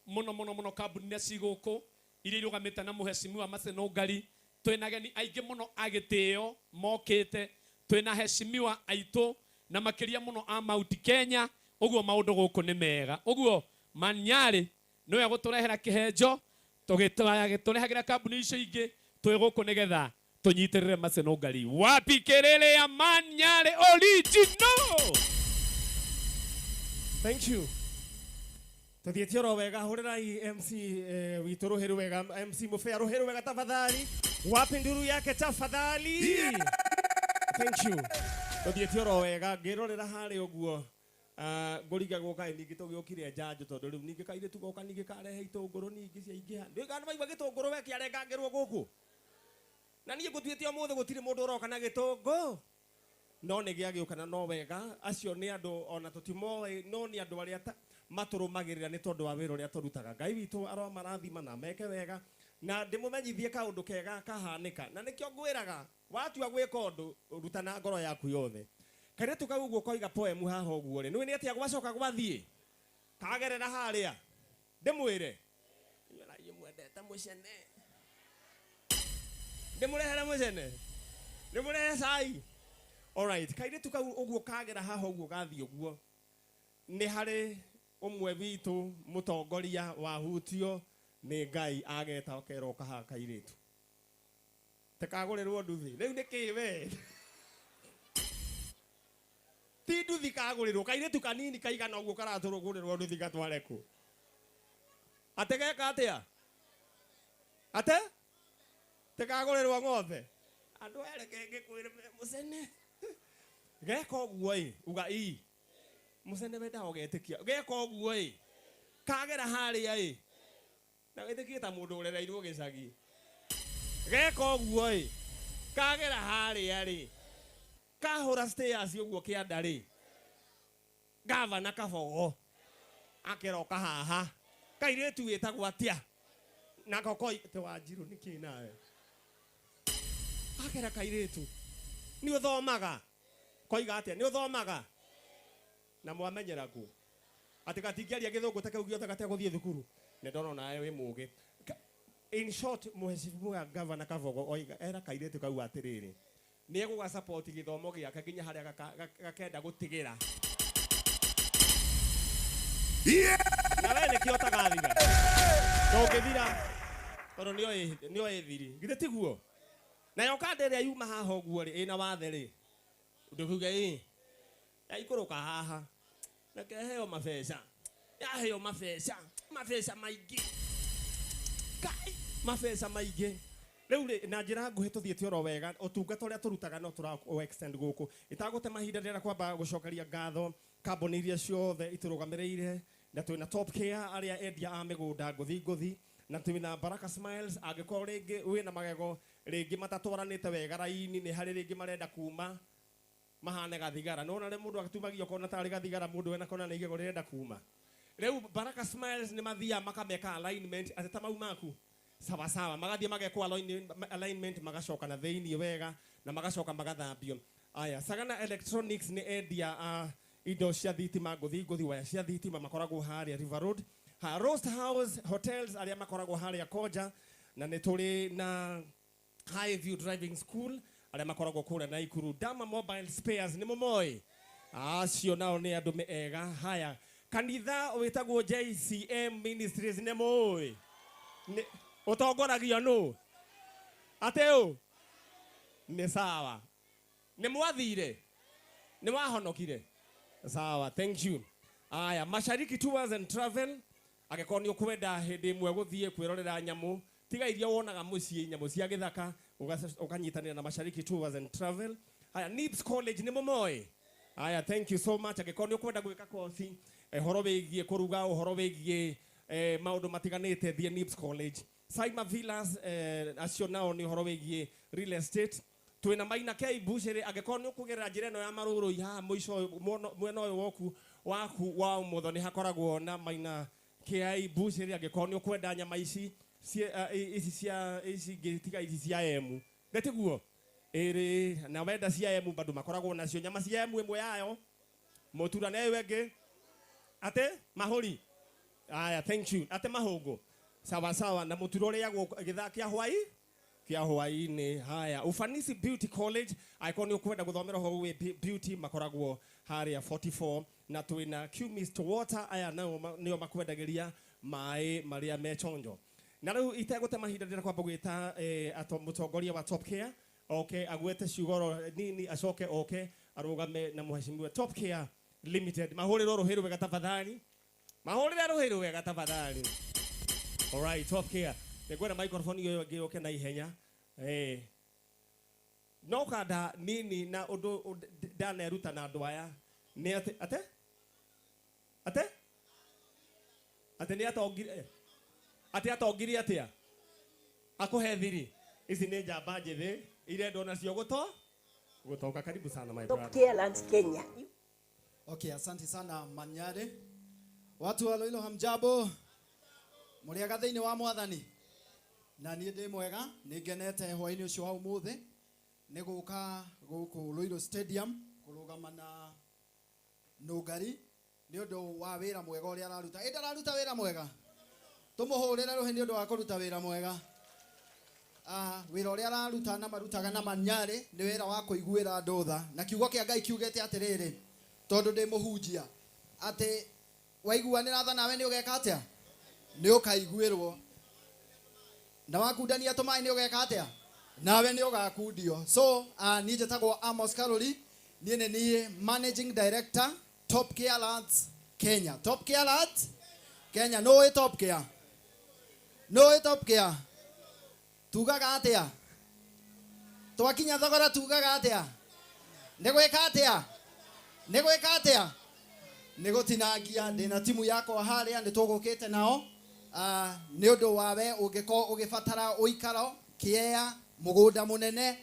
kambuni ne cie guku iria irugamite na muheshimiwa Maseno Ngari twina geni aingi muno agitio mokite twina heshimiwa aitu na makiria muno a Mount Kenya uguo maundu guku ni mega uguo Manyari no guturehera kihenjo tugiturehagira kambuni icio ingi twiguku nigetha tunyitirire Maseno Ngari. Wapi kelele ya Manyari original? Thank you. Tuthiĩtie oro wega hũrĩrai MC witũ rũhĩrũ wega MC Mũbĩa rũhĩrũ wega tafadhali. Wapi nduru yake tafadhali? Thank you. Tuthiĩtie oro wega ngĩrorera harĩa ũguo ngũringa gũka ningĩ tũgĩũkire njanjo tondũ rĩu ningĩ kairĩ tugoka ningĩ karehe itũngũrũ ningĩ cia ingĩ ndĩ kana maigua gĩtũngũrũ we kĩarengangĩrwo gũkũ na niĩ ngũtuĩte ũmũthĩ gũtirĩ mũndũ ũroka na gĩtũngũ no nĩ gĩagĩũka na no wega acio nĩ andũ ona tũtimoĩ no nĩ andũ arĩa matũrũmagĩrĩra nĩ tondũ wa wĩra ũrĩa tũrutaga. Ngai witũ aromarathima na meke wega na ndĩmũmenyithie kaũndũ kega kahanĩka na nĩkĩo ngwĩraga watua gwĩka ũndũ rutana ngoro yaku yothe. Kairĩtu kau ũguo koiga poemu haha ũguo rĩ nĩũĩ nĩ atĩa gwacoka gwathiĩ kagerera harĩa ndĩmwĩre inyuĩ mwendete mũcene ndĩmũrehere mũcene ndĩmũrehe cai. Alright, kairĩtu kau ũguo kagera haha ũguo gathiĩ ũguo nĩ harĩ ũmwe witũ mũtongoria wahutio nĩ Ngai ageta okeroka haha kairĩtu tekagũrĩrwo nduthi rĩu nĩkĩ we ti nduthi kagũrĩrwo kairĩtu kanini kaigana ũguo karatũrũgũrĩrwo nduthi gatware kũ ategeka atĩa ate tekagũrĩrwo ng'ombe andũ ereke ngĩkwĩre mũcene geka ũguo ĩ uga ii mũcene wenda ũgetĩkia geka ũguo ĩ kagera harĩa ĩ na wĩtĩkie ta mũndũ ũrereirwo gĩcagi geka ũguo ĩ kagera harĩa rĩ kahũra stairs ũguo kĩanda rĩ Gavana Kabogo akeroka haha kairĩtu wĩtagwo atĩa na goko te Wanjirũ nĩkĩ nawe akera kairĩtu nĩ ũthomaga koiga atĩa nĩ ũthomaga na mwamenyera kũ atĩ gatingĩaria gĩthũngũ ta kĩu gĩothe gategũthiĩ thukuru nĩ ndona nawe wĩ mũgĩ. In short Mheshimiwa Gavana Kabogo oiga era kairĩtu kau atĩrĩrĩ nĩ egũga support gĩthomo gĩake nginya harĩa gakenda gũtigĩra na we nĩkĩo tagathira ndũngĩthira tondũ nĩoĩ thiri githĩ tiguo nayo kanda ĩrĩa yuma haha ũguo rĩ ĩna wathe rĩ ndũkiuge ĩ yaikũrũka haha reke heo mabeca yaheo mabeca maingĩ kai mabeca maingĩ rĩu rĩ na njĩra nguhĩ tũthiĩte oro wega ũtungata ũrĩa tũrutaga no tũra extend gũkũ itagũte mahinda ndĩrenda kwamba gũcokeria ngatho kambuni iria ciothe itũrũgamĩrĩire na twĩna Top Care arĩa endia a mĩgũnda ngũthi na twĩna Baraka Smiles angĩkorwo rĩngĩ wĩna magego rĩngĩ matatwaranĩte wega raini nĩ harĩ rĩngĩ marenda kuma mahane gathigara no na mũndũ agĩtumagio kona tarĩ gathigara mũndũ wena kona nĩ igego rĩrenda kuma Reu Baraka Smiles ni mathia makameka alignment ateta mau maku. Sawa sawa magathia magekwa alignment magacoka na theini wega na magacoka magathambio. Aya Sagana Electronics ni endia indo cia thitima nguthi waya cia thitima makoragwo haria River Road. Roast House Hotels aria makoragwo haria Koja na nĩ tũrĩ na High View Driving School aria makoragwo kũrĩa Naikuru. Dama Mobile Spares nĩ mũmoĩ acio nao nĩ andũ ega. Haya kanitha wĩtagwo JCM Ministries nĩ mũĩ ũtongoragio nũ ateo nĩ sawa nĩ mwathire nĩ wahonokire sawa thank you. Aya Mashariki Tours and Travel agĩkorwo nĩ ũkwenda hĩndĩ ĩmwe gũthiĩ kwĩrorera nyamũ tiga iria wonaga mũciĩ nyamũ cia gĩthaka ũkanyitanĩra na Mashariki Tours and Travel. Aya Nips College nĩ mũmoĩ. Aya thank you so much agĩkorwo nĩ ũkwenda gwĩka kothi horo wĩgiĩ kũruga horo wĩgiĩ maũndũ matiganĩte thie Nips College. Saima Villas acio nao nĩ horo wĩgiĩ real estate. Twina Maina K Bushiri agĩkorwo nĩ ũkũgerera njĩra ĩno ya marũrũ haha mũico mwena ũyũ waku wa ũmotho nĩ hakoragwo na Maina K Bushiri agĩkorwo nĩ ũkwenda nyama ici ngĩtiga ici cia emu getiguo ĩrĩ na wenda cia emu bado makoragwo nacio nyama cia emu ĩmwe yayo mũtura na ĩyo ĩngĩ ate mahũri. Aya thank you ate mahũngũ sawa sawa na mũtura ũrĩagwo gĩthaka kia hwaĩ-inĩ. Haya Ufanisi Beauty College agĩkorwo nĩ ũkwenda gũthomera ho beauty makoragwo haria 44 na twĩna Q-Mist Water aya nĩo makwendagĩria maĩ marĩa mechonjo. Na rĩu itegũte mahinda ndĩra kwamba gwĩta mũtongoria wa Top Care okay agwete ciugoro nini acoke okay arũgame na mheshimiwa Top Care Limited. Mahũrĩrwo rũhĩrũ wega tafadhali mahũrĩrwo rũhĩrũ wega tafadhali. All right Top Care ngwenda microphone yo ngĩoke na ihenya no kada nini na ũndũ ndaneruta na andũ aya nĩ ate nĩ atongire atongire atia akũhe thiri ici nĩ njamba njĩthĩ irenda nacio gũtoka. Karibu sana my brother. Top Care Lands Kenya. Okay, asante sana Manyare. Watu wa Loilo hamjambo. Mũrĩega thĩinĩ wa Mwathani. Na niĩ ndĩ mwega nĩ ngenete hwaĩ-inĩ ũcio wa ũmũthĩ nĩ gũka gũkũ Loilo Stadium kũrũgama na Nũngari nĩ ũndũ wa wĩra mwega ũrĩa araruta. Ĩndĩ araruta wĩra mwega. Tũmũhũrĩre rũhĩ nĩ ũndũ wa kũruta wĩra mwega. Wĩra ũrĩa araruta na marutaga na Manyare nĩ wĩra wa kũiguĩra andũ tha na kiugo kĩa Ngai kiugĩte atĩrĩrĩ tondũ ndĩ mũhunjia atĩ waiguanĩra tha nawe nĩ ũgeka atĩa nĩ ũkaiguĩrwo na wakundania tũmaĩ nĩ ũgeka atĩa nawe nĩ ũgakundio. So niĩ njĩtagwo Amos Karori niĩ nĩ niĩ Managing Director Top Care Lands Kenya. Top Care Lands Kenya no Top Care no Top Care tugaga atĩa twakinya thogora tugaga atĩa nĩ gwĩka atĩa nĩ gũtinangia ndĩna timu yakwa harĩa nĩ tũgũkĩte nao nĩ ũndũ wawe ũngĩkorwo ũgĩbatara ũikaro kĩea mũgũnda mũnene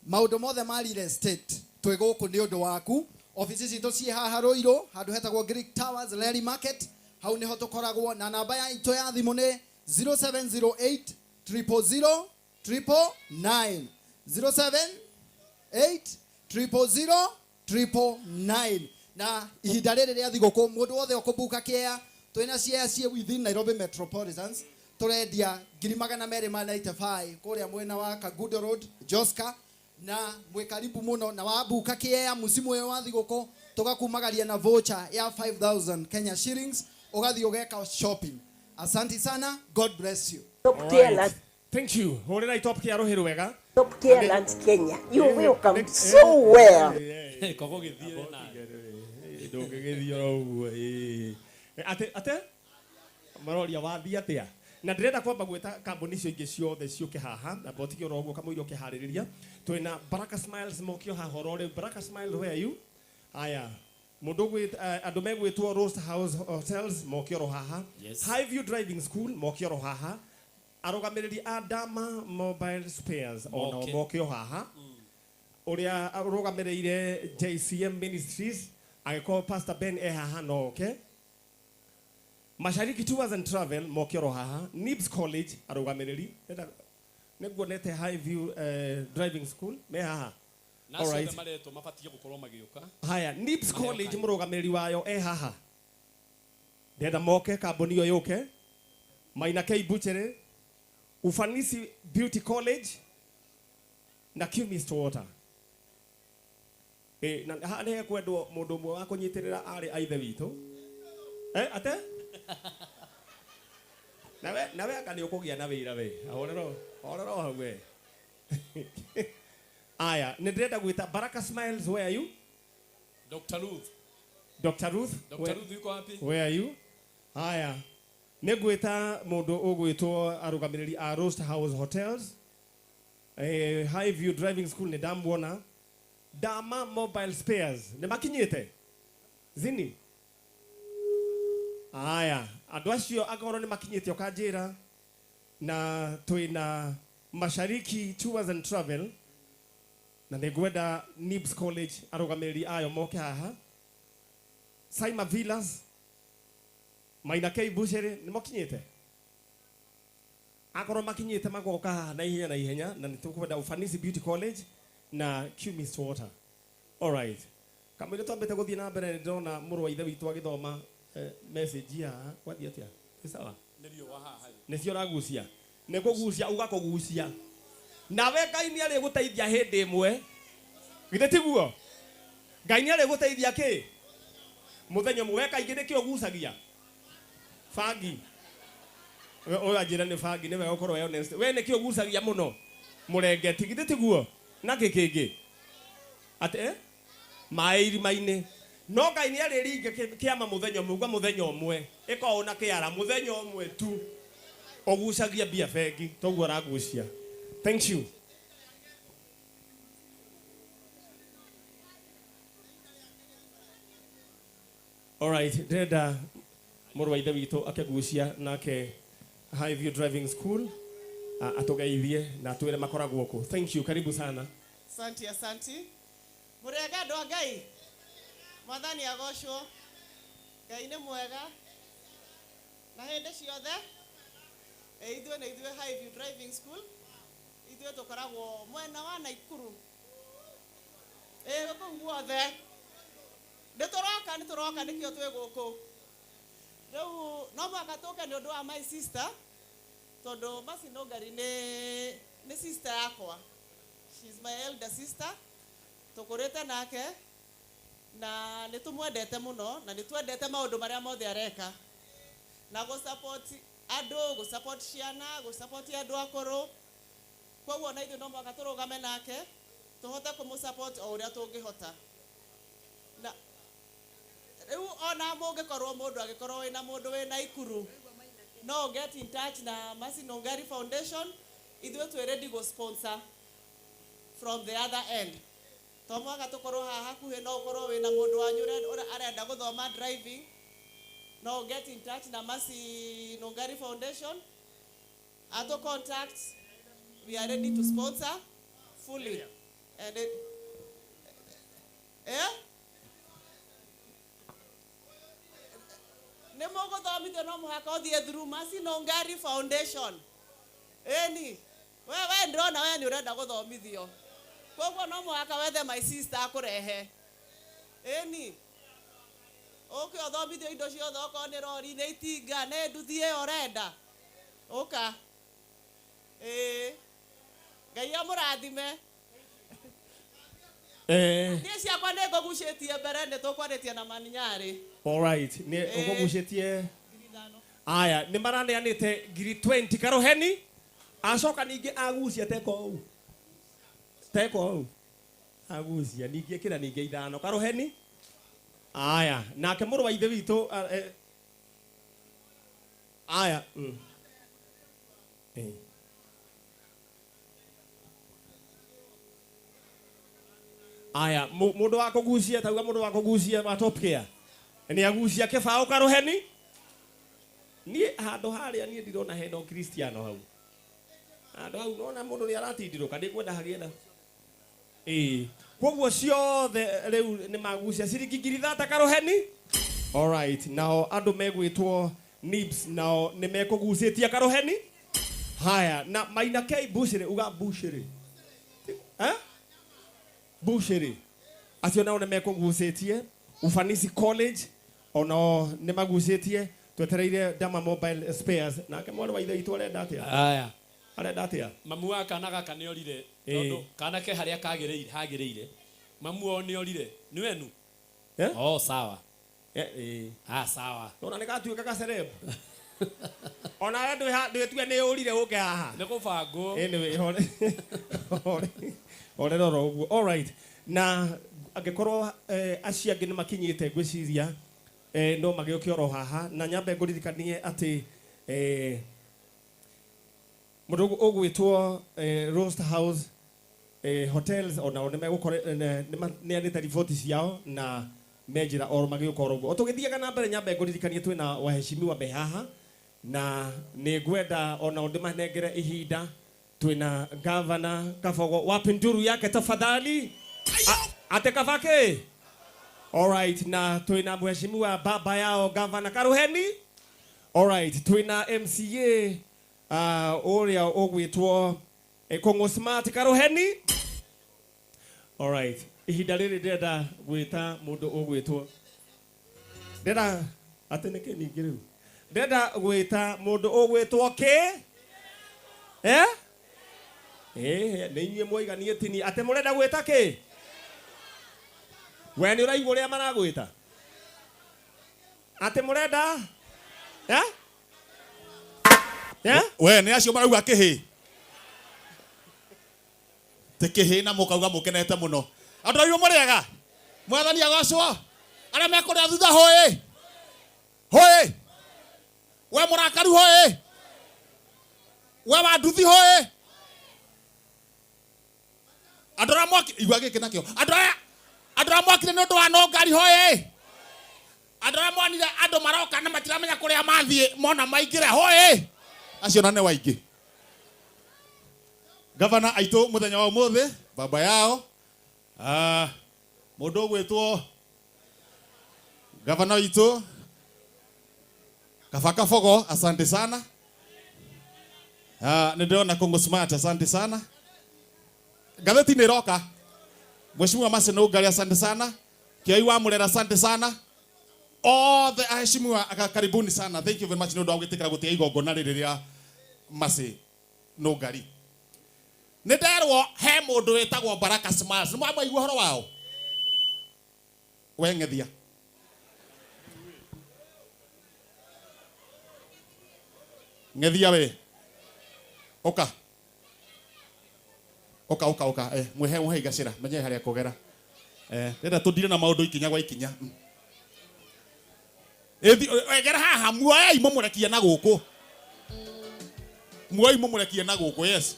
maũndũ mothe ma real estate twĩ gũkũ nĩ ũndũ waku. Ofisi citũ ciĩ haha Rũirũ handũ hetagwo Greek Towers Rally Market hau nĩho tũkoragwo na namba ya itũ ya thimũ nĩ 0708 000 999 0708 000 999. Na ihinda rĩrĩ rĩa thigũkũ mũndũ wothe ũkũmbuka kĩea twĩna ciea ciĩ within Nairobi Metropolitans tũrendia 295 kũrĩa mwena wa Kagudo Road Joska na mwĩ karibu mũno na wambuka kĩea musimu ũyũ wa thigũkũ tũgakumagaria na voucher ya 5,000 Kenya shillings ũgathiĩ ũgeka shopping. Asante sana, God bless you. Top Care Lands. Thank you. Hũrĩra Top Care rũhĩrũ wega. Top Care Lands Kenya. You welcome so well. Kogo gĩthiĩ na ndũngĩgĩthiĩ ũguo ate maroria wathiĩ atĩa na ndĩrenda kwamba gwĩta kambuni icio ingĩ ciothe ciũke haha na botikio roguo kamũira ũkĩharĩrĩria twĩna Baraka Smiles mokio haha rĩu Baraka Smiles where are you? Aya mũndũ andũ megwĩtwo Roast House Hotels mokio haha. High View Driving School mokio haha. Arũgamĩrĩri Adama Mobile Spares ona mokio haha. Ũrĩa arũgamĩrĩire JCM Ministries agĩkorwo Pastor Ben haha no okay. Mashariki Tours and Travel mokero haha. Nibs College arugamiriri. Neguonete High View Driving School me haha. All right. Haya, Nibs College murugamiriri wayo haha. Ndenda moke kambuni yo yoke. Maina K Butchery, Ufanisi Beauty College na Chemist Water. Na hane kwendwo mundu mwe wa kunyitirira ari aithe witu. Ate? Nawe akani ukugia na wira we. Orero hawe. Aya, ndirenda gwita Baraka Smiles, where are you? Dr. Ruth. Dr. Ruth? Dr. Ruth yuko wapi? Where are you? Aya. Negweta mundu ugwitwo arugamiriri a Roast House Hotels. High View Driving School ni damwona. Dama Mobile Spares. Ni makinyete. Zini. Aya, andu acio agoro ni makinyete okajira na twina Mashariki Tours and Travel na negwenda Nibs College arugamiriri ayo moke haha. Saima Villas, Maina K Butchery ni makinyete. Agoro makinyete magoka haha na ihenya na nitukwenda Ufanisi Beauty College na Chemist Water. All right. Kama ile twambete guthii na mbere ndona muru wa ithe witu agithoma message ya kwathi atia. Ni sawa? Ndio wa haha. Nicio ragucia. Nikugucia ugakugucia. Nawe Ngai ni ari guteithia hindi imwe. Githe tiguo. Ngai ni ari guteithia ki? Muthenya mwe kaingi nikio gucagia. Fangi. Oya njira ni fangi ni we ukorwo we honest. We nikio gucagia muno. Murengeti githe tiguo. Na kikingi. Ate mairi maine. No Ngai ni ari ringe kiama muthenya mugwa muthenya omwe. Ikaona kiara muthenya omwe tu. Ogucagia bia fegi. Toguo ragucia. Thank you. All right, Deda muru wa ithe witu akagucia nake High View Driving School atugeithie na twire makoragwo ku. Thank you, karibu sana. Asante. Murega ndo Ngai. Mwathani agocwo. Ngai ni mwega. Na hende ciothe. Ithuĩ nĩ ithuĩ High View Driving School. Ithuĩ tukoragwo mwena wa Naikuru. Gũkũ guothe. Nĩtũroka nĩkĩo twĩ gũkũ. Rĩu no mwaka tũke nĩ ũndũ wa my sister. Tondũ Macino Ngari nĩ sister yakwa. She's my elder sister. Tũkũrĩte nake na nĩtũmwendete mũno na nĩtwendete maũndũ marĩa mothe areka. Na support andũ, support ciana, support andũ akũrũ. Koguo na ithuĩ no mwaka tũrũgame nake tũhote kũmũsupport o ũrĩa tũngĩhota. Na rĩu ona mũngĩkorwo mũndũ agĩkorwo wĩna mũndũ wĩna ikuru no get in touch na Macino Ngari Foundation. Ithuĩ twĩ ready go sponsor from the other end. To mwaka tũkorwo haha hakuhĩ no ũkorwo wĩna mũndũ wanyu arenda gũthoma driving. No get in touch na Macino Ngari Foundation. Ato contacts. We are ready to sponsor fully. And Nemo gũthomithio no mũhaka ũthiĩ through Macino Ngari Foundation. Eni, we ndĩrona we nĩ ũrenda gũthomithio. Koguo no mũhaka wethe my sister akũrehe. Eni, ũke ũthomithio indo ciothe okorwo nĩ rori nĩ itinga nĩ nduthi ĩyo ũrenda. Ũka. Ngai amũrathime. Niĩ ciakwa nĩ ngũgucĩtie mbere nĩ tũkwarĩtie na Maninyarĩ. All right, nĩ ũgũgucĩtie. Aya, nĩ maraneanĩte ngiri 20 karoheni. Acoka ningĩ agucia teko ũũ. Teko ũũ. Agucia ningĩ ĩkĩra ningĩ 5 karoheni. Aya, nake mũrũ wa ithe witũ aya. Aya, mũndũ wa kũgucia tauga mũndũ wa kũgucia wa Top Gear. Nĩ agucia kĩbaũ karoheni. Niĩ handũ harĩa niĩ ndirona hena Kristiano hau. Handũ hau nona mũndũ nĩ aratindirũka nĩkwenda hagĩetha. Koguo ciothe rĩu nĩ magucia ciringi ngiri 30 karoheni. All right, now andũ megwĩtwo Nibs nao nimekugucetia karoheni. Haya, na Maina K Bushiri uga Bushiri. Bushiri. Acio nao nimekugucetie. Ufanisi College ono nimagucetie. Twetereire Dama Mobile Spares na ke mwana wa ithe itu arenda atia. Aya. Arenda atia. Mamu wa kana gaka ni orire tondu kana ke haria kagireire. Mamu o ni orire. Ni wenu? Oh sawa. Sawa. Nona nikatuika ka celeb. Ona ndu tu ni urire uke haha. Ni kubango. Anyway, ore roro uguo. All right. Na angikorwo acia angi ni makinyite gwiciria no magioke oro haha na nyambe nguririkanie ati mundu ugwitwo Roast House hotels ona one megukore ni anita riboti ciao na mejira oro magioka oro uguo tugithiaga na mbere nyambe nguririkanie twina waheshimiwa be haha na ni gwenda ona undu manengere ihinda twina governor Kabogo wapi nduru yake tafadhali ate Kabake. All right, na twina mheshimiwa baba yao Governor Karuheni. All right, twina MCA uria ogwitwo Kongo Smart Karuheni. All right, ihinda riri ndenda gwita mundu ogwitwo ndenda ateneke ningi riu ndenda gwita mundu ogwitwo ni inyue moiganie tini ate murenda gwita ki we ni uraigua uria maragwita ate murenda we ni acio marauga kihi te kihi na mukauga mukenete muno andu ayu muriega mwathani agocwo aria mekuria thutha hoi we murakaru hoi we wanduthi hoi andora mwaki igwa giki nakio andora mwaki ni ndu wa no ngari hoi andora mwanire andu maroka na matiramenya kuria mathie mona maingire hoi acio na ne waingi Governor aitu muthenya wa umuthi baba yao mundu gwitwo Governor itu Kabogo, asante sana. Ndio Kongo Smart, asante sana. Gazeti ni roka. Mheshimiwa Maseno Ugari, asante sana. Kiai wa Murera, asante sana. All the aheshimiwa karibuni sana. Thank you very much. Ndio gwitikira gutia igongona riria Mase no Ugari. Nderwo he mundu wetagwo Baraka Smiles. Mwamwe igwa horo wao. Wengethia. Ngethia we. Oka. Mwehe igacira. Menye haria kugera. Ndenda tudire na maundu ikinya gwa ikinya. Egera haha muoya mumurekie na guku. Muoya mumurekie na guku, yes.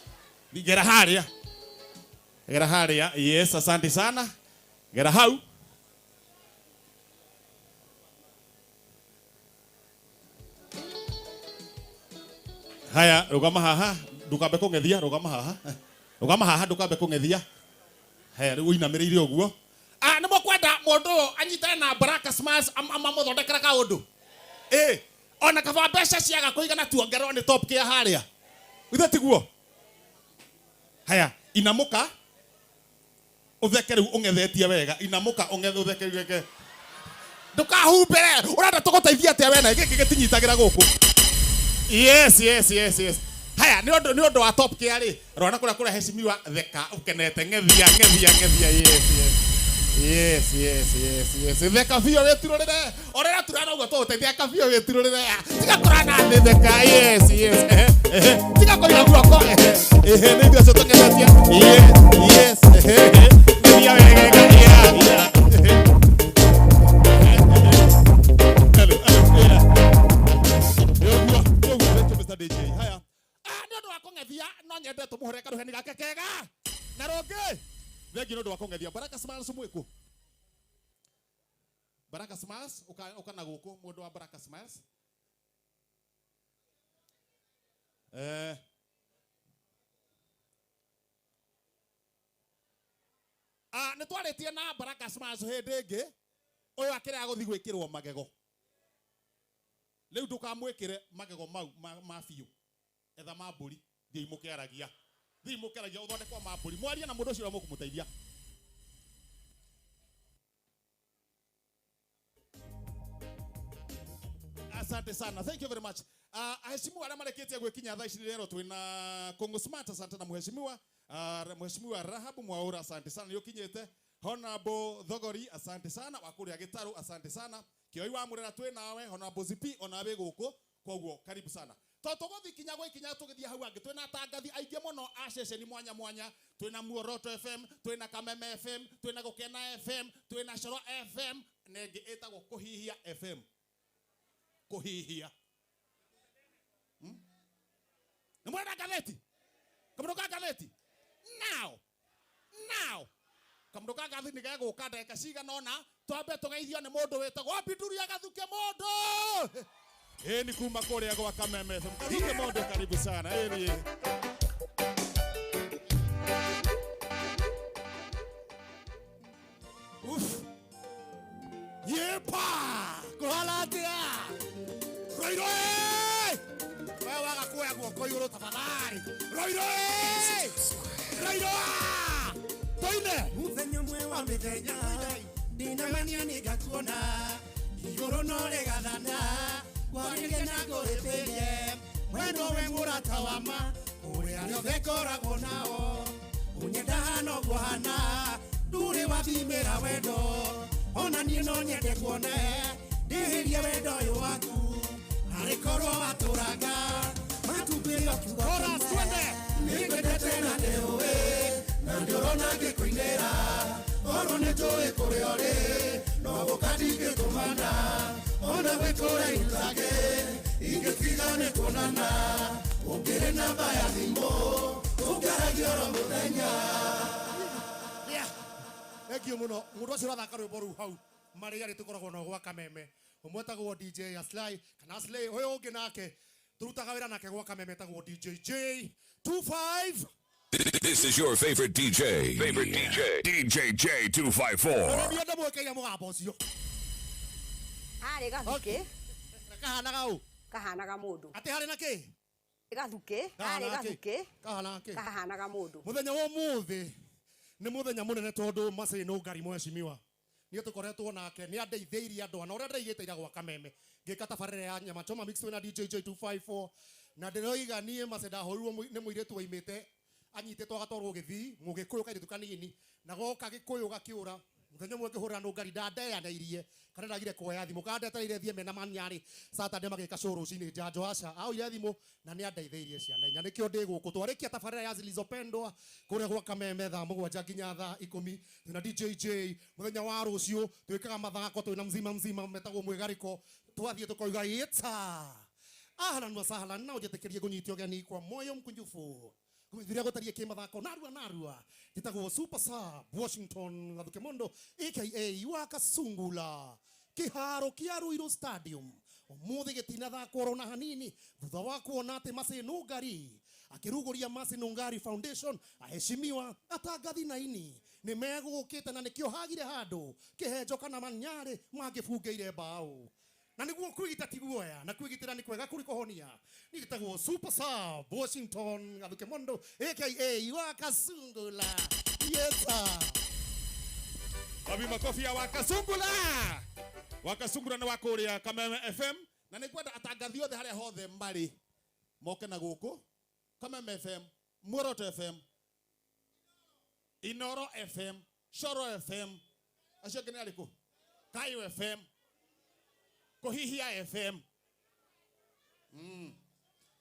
Gera haria. Gera haria. Yes, asante sana. Gera hau. Haya, rugama haha, ndukambe kungethia, rugama haha. Rugama haha ndukambe kungethia. Haya, riu inamirire uguo. Ni mukwenda mundu anyitane na Baraka Smiles amamuthondekera kaundu. Ona kaba mbeca ciaga kuigana tuongerwo ni top kia haria. Ithe tiguo. Haya, inamuka. Utheke riu ungethetie wega. Inamuka utheke wega. Ndukahumbire, urenda tuguteithia atia wena giki gitinyiitagira guku. Yes. Haya, ni undu wa top kia ri. Rona kura heshimiwa theka ukenete ngethia. Yes. Theka bio wetirurire. Orera turana ugo to theka bio wetirurire. Tiga kurana theka. Yes. Tiga koira guoko. Ni ndio so tukenete. Yes. Ndia wega. Yeah. DJ. Haya. Ni undu wa kungethia no nyende tumuhure karuheni gake kega. Na ronge. Thegi ni undu wa kungethia Baraka Smiles mwiku. Baraka Smiles uka na guku mundu wa Baraka Smiles. Ni twaritie na Baraka Smiles hindi ingi. Uyu akiri aguthi gwikirwo magego. Leu ndukamwikire magego mau ma biu. Etha mamburi thii mukiaragia. Thii mukiaragia uthondekwa mamburi. Mwaria na mundu ucio mukumuteithia. Asante sana. Thank you very much. Aheshimiwa wale mareketia gwekinya thaa ici rero twina Kongo Smart. Asante na mheshimiwa. Mheshimiwa Rahabu Mwaura, asante sana yukinyete. Honorable Thogori, asante sana. Wakuria Gitaru, asante sana. Kioi wa Murera twe nawe, Honorable Zipi onawe guku. Koguo karibu sana. Totogothi kinyago ikinya tugithia hau angi twina tangathi aingi muno aceceni mwanya mwanya. Twina Muoroto FM, twina Kameme FM, twina Gukena FM, twina Coro FM, nengi etagwo Kuhihia FM. Kuhihia. Nimwenda gazeti. Kamdoka gazeti. Now. Kamdoka gazeti nigae guka ndeka ciga nona twambe tugeithio ni mundu wetagwo Biduri agathuke mundu. Ni kuma kuria gwa Kameme FM. Kathuke mundu karibu sana. Uf. Yepa! Kuhalatia! Roiro! Wewe wagakuya guoko iguru tafadhali. Roiro! Roiro! Toine! Muthenya mwe wa mithenya ndinamania nigakuona iguru no rigathana kwarige na nguripirie wendo we murata wama uria riothe ngoragwo nao unyenda hano guhana nduri wathimira wendo ona nie no nyende kuone ndihirie wendo uyu waku arikorwo waturaga matumbiro kiugo nikwendete na ndiuwi na ndiurona ngikuinira oro nitui kuria uri no gukatingĩtũmana ona gwĩkũra itage ingĩtiga nĩ kuonana ũngĩrĩ namba ya thimũ ũngaragio oro mũthenya. Thank you muno. Mundu ucio rathaka rwimbo ru hau mari ari tukoragwo no gwa Kameme. Umwetagwo DJ Aslay kana Aslay uyu ungi nake turutaga wira nake gwa Kameme tagwo DJ J25. This is your favorite DJ. DJ J254. Ndienda mwekeiya mugambo ucio. Ari gathuke. Kahanaga u. Kahanaga mundu. Ati hari na ki? Gathuke. Ari gathuke. Kahanaga mundu. Muthenya wa muthi ni muthenya munene tondu Masai no ngari mheshimiwa. Ni tukoretwo nake ni andeithĩirie andu ana uria ndeigĩte ira gwa Kameme ngĩka tabarĩra ya nyama choma mix na DJ J254 na ndĩroiga niĩ Masai ndahorirwo nĩ mũirĩtu waimĩte anyitĩtwo agatwarwo gĩthii mũgĩkũyũ kairĩtu kanini na goka gĩkũyũ gakiũra muthenya ũmwe ngĩhũra no ngari ndandeyanĩirie kana ndagire kuoya thimũ kana ndetereire thiĩ mena maniarĩ Saturday magĩka show rũcinĩ njanjo aca aũire thimũ na nĩ andeithĩirie ciana inya nĩkĩo ndĩ gũkũ twarĩkia tabarĩra ya zilizopendwa kũrĩa gwa Kameme thaa mũgwanja nginya thaa 10 na DJ muthenya wa rũciũ twĩkaga mathako twĩna mzima metagwo mwĩgarĩko twathiĩ tũkoiga yetsa ahlan wa sahlan na ũnjĩtĩkĩrie kũnyitio geni kwa moyo mkunjufu kumithiria gutarie kimathako narua gitagwo Super Sub Washington Gathuke Mondo aka Wakasungula kiharo kia Ruiru Stadium umuthi gitina thako rona hanini thutha wa kuona ati Masai no ngari akiruguria Masai no ngari Foundation aheshimiwa atangathi naini ni megukite na nikio hagire handu kihenjo kana manyare magibungeire mbao na niguo kwigita tiguoya na kwigitira ni kwega kuri kuhonia nigitagwo Super Sub Washington Gathuke Mondo aka Wakasungula. Yes sir. Abi makofi ya Wakasungula na wakuria Kameme FM na nikwenda atangathi othe haria hothe mari moke na guku Kameme FM, Muoroto FM, Inoro FM, Coro FM, acio ngene ariku Kayo FM, Kuhihia FM.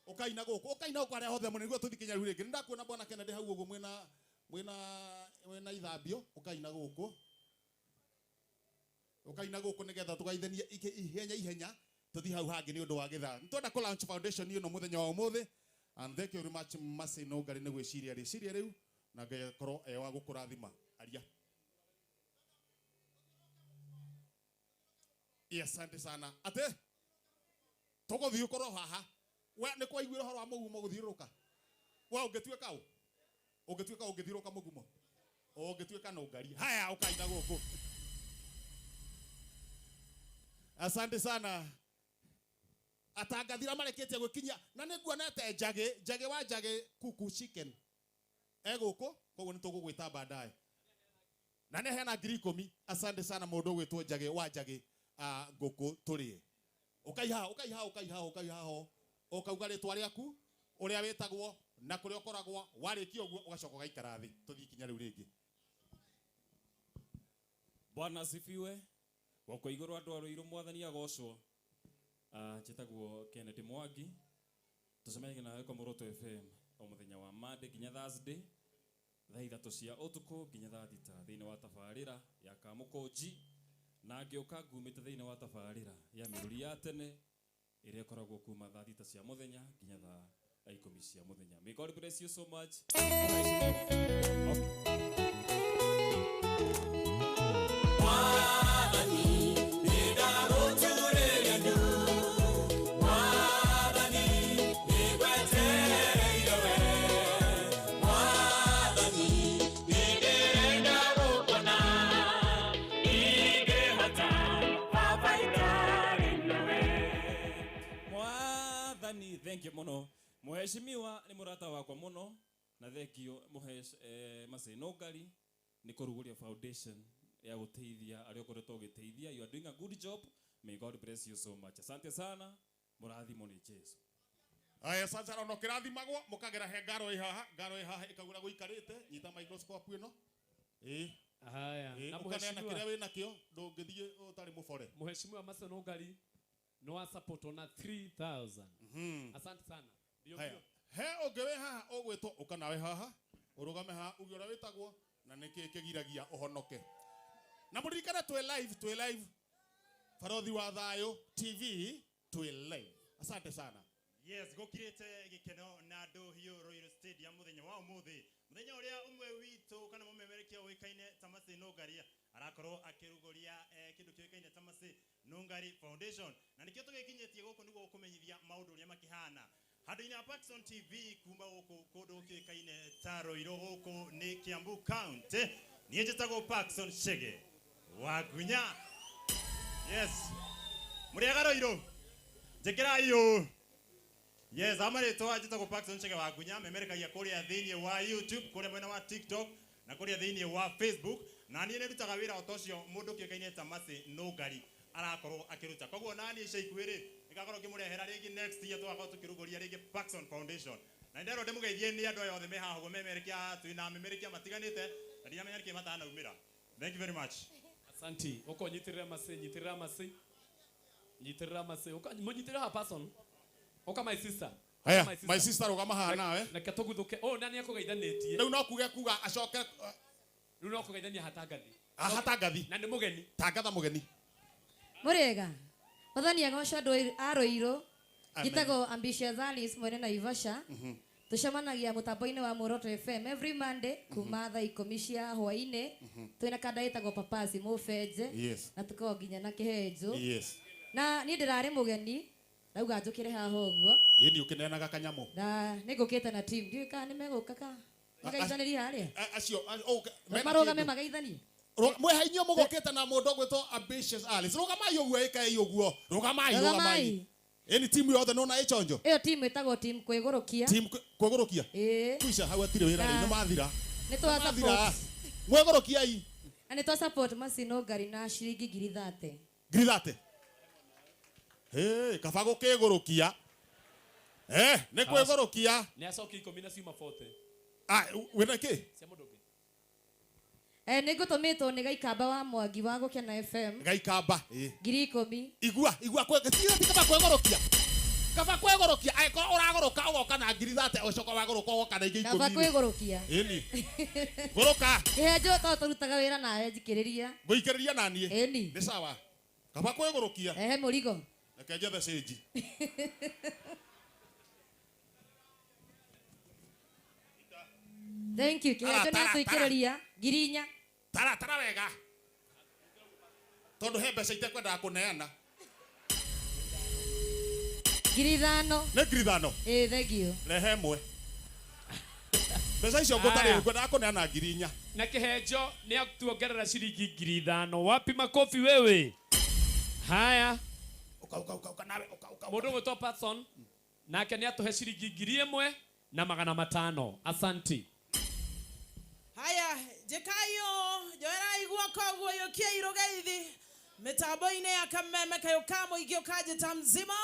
Ukaina guku haria hothe mune niguo tuthikinya riu ringi ndakuona bwana Kennedy hau uguo mwena ithambio ukaina guku nigetha tugaithanie ihenya tuthi hau hangi ni undu wa githaa nitwenda ku launch foundation ino muthenya wa umuthi and thank you very much Masai no ngari ni gwiciria riu na ngakorwo wa gukurathima aria. Yes, asante sana. Ate tuguthii ukorwo haha we ni kwa igwira horo wa mugumo guthiuruka we ungetuika ungithiuruka mugumo ungituika no ngari haya ukaina guku. Asante sana. atangathira mareketie gwikinya na niguonete njage wa njage kuku chicken eguko koguo nitugugwita baadaye na ne hena 10,000 asante sana mundu gwitwo njage wa njage nguku turie ukaiha ukauga ritwa riaku uria witagwo na kuria ukoragwo warikio uguo ugacoka gaikara thi tuthii kinya riu ringi. Bwana asifiwe. Wako iguru andu aruiru mwathani agocwo. Chitagwo Kennedy Mwangi. Tucemanagia nawe kwa Muroto FM o muthenya wa Monday nginya Thursday. Thaa 3 cia utuku nginya thaa 6 thiini wa tabarira ya Kamukonji na ngioka ngumite thiini wa tabarira ya miruri ya tene iria koragwo kuma thaa 3 cia muthenya nginya thaa 10 cia muthenya. May God bless you so much. Thank you muno. Muheshimiwa ni murata wakwa muno na thank you Masai Nogari ni kuruguria foundation ya guteithia aria ukoretwo giteithia. You are doing a good job. May God bless you so much. Asante sana. Murathimo ni Jesu. Aya sasa no kirathimagwo mukagera he ngaro ihaha ikagura guikarite nyita microscope ino haya na muheshimiwa kiria wina kio ndungithie utari mufore. Muheshimiwa Masai Nogari no support on 3,000. Asante sana. Haya he ungewe haha ugwitwo ukanawe haha urugame haha ugiora witagwo na niki kigiragia uhonoke na muririkana twe live Farodhi wa Thayo TV twe live. Asante sana. Yes, gukirite gikeno na ndo hiyo Royal Stadium muthenya wa umuthi muthenya uria umwe witu kana mumemerekia wikaine ta Masai Nogari arakorwo akiruguria kindu kiwikaine ta Masai Nogari Foundation na nikio tugikinyetie guku niguo kumenyithia maundu uria makihana handu-ini ya Paxson TV kuma guku kundu kiwikaine ta Roiro guku ni Kiambu County nie njitagwo Paxson Chege Wagunya. Yes, muriaga Roiro njikira iyo. Yes, amarito njitagwo Paxson Chege Wagunya memerekagia kuria thiini wa YouTube kuria mwena wa TikTok na kuria thiini wa Facebook na nie nirutaga wira otocio mundu kiwikaine ta Masai Nogari arakorwo akiruta koguo nani ica ikuiri igakorwo kimurehera ringi next year twakorwo tukiruguria ringi Paxson Foundation na ndero ndimugeithie ni andu ayothe me haha memerekia twina memerekia matiganite na ndiamenya niki matana umira. Thank you very much. Asante. Uko nyitirira Masai uko munyitirira ha person uko my sister. Haya my sister ugama haha nawe na katuguthuke nani akugeithanitie riu no kuga acoke riu no kugeithania hatangathi hatangathi na ni mugeni tangatha mugeni Murega Muthani agocwo andu aroiro gitago Ambitious Alice mwene na Ivasha tucemanagia mutambo-ini wa Muroto FM every Monday kuma thaa 10 cia hwaini twina kada itagwo Papazi Mufenje na tuko nginya na Kihenjo na ni ndirari mugeni rauga njukire haha uguo yini ukinenaga kanyamu na nigukite na team ndiu ka nimeguka ka nigaithaniri haria acio marugame magaithani mwe hainyo mugokete na mundu gwitwo Ambitious Alice rugamai uguo ikai uguo rugamai eni timu yothe nona ichonjo iyo timu itagwo team kwigurukia kuisha hau atire wira ni mathira ni twa support mwigurukia i na ni twa support Masai Nogari na shilingi 30 hey kafago kigurukia ni kwigurukia ni acoki 10 na ciuma 40 wena ki nigutumitwo ni gaikamba wa Mwangi wa Gukena FM gaikamba 10,000 igua kwegorokia kaba kwegorokia aiko uragoroka ugoka na 30 ucoka wagoroka ugoka na 10,000 kaba kwegorokia eni goroka Kihenjo to turutaga wira nawe njikiriria nguikiriria nanie eni ni sawa kaba kwegorokia murigo akeje the sage thank you Kihenjo na tuikiriria girinya tara wega tondu he mbeca itekwenda kuneana 5,000 ne 5,000 thank you rehe mwe mbeca icio ngutari kwenda kuneana 4,000 na Kihenjo ni atuongerera ciringi 5,000 wapi makofi wewe haya uka nawe uka Mundu gwitwo Patson nake ni atuhe ciringi 1,500. Asanti. Haya, jekayo joera igwa koguo yokia irogeithi mitambo-ini ya kameme kayo kamo igio kajita mzima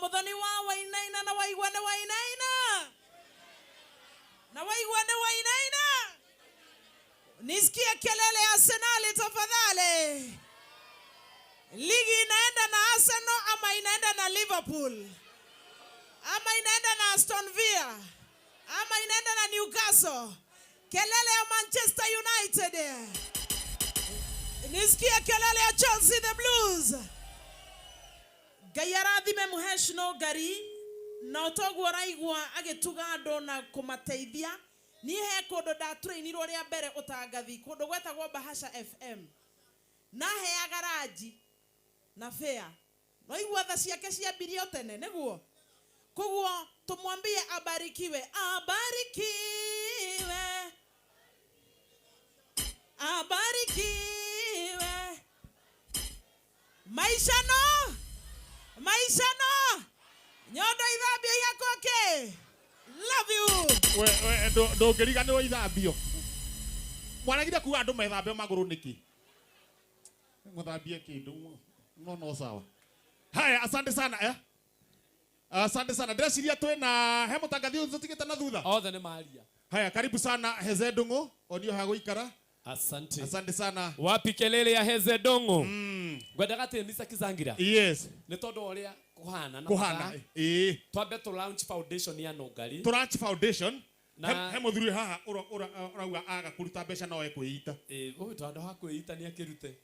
muthoni wa Wainaina na waigwane Wainaina na waigwane Wainaina. Nisikie kelele ya Arsenal tafadhali. Ligi inaenda na Arsenal ama inaenda na Liverpool ama inaenda na Aston Villa ama inaenda na Newcastle? Kelele ya Manchester United. Nisikie kelele ya Chelsea the Blues. Gayarathime muheshino gari na otogwo raigwa agituga ando na kumateithia ni he kodo da trainirwo ria mbere utangathi kodo gwetagwo Bahasha FM na he ya garaji na fair no igwa tha ciake cia birio tene niguo koguo tumwambie abarikiwe abarikiwe maisha no nyondo ithambio yakoke. Love you. We ndungiriganirwo ithambio. Mwanagire kuga andu methambio maguru niki. Muthambie kindu no sawa. Haya, asante sana asante sana. Ndeciria twina he mutangathi utigite na thutha. Othe ni maria. Haya, karibu sana Heze Ndungu, onio ha guikara. Asante. Asante sana. Wapi kelele ya Heze Ndungu? Ngwendaga Mr. Kizangira. Yes. Ni tondu uria kuhana na kuhana. Twambe to launch foundation ya Nogari. To launch foundation. He muthuri haha urauga aga kuruta mbeca no ekwiita. Uyu tondu ha kwiita ni akirute.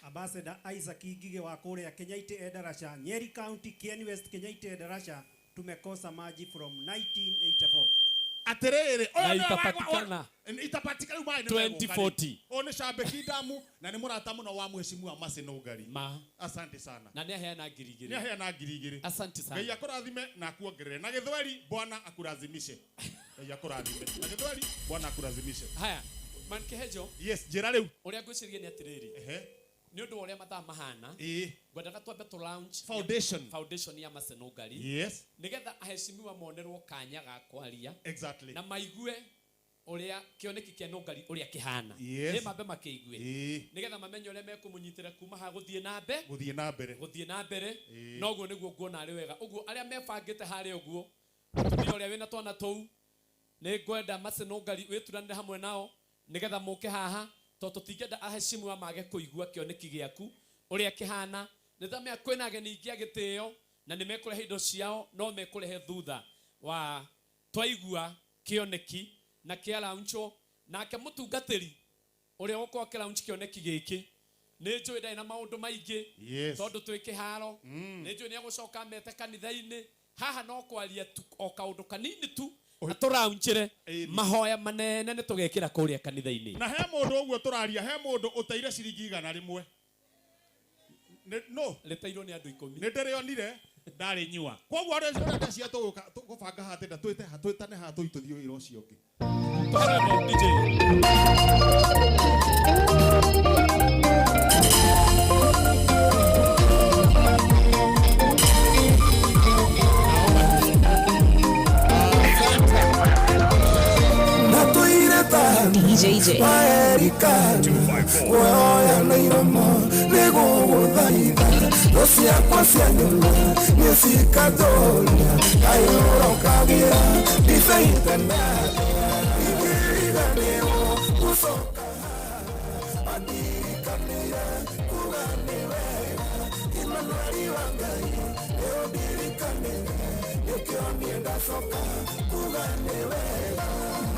Ambassador Isaac Ngige wa kuria Kenyaiti Endarasha, Nyeri County, Kieni West, Kenyaiti Endarasha, tumekosa maji from 1984. Aterere itapatikana 2040. One shabeki damu na ni murata muno wa mheshimiwa Maseno Ngari. Asante sana. Na ni aheana ngirigiri. Ni aheana ngirigiri. Asante sana. Ngai akurathime na akuongerere. Na Githweri Bwana akurazimishe. Ngai akurathime. Na Githweri Bwana akurazimishe. Haya, man Kehejo. Yes, njira riu. Uria ngwiciria ni atiriri. Ni undu uria mathaa mahana. Ngwendaga twambe to launch foundation ya Maseno Ngari. Yes. Nigetha aheshimiwa monerwo kanya ga kwaria. Exactly. Na maigue uria kioneki kia Nogari uria kihana. Ni mambe makeigue. Nigetha mamenye uria mekumunyitira kuma ha guthie na mbere. Noguo niguo nguona ari wega. Uguo aria mebangite hari uguo. Ni uria wina twana tou. Ni ngwenda Maseno Ngari wituranire hamwe nao nigetha muke haha to tutingenda aheshimiwa mage kuigua kioneki giaku uria kihana. Nithamia kwina ageni ingi agitio na nimekurehe indo ciao no mekurehe thutha wa twaigua kioneki na kia launcho nake mutungatiri uria uko kia launch kioneki giki ni njui ndai na maundu maingi tondu twi kiharo ni njui ni agucoka mete kanitha-ini haha no kwaria tu o kaundu kanini tu aturaunchire mahoya manene ni tugekira kuria kanitha-ini. Na he mundu uguo turaria he mundu uteire ciringi 100 no letairwo ni andu 10 ni ndirionire ndari nyua koguo ore cia cia tugubanga hatenda twite hatwitane ha tuithio wira ucio ungi DJJ Oya nairomo Nego udhaida Dosia kwa sianyula Nyesika dolia Ayuro kagira Difaita nada Ikiriga neo Usoka Adirika nea Kugane wega Imanuari wangai Eo dirika nea Yekio nienda soka Kugane wega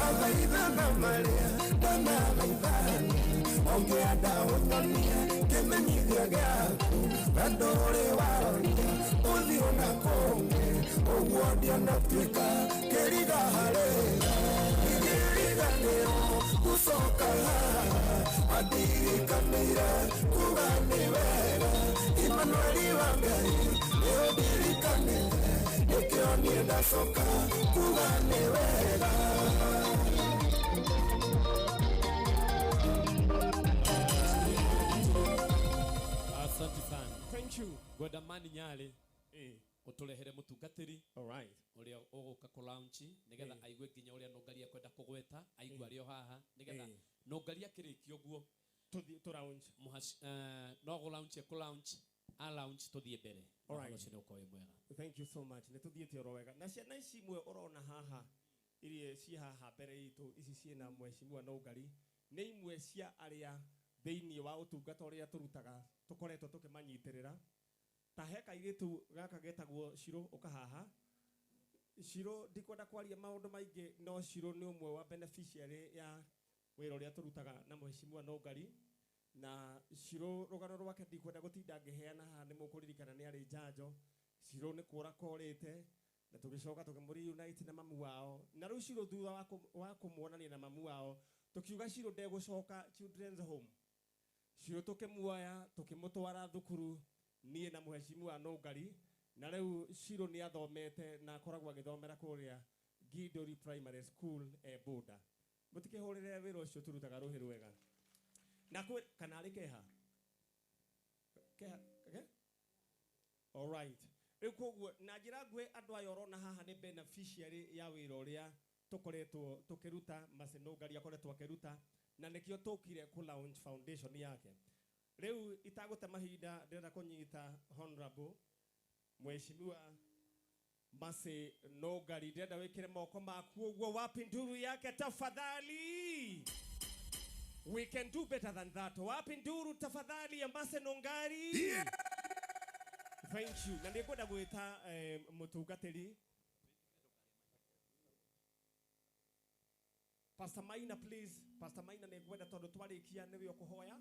Agaida na maria Dana gaidani Ongea dao nyonia Kemenyigia gaku Radore waronia Uthio na konge Uguodia na twika Keriga harega Igiriga neo Usoka Adirika nea Kugane wega Imanueli wangai Eo dirika nea Yekio nienda soka Kugane wega Amani Nyali uturehere mutungatiri uria uguka ku launch nigetha aigue nginya uria Nongaria kwenda kugweta aigua rio haha nigetha Nongaria kirikio guo to launch no go launch ku launch a launch tuthie mbere. Thank you so much. Nituthiete oro wega na ciana ici imwe urona haha irie ci haha mbere itu ici ciena Mheshimiwa Nongari ni imwe cia aria theini wa utungata uria turutaga tukoretwo tukimanyitirira ta heka iritu gaka getagwo Shiro ukahaha Shiro ndikwenda kwaria maundu maingi no Shiro ni umwe wa beneficiary ya wira uria turutaga na Mheshimiwa Nongari na Shiro rugano rwake ndikwenda gutinda ngiheana haha ni mukuririkana ni ari njanjo Shiro ni kura korete na tugicoka tukimuri unite na mamu wao na riu Shiro thutha wa kumuonania na mamu wao tukiuga Shiro ndegucoka children's home Shiro tukimuoya tukimutwara thukuru nie na Mheshimiwa Nongari na riu Shiro ni athomete na akoragwo agithomera kuria Gidori Primary School Boda mutikihurire wira ucio turutaga ruhiru wega na kwe kana ari keha all right riu koguo na njira ngwe andu ayo rona haha ni beneficiary ya wira uria tukoretwo tukiruta Mase Nongari akoretwo akiruta na nikio tukire ku launch foundation yake riu itagute mahinda ndenda kunyita honorable Mheshimiwa Mase Nongari ndenda wikire moko maku uguo wapi nduru yake tafadhali. We can do better than that. Wapi nduru tafadhali ya Mase Nongari. Yeah. Thank you. Na ndikwenda gwita mutungatiri Pastor Maina, please. Pastor Maina ni gwenda tondu twarikia niwe ukuhoya.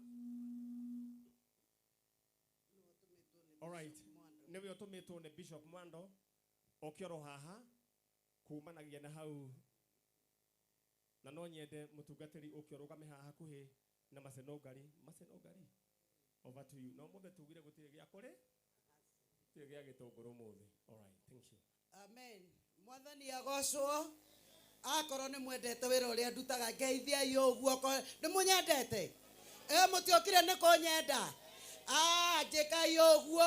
All right. Niwe utumitwo ni Bishop Mwando okioro haha kumanagia na hau na no nyende mutungatiri ukiorugame haha hakuhi na Mase Nongari. Mase Nongari, over to you. No muthe tugire gutire gya kore tire gya gitunguru muthe. All right, thank you. Amen. Mwathani agocwo akorwo ni mwendete wira uria ndutaga ngeithia yo guo ni munyendete mutiokire ni kunyenda njika yo guo.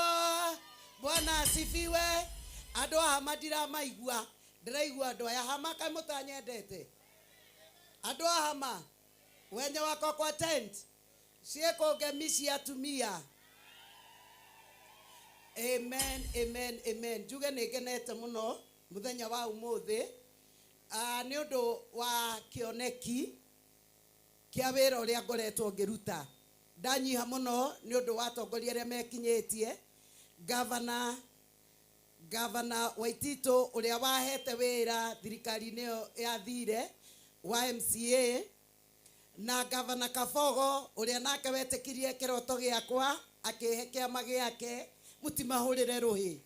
Bwana asifiwe. Andu aha madira maigua ndiraigua andu aya hama kai mutanyendete andu aha wenye wako kwa tent cieko ngemi atumia. Amen, amen, amen. Njuge ni ngenete muno muthenya wa umuthi ni undu wa kioneki kia wira uria ngoretwo ngiruta ndanyiha muno ni undu wa tongoria aria mekinyitie Governor Waitito uria wahete wira thirikari-ini ya thire wa MCA na Governor Kabogo uria nake wetikirie kiroto giakwa akihe kiama giake mutimahurire ruhi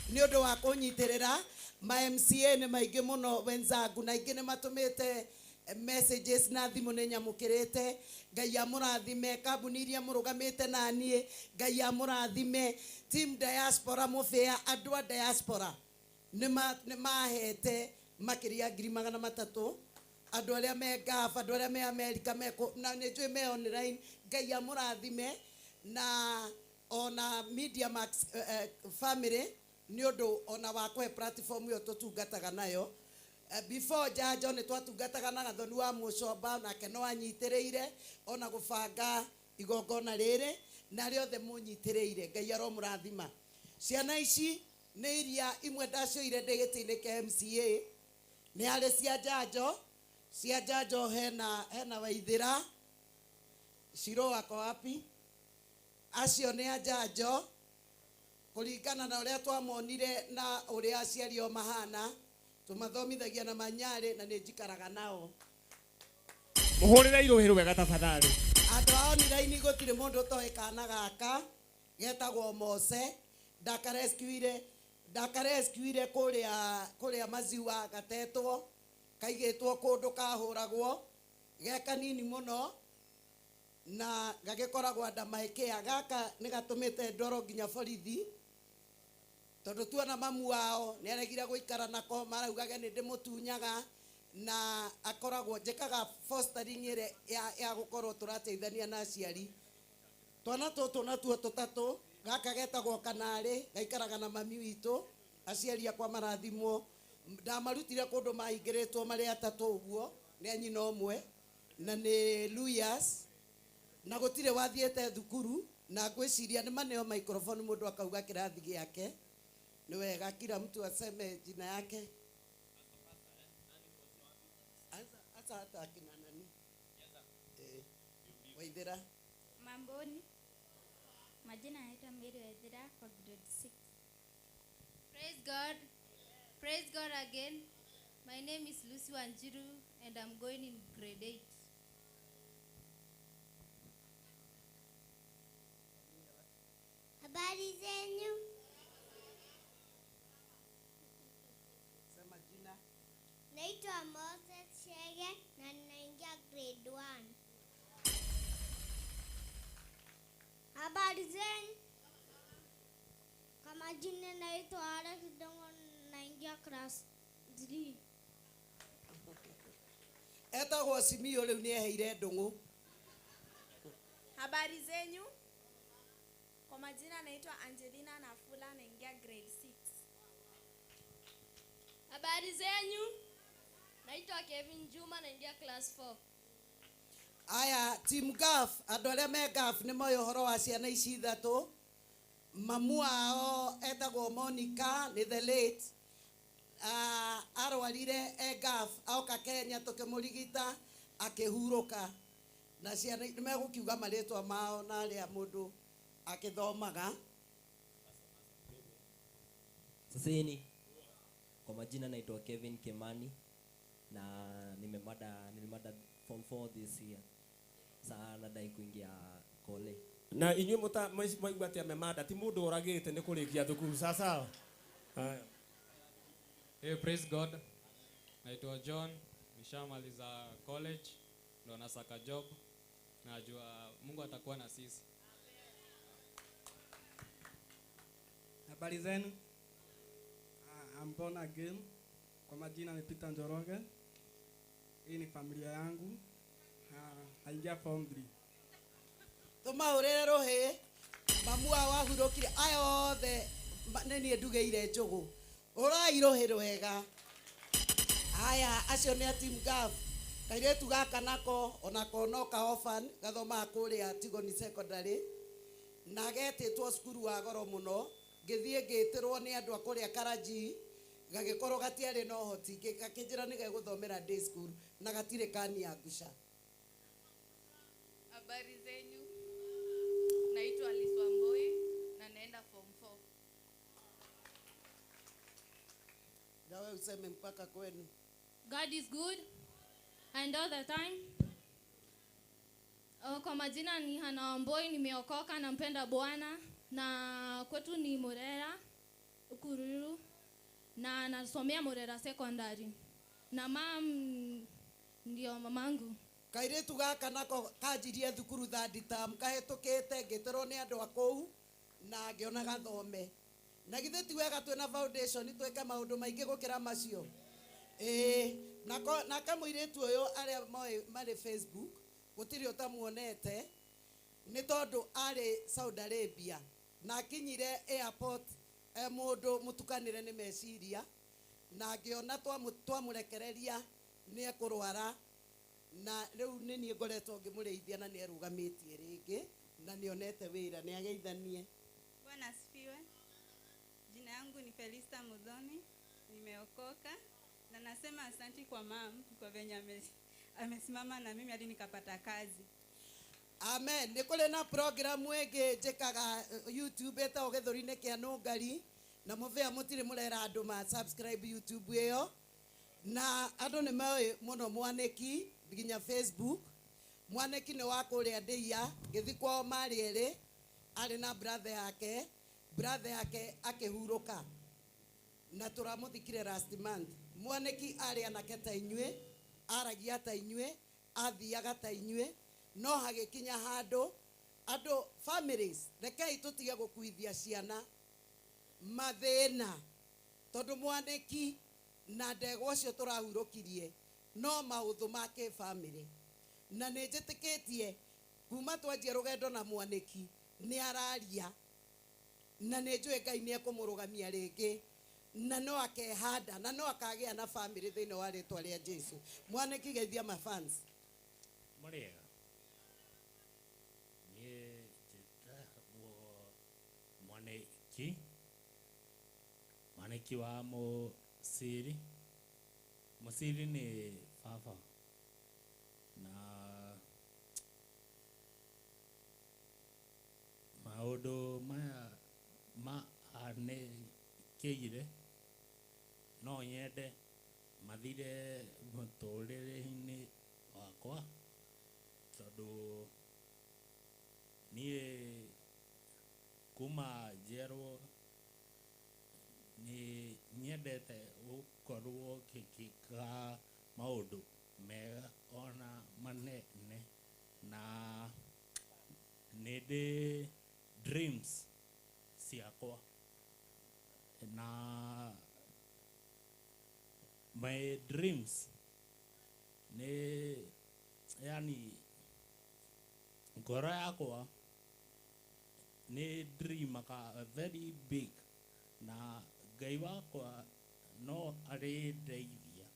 ni undu wa kunyitirira ma MCA ni maingi muno wenzangu na ingi ni matumite messages na thimu ni nyamukirite. Ngai amurathime kambuni iria murugamite nanie. Ngai amurathime team diaspora mufea andu a diaspora ni mahete makiria 300 andu aria me Gafa andu aria me America na ni njui me online. Ngai amurathime na ona Media Max family ni undu ona wakwe platform yo tutungataga nayo. Before jajo ni twatungataga na gathoni wa mucomba na keno anyitireire ona gubanga igongona riri na riothe munyitireire. Ngai aromurathima. Ciana ici ni iria imwe ndacioire ndigitini ke MCA ni ari cia jajo hena Waithira Shiro wako wapi acio ni ajajo kuringana na uria twamonire na uria aciario mahana tumathomithagia na manyare na njikaraga nao. Muhurire iruhiru wega tafadhali. Andu ao ni raini gutire mundu utoe kana gaka getagwo Mose ndakareskuire kuria maziwa gatetwo kaigitwo kundu kahuragwo gekanini muno na gagikoragwo anda maikea gaka ni gatumite ndoro nginya borithi tondu tuona mamu wao ni aregire guikara nako maraugaga ni ndimutunyaga na akoragwo njikaga fostering ire ya gukorwo turateithania na aciari twana tutu natuo tutatu gaka getagwo kanarĩ gaikaraga na mami witũ aciari akwa marathimwo ndamarutire kũndũ mahingĩrĩtwo marĩ atatũ ũguo nĩ anyina ũmwe na nĩ Luyas na gũtirĩ wathiĩte thukuru na ngwĩciria nĩ maneo microphone mũndũ akauga kĩrathi gĩake nĩ wega kila mtu aseme jina yake hata akina nani Waithera Mamboni. Majina naitwa Mary Waithera kwa grade 6. Praise God. Praise God again. My name is Lucy Wanjiru and I'm going in grade 8. Habari zenyu? Sema jina. Naitwa Moses Chege na ninaingia grade 1. Habari zenyu? Kama jina naitwa Alex Dongo naingia class 3. Etagwo Simio rĩu nĩ eheire ndũng'ũ. Habari zenyu? Kwa majina naitwa Angelina Nafula naingia grade 6. Habari zenyu? Naitwa Kevin Juma naingia class 4. Aya team GAF andũ arĩa me GAF nĩ moĩ ũhoro wa ciana ici ithatũ. Mamu wao etagwo Monica nĩ the late arwarire GAF aoka Kenya tũkĩmũrigita akĩhurũka na ciana nĩ megũkiuga marĩtwa mao na arĩa mũndũ akithomaga. Saseni. Kwa majina naitwa Kevin Kimani na nimemada form 4 this year. Sasa nadai kuingia college. Na inyuĩ mwaigua atĩ amemada ti mũndũ ũragĩte nĩ kũrĩkia thukuru sasa. Hey, praise God. Naitwa John, nishamaliza college, ndo nasaka job. Najua Mungu atakuwa na sisi. Habari zenu? I'm born again. Kwa majina ni Peter Njoroge. Hii ni familia yangu. Haingia form 3. Tũmaũrĩre rũhĩ mamu wao wahurũkire aya othe nĩ niĩ ndugĩire njũgũ ũrairũhĩ rwega. Aya acio nĩ a team GAF. Kairĩtu gaka nako onako no ka orphan gathomaga kũrĩa Tigoni secondary na getĩtwo cukuru wa goro mũno ngĩthiĩ ngĩtĩrwo nĩ andũ a kũrĩa Karaji gagĩkorwo gatiarĩ na ũhoti gakĩnjĩra nĩ gegũthomera day school na gatirĩ kani ya ngusha. Habari zenyu? Naitwa Alice Wamboi na naenda form 4. Dawe useme mpaka kwenu. God is good and all the time. Kwa majina ni Hana Wamboi, nimeokoka, nampenda Bwana na kwetu ni Murera Ukururu na nasomea Murera secondary. Na ndio mamangu. Kairĩtu gaka nako kanjirie thukuru third term kahĩtũkĩte ngĩtĩrwo nĩ andũ a kũu na ngĩona gathome. Na githĩ ti wega twĩna foundation twĩke maũndũ maingĩ gũkĩra macio. Na kamũirĩtu ũyũ arĩa marĩ Facebook gũtirĩ ũtamuonete nĩ tondũ arĩ Saudi Arabia na akinyire airport mũndũ mũtukanĩre nĩ meciria na ngĩona twamũrekereria nĩ ekũrwara na rĩu nĩ niĩ ngoretwo ngĩmũrĩithia na nĩ arũgamĩtie rĩngĩ na nĩonete wĩra nĩ ageithanie. Bwana asifiwe. Jina yangu ni Felista Mudhoni, nimeokoka na nasema asanti kwa mam kwa venye amesimama na mimi hadi nikapata kazi. Amen. Nĩ kũrĩ na program ĩngĩ njĩkaga YouTube etagwo gĩthũri-inĩ kĩa Nũngari na mũbĩa mũtirĩ mũrera andũ ma subscribe YouTube ĩyo na andũ nĩ moĩ mũno Mwanĩki nginya Facebook. Mwanĩki nĩ wa kũrĩa Ndĩia gĩthi kwao marĩ erĩ arĩ na brother yake akĩhurũka na tũramũthikire last month. Mwanĩki arĩ anake ta inyuĩ, aragia ta inyuĩ, athiaga ta inyuĩ, no hagĩkinya handũ andũ families rekei tũtige gũkuithia ciana mathĩna tondũ Mwanĩki na ndegwa ũcio tũrahurũkirie no maũndũ ma kĩ-family na nĩ njĩtĩkĩtie kuma twanjia rũgendo na Mwanĩki nĩ araria na nä njå Ngai nä ekå må rå rĩngĩ na no akehanda na no akagĩa na family thĩinĩ wa rĩtwa rĩa Jesu. Mwanĩki geithia mafans. Mũrĩega. Niĩ njĩtagwo Mwanĩki wa Mũciri. Mũciri nĩ baba na maũndũ maya mahanĩkĩire no nyende mathire mũtũrĩre-inĩ wakwa tondũ niĩ kuma njerwo nĩ nyendete gũkorwo ngĩka maũndũ mega ona manene na nĩ ndĩ dreams ciakwa na my dreams nĩ yani ngoro yakwa nĩ dreamaga very big na Ngai wakwa no arĩndeithia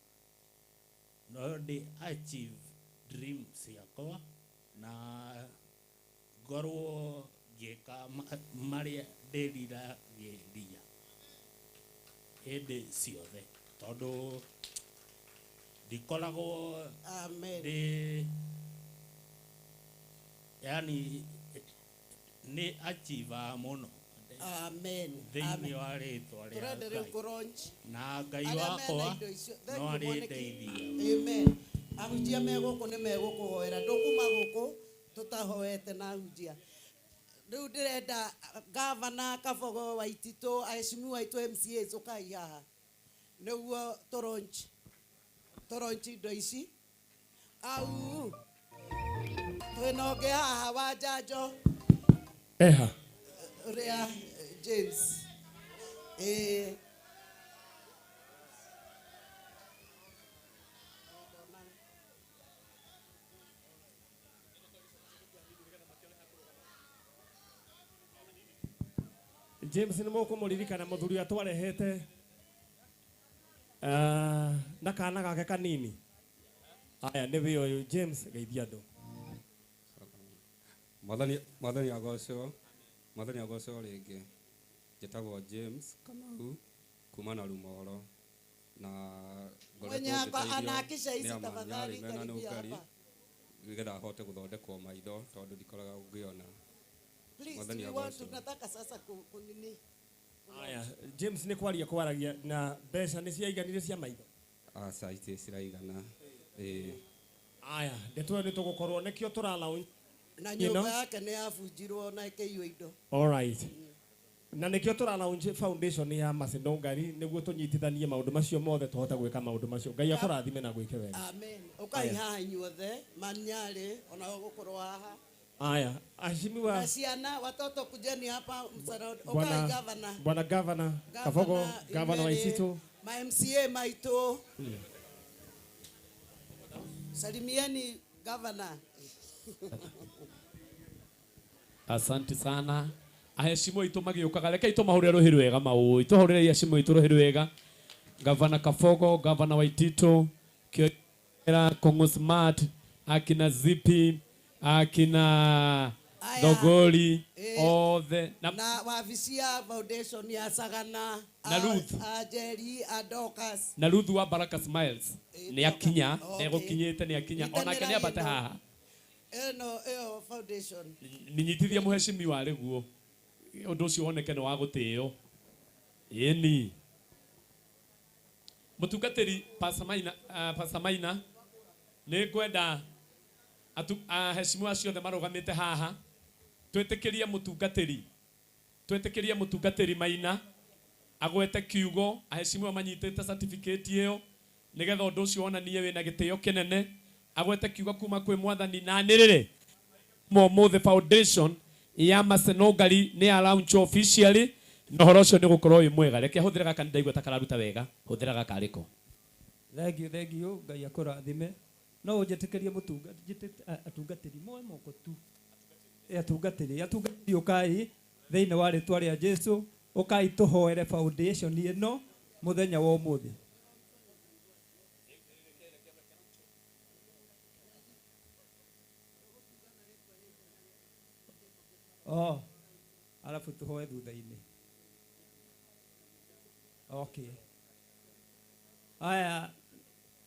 no ndĩ achieve dreams ciakwa na ngorwo ngĩka marĩa ndĩriragĩria hĩndĩ ciothe tondũ ndikoragwo ndĩ yani nĩ achiever mũno thĩinĩ wa rĩtwa rĩa na Ngai wakwa no arĩndeithia. Ahunjia me gũkũ nĩ megũkũhoera ndũkuma gũkũ tũtahoete na ahunjia. Rĩu ndĩrenda Gavana Kabogo Waititũ aheshimiwa aitũ MCAs ũkai haha nĩguo tũronchi indo ici. Au twĩna ũngĩ haha wa njanjo ũrĩa James James nĩ mũkũmũririkana mũthuri atwarehete na kana gake kanini. Aya nĩwe ũyũ James geithia andũ. Mwathani agocwo rĩngĩ. Njĩtagwo James Kamau kuma na Rumoro na mwenye anakisha hizi tafadhali karibia hapa. Nĩgetha hote gũthondekwo maitho tondũ ndikoraga ngĩona. Please, we want to nataka sasa kunini. Aya, James nĩ kwaria kwaragia na mbeca nĩ ciaiganire cia maitho. Aca itĩ ciraigana. Aya, ndeto nĩ tũgũkorwo nĩkĩo tũralaunch na nyũmba yake nĩ yabunjirwo na ĩkĩiywo indo. All right. Na nĩkĩo tũralaunch foundation ya Macedon Ngari nĩguo tũnyitithanie maũndũ macio mothe tũhote gwĩka maũndũ macio. Ngai akũrathime na gwĩke wega. Amen. Ũkai haha inyuothe Manyarĩ ona gũkorwo haha. Aya, aheshimiwa Asiana watoto kujeni hapa msarod. Okay, Governor. Bwana Governor Kabogo, Governor Waititũ. Ma MCA maitũ. Salimieni Governor. Asante sana. Aheshimiwa itũ magĩũkaga reke itũmahũrĩre rũhĩ rwega maũ itũhũrĩre aheshimiwa itũ rũhĩ rwega. Governor Kabogo, Governor Waititũ, Kĩra Kongo Smart, akina Zipi, akina Dogoli, all the na wavisia foundation ya Sagana na Ruth Jerry Adokas na Ruth wa Baraka Smiles ni akinya negukinyite ni akinya ona kene abate haha eno foundation ninyitithia muheshimiwa riguo undu ucio woneke ni wa gutio yeni mutungatiri Pasamaina ni kwenda aheshimiwa ciothe marugamite haha twetikirie mutungatiri Maina agwete kiugo aheshimiwa manyitite certificate iyo nigetha undu ucio wonanie wina gitio kinene agwete kiugo kuma kwi mwathani na nirire Mothe Foundation ya Macedon Ngari ni launch officially no horo ucio ni gukorwo wi mwega reke huthira gaka ndaigua takararuta wega huthira gaka ariko thengio Ngai akurathime no njetikirie atungatiri moe moko tu atungatiri ukai thĩinĩ wa rĩtwa rĩa Jesu ũkai tũhoere foundation ĩno mũthenya wa ũmũthĩ. Alafu tuhoe thutha-inĩ. Okay. Aya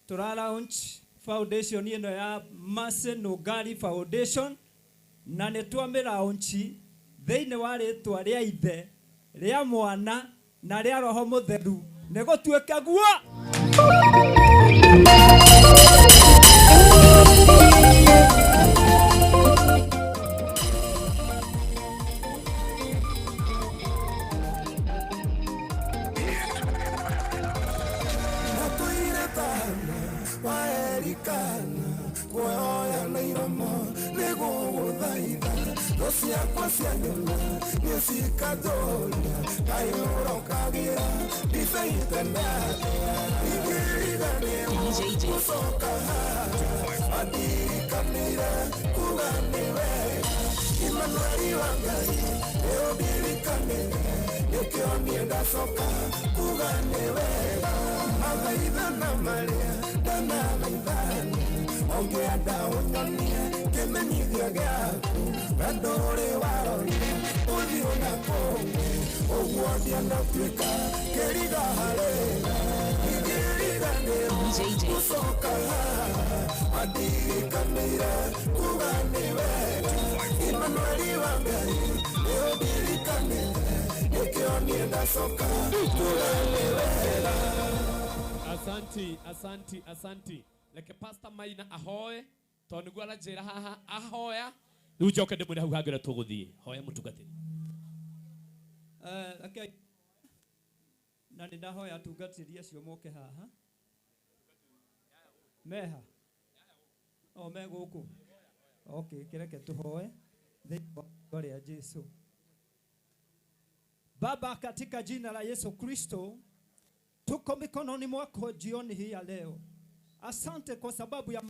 tura launch foundation ĩno ya Mercy Nũngari Foundation na nĩ twamĩ launch thĩinĩ wa rĩtwa rĩa Ithe rĩa Mwana na rĩa Roho Mũtheru nĩ gũtuĩke guo. Asanti. Leke Pastor Maina ahoe tondu gwa njira haha ahoya riu njoke ndimwire hau hangire tuguthie hoya mutungatiri. Okay. Na ndahoya atungatiri acio moke haha. Meha. Me guku. Okay, kireke tuhoe thĩinĩ ya Jesu. Baba, katika jina la Yesu Kristo, tuko mikononi mwako jioni hii ya leo. Asante kwa sababu ya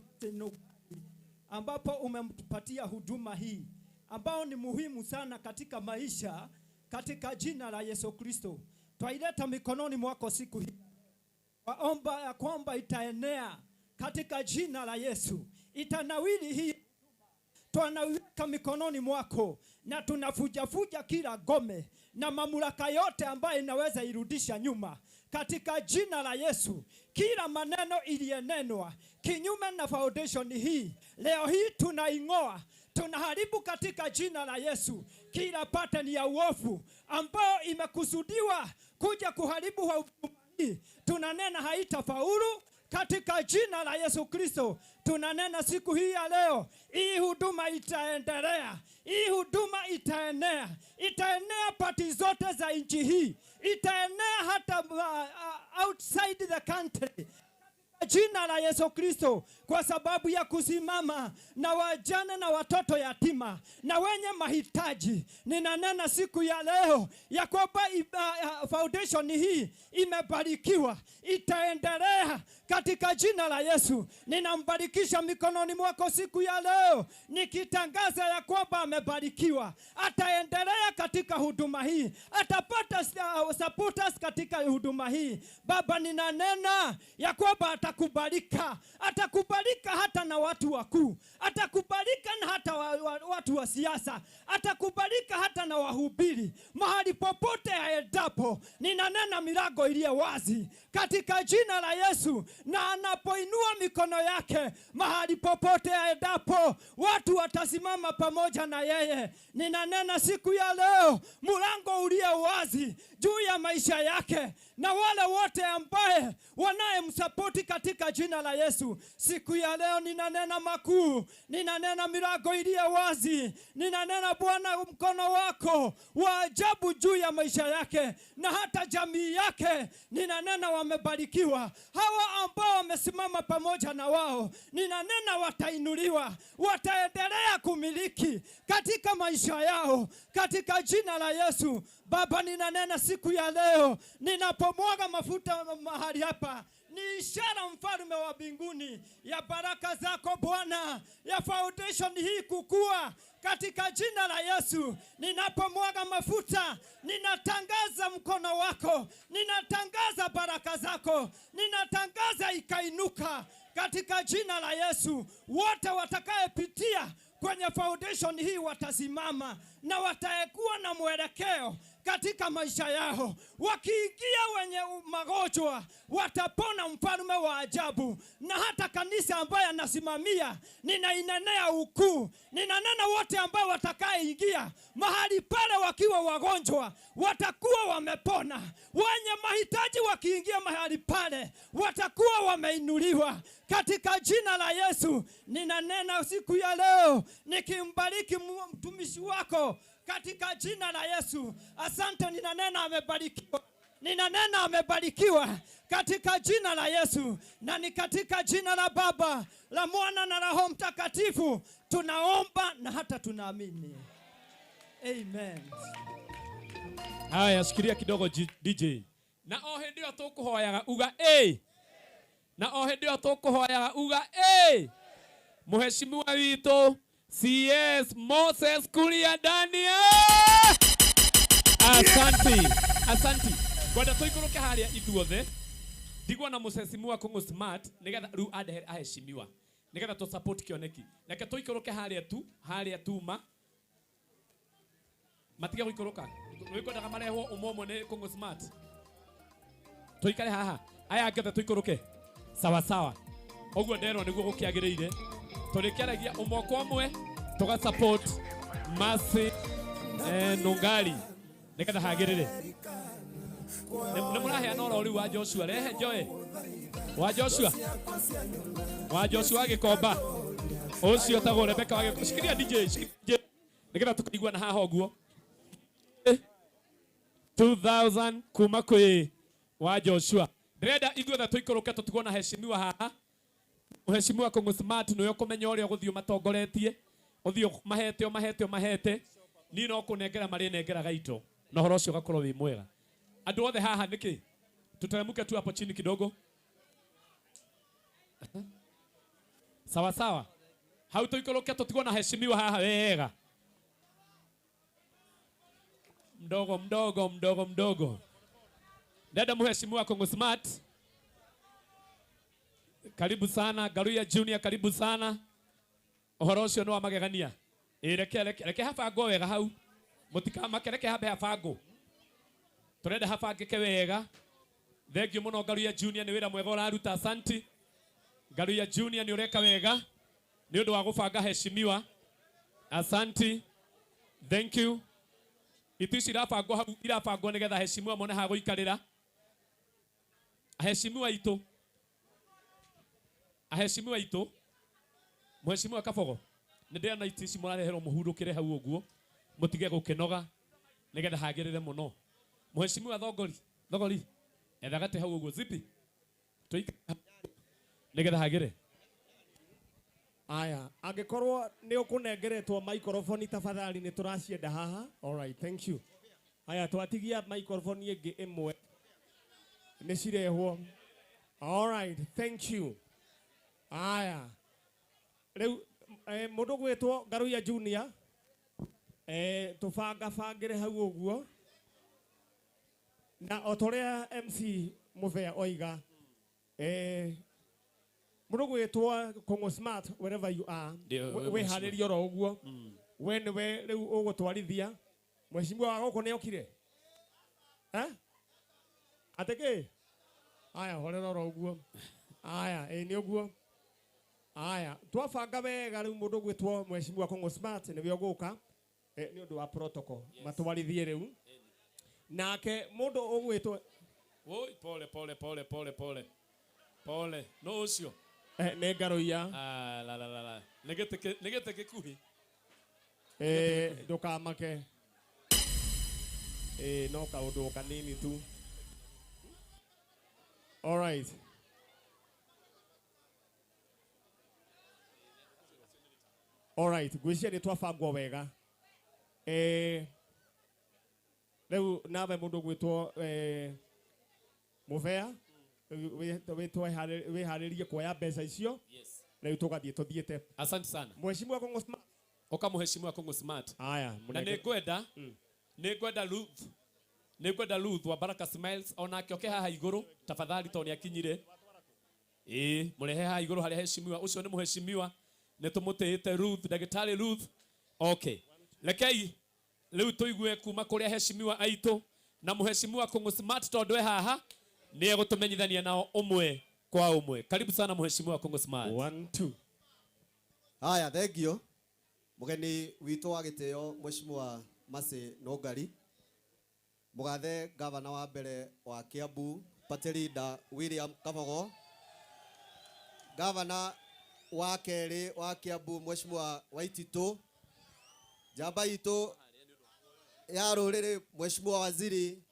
ambapo umempatia huduma hii ambao ni muhimu sana katika maisha. Katika jina la Yesu Kristo twaileta mikononi mwako siku hii. Waomba ya kwamba itaenea katika jina la Yesu. Itanawili hii. Tunaweka mikononi mwako na tunafuja kila gome na mamlaka yote ambayo inaweza irudisha nyuma. Katika jina la Yesu, kila maneno iliyenenwa kinyume na foundation hii, leo hii tunaingoa, tunaharibu katika jina la Yesu. Kila pattern ya uovu ambayo imekusudiwa kuja kuharibu huduma hii, tunanena haitafaulu. Katika jina la Yesu Kristo, tunanena siku hii ya leo, hii huduma itaendelea, hii huduma itaenea pati zote za nchi hii, itaenea hata outside the country. Jina la Yesu Kristo, kwa sababu ya kusimama na wajane na watoto yatima na wenye mahitaji, ninanena siku ya leo ya kwamba foundation hii imebarikiwa, itaendelea katika jina la Yesu. Ninambarikisha mikononi mwako siku ya leo, nikitangaza ya kwamba amebarikiwa, ataendelea katika huduma hii, atapata supporters katika huduma hii. Baba, ninanena ya kwamba atakubalika hata na watu wakuu, atakubalika na hata watu wa siasa, atakubalika hata na wahubiri. Mahali popote aendapo, ninanena milango iliyo wazi katika jina la Yesu, na anapoinua mikono yake mahali popote aendapo, watu watasimama pamoja na yeye. Ninanena siku ya leo mlango ulio wazi juu ya maisha yake na wale wote ambaye wanayemsupport katika jina la Yesu. Siku ya leo ninanena makuu, ninanena milango iliyo wazi, ninanena Bwana mkono wako wa ajabu juu ya maisha yake na hata jamii yake. Ninanena wamebarikiwa hawa ambao wamesimama pamoja na wao, ninanena watainuliwa, wataendelea kumiliki katika maisha yao katika jina la Yesu. Baba, ninanena siku ya leo, ninapomwaga mafuta mahali hapa, ni ishara mfalme wa mbinguni ya baraka zako Bwana, ya foundation hii kukua katika jina la Yesu. Ninapomwaga mafuta, ninatangaza mkono wako, ninatangaza baraka zako, ninatangaza ikainuka katika jina la Yesu. Wote watakayepitia kwenye foundation hii watasimama na watakuwa na mwelekeo katika maisha yao. Wakiingia wenye magonjwa watapona, mfalme wa ajabu. Na hata kanisa ambaye anasimamia, ninainenea ukuu. Ninanena wote ambao watakaingia mahali pale wakiwa wagonjwa watakuwa wamepona. Wenye mahitaji wakiingia mahali pale watakuwa wameinuliwa katika jina la Yesu. Ninanena siku ya leo nikimbariki mtumishi wako katika jina la Yesu. Asante, ninanena amebarikiwa. Ninanena amebarikiwa katika jina la Yesu. Na ni katika jina la Baba, la Mwana na Roho Mtakatifu tunaomba na hata tunaamini. Amen. Haya, shikilia kidogo DJ. Na ohe ndio tukuhoyaga uga na ohe ndio tukuhoyaga uga Mheshimiwa wito CS Moses Kuria Daniel. Asante. Gwada tuikuruke haria ithuothe. Ndigwa na Mheshimiwa Kongo Smart nigetha riu adehe aheshimiwa. Nigetha to support kioneki. Nake tuikuruke haria tuma. Matiga guikuruka. Wikwenda kamareho umomo ne Kongo Smart. Tuikare haha. Aya ngetha tuikuruke. Sawa. Oguo ndero niguo gukiagiriire. Tulikiaragia umoko omwe tuga support Masi Nungali nigetha hagirire. Nemurahea no rori wa Joshua rehe Joe wa Joshua gikomba ucio tago Rebeka wa gikusikiria DJ nigetha tukaigua na haha oguo 2000 kuma kwi wa Joshua. Ndĩrenda ithuothe tũikũrũke tũtigwo na heshimiwa haha. Mheshimiwa Kongo Smart nĩwe kũmenya ũrĩa gũthiũ matongoretie, ũthiũ mahete ni no kũnengera marĩ nengeraga ito na ũhoro ũcio ũgakorwo wĩ mwega. Andũ othe haha nĩkĩ tutaremuke tu hapo chini kidogo. Sawa hau tũikũrũke tũtigwo na heshimiwa haha wega. Mdogo. Dada Mheshimiwa Kongo Smart, karibu sana. Garuya Junior, karibu sana. Ũhoro ũcio nĩ wa magegania. Reke habango wega hau. Mũtikamake, reke habe habango. Tũrenda habangĩke wega. Thengiũ mũno Garuya Junior, nĩ wĩra mwega ũraruta. Asante. Garuya Junior nĩ ũreka wega nĩ ũndũ wa gũbanga heshimiwa. Asante. Thank you. Itu ici irabangwo hau irabangwo nigetha heshimiwa mone ha gũikarĩra. Aheshimiwa itu Mheshimiwa Kabogo nĩ na itu ici mũrareherwo mũhurũkĩre hau ũguo mũtige gũkĩnoga nigetha hagĩrĩre mũno. Mheshimiwa Thogori ethagate hau ũguo zipi tũikare nigetha hagĩre. Aya, angĩkorwo nĩ ũkũnengeretwo microphone tafadhali nĩ tũracienda haha. All right, thank you. Aya, twatigia microphone ĩngĩ ĩmwe nĩ cirehwo. All right, thank you. Aya, rĩu mũndũ gwĩtwo Garuya Junior tũbangire hau ũguo na otorĩa MC Mũbea oiga mũndũ gwĩtwo Kongo Smart wherever you are wĩharĩrie oro ũguo we nĩwe rĩu ũgũtwarithia. Mheshimiwa wa gũkũ nĩ okire atĩkĩ. Aya, horera oro ũguo. Aya, nĩ ũguo. Aya, twabanga wega rĩu mũndũ gwĩtwo Mheshimiwa Kongo Smart nĩwe ũgũka nĩ ũndũ wa protocol matwarithie rĩu. Nake mũndũ ũgwĩtwo pole no ũcio nĩ Garuya. La negete gĩkuhĩ ndũkamake no kaũndũ kanini tu. All right. All right, gwĩciria nĩ twabangwo wega. Rĩu nawe mũndũ gwĩtwo Mũbea wiharirie kuoya mbeca icio. Yes. Na tugathie tuthiete. Asante sana. Mheshimiwa Kongo Smart. Oka Mheshimiwa Kongo Smart. Haya, na nĩngwenda Ruth wa Baraka Smiles onake oke haha igũrũ tafadhali to nĩ akinyire. Mũrehe haha igũrũ harĩa heshimiwa ũcio nĩ mũheshimiwa nĩ tũmũtĩĩte Ruth, ndagĩtarĩ Ruth. Okay. Rekei rĩu tũigue kuma kũrĩa heshimiwa aitũ na mũheshimiwa Kongo Smart tondũ e haha nĩ egũtũmenyithania nao ũmwe kwa ũmwe. Karibu sana Mheshimiwa Kongo Smart. 1 2. Haya, thank you. Mugeni witũ wa gĩtĩo Mheshimiwa Mercy Nongari. Mugathe gavana wa mbere wa Kiambu Patrida William Kabogo. Gavana wa kerĩ wa Kiambu Mheshimiwa Waititũ. Jamba itũ ya rũrĩrĩ Mheshimiwa Waziri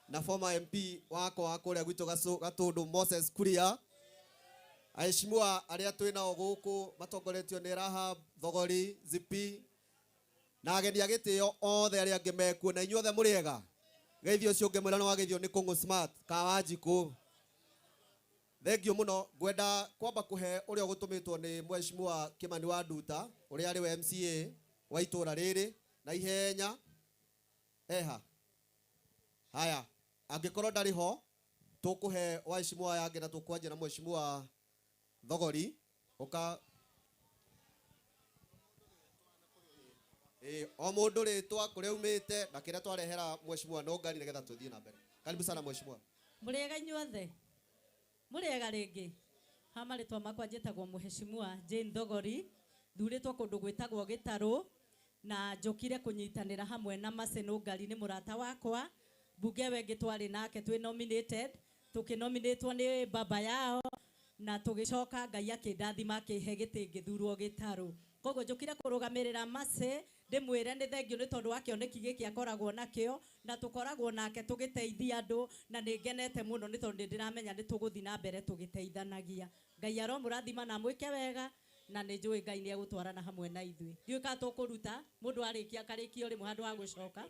na former MP wakwa kũrĩa gwitũ Gatũndũ Moses Kuria. Aheshimiwa arĩa twĩ nao gũkũ matongoretio nĩ Rahab Thogori Zipi na ageni a gĩtĩo othe arĩa angĩ mekuo na inyuothe mũrĩega. Geithio ũcio ũngĩ mwĩra nĩ wageithio nĩ Kongo Smart Kawanjikũ. Thengio mũno, ngwenda kwamba kũhe ũrĩa ũgũtũmĩtwo nĩ Mheshimiwa Kimani wa Nduta ũrĩa arĩ we MCA wa itũra rĩrĩ na ihenya. Eha. Haya, angĩkorwo ndarĩ ho tũkũhe waheshimiwa yangĩ na tũkwanjia na Mheshimiwa Thogori. Oka o mũndũ rĩtwa kũrĩa umĩte na kĩrĩa twarehera Mheshimiwa Nongari nĩgetha tũthiĩ na mbere. Karibu sana Mheshimiwa. Mũrĩega inyuothe. Mũrĩega rĩngĩ. Hama rĩtwa makwa njĩtagwo Mheshimiwa Jane Thogori. Thurĩtwo kũndũ gwĩtagwo Gĩtarũ na njũkire kũnyitanĩra hamwe na Mercy Nongari nĩ mũrata wakwa. Mbunge wengĩ twarĩ nake twĩ nominated. Tũkĩnominatwo nĩ baba yao na tũgĩcoka Ngai akĩndathima akĩhe gĩtĩ ngĩthurwo Gĩtarũ. Koguo njũkire kũrũgamĩrĩra Mercy ndĩmwĩre nĩ thengio nĩ tondũ wa kĩoneki gĩkĩ akoragwo nakĩo na tũkoragwo nake tũgĩteithia andũ na nĩ ngenete mũno nĩ tondũ ndĩramenya nĩ tũgũthiĩ na mbere tũgĩteithanagia. Ngai aromũrathima na mwĩke wega na nĩ njũĩ Ngai nĩ egũtwarana hamwe na ithuĩ. Ndiũĩ kana tũkũruta mũndũ arĩkia akarĩkio rĩmwe handũ wa gũcoka.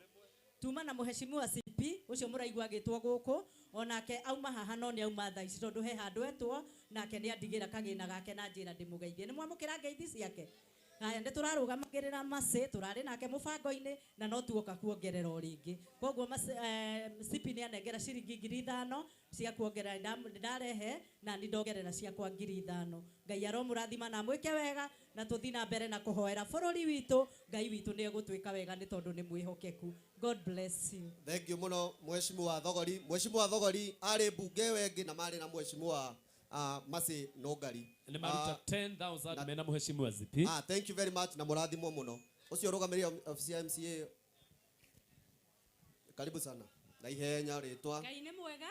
Tuma na Mheshimiwa CP ũcio mũraigua agĩtwo gũkũ onake auma haha no nĩ auma thaa ici tondũ he handũ etwo nake nĩ andigĩra kagĩna gake na njĩra ndĩmũgeithie. Nĩ mwamũkĩra ngeithi ciake. Haya nĩ tũrarũgamagĩrĩra Mercy tũrarĩ nake mũbango-inĩ na no tuoka kuongerera o rĩngĩ. Koguo CP nĩ anengera ciringi 5,000 cia kuongerera ndarehe na nĩ ndongerera ciakwa 5,000. Ngai aromũrathima na mwĩke wega na tũthiĩ na mbere na kũhoera bũrũri witũ. Ngai witũ nĩ egũtwĩka wega nĩ tondũ nĩ mwĩhokeku. God bless you. Thank you mũno Mheshimiwa Thogori. Mheshimiwa Thogori arĩ mbunge wengĩ na marĩ na Mheshimiwa Mercy Nongari. Nĩ maruta 10,000 mena Mheshimiwa Zipi. Thank you very much na mũrathimwo mũno. Ũcio ũrũgamĩrĩire ofisi ya MCA. Karibu sana. Na ihenya rĩtwa. Ngai nĩ mwega.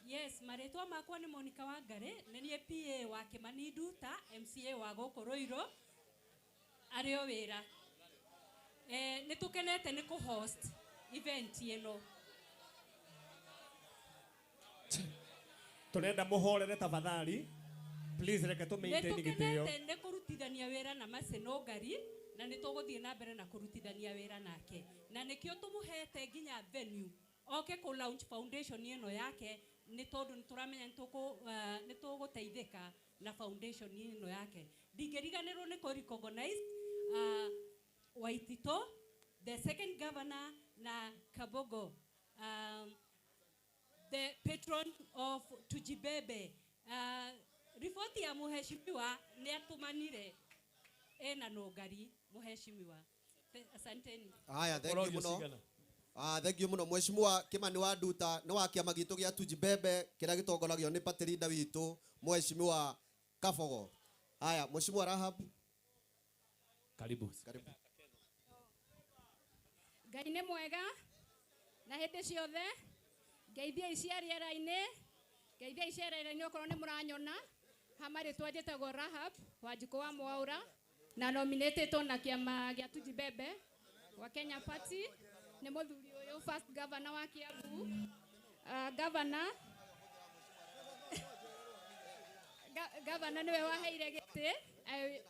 Yes, marĩtwa makwa nĩ Monica Wangari, nĩ niĩ PA wa Kimani Nduta, MCA wa gũkũ Rũirũ. Arĩ o wĩra. Nĩ tũkenete nĩ kũ-host event ĩno. Tũrenda mũhorere tafadhali. Please reke tũ maintain gĩtĩo. Nĩ kũrutithania wĩra na Mercy Nongari na nĩ tũgũthiĩ na mbere na kũrutithania wĩra nake. Na nĩkĩo tũmũhete nginya venue. Oke kũ launch foundation ĩno yake nĩ tondũ nĩ tũramenya nĩ tũgũteithĩka na foundation ĩno yake. Ndingĩriganĩrwo nĩ kũ-recognize Waititũ, the second governor na Kabogo, the patron of Tujibebe. Ripoti ya Mheshimiwa nĩ atumanire ena Nongari Mheshimiwa. Asanteni. Haya, thank you mũno. Thank you mũno Mheshimiwa Kimani wa Nduta nĩ wa kĩama gitũ gĩa Tujibebe kĩrĩa gĩtongoragio nĩ Patrida witũ Mheshimiwa Kabogo. Haya, Mheshimiwa Rahab. Karibu. Ngai nĩ mwega na hĩndĩ ciothe. Ngeithia icia rĩera-inĩ. Ngeithia icia rĩera-inĩ okorwo nĩ mũranyona. Hama rĩtwa njĩtagwo Rahab Wanjikũ wa Mwaura na nominated na kĩama gĩa Tujibebe wa Kenya Party. Nĩ mũthuri ũyũ first governor wa Kiambu. Governor nĩwe waheire gĩtĩ.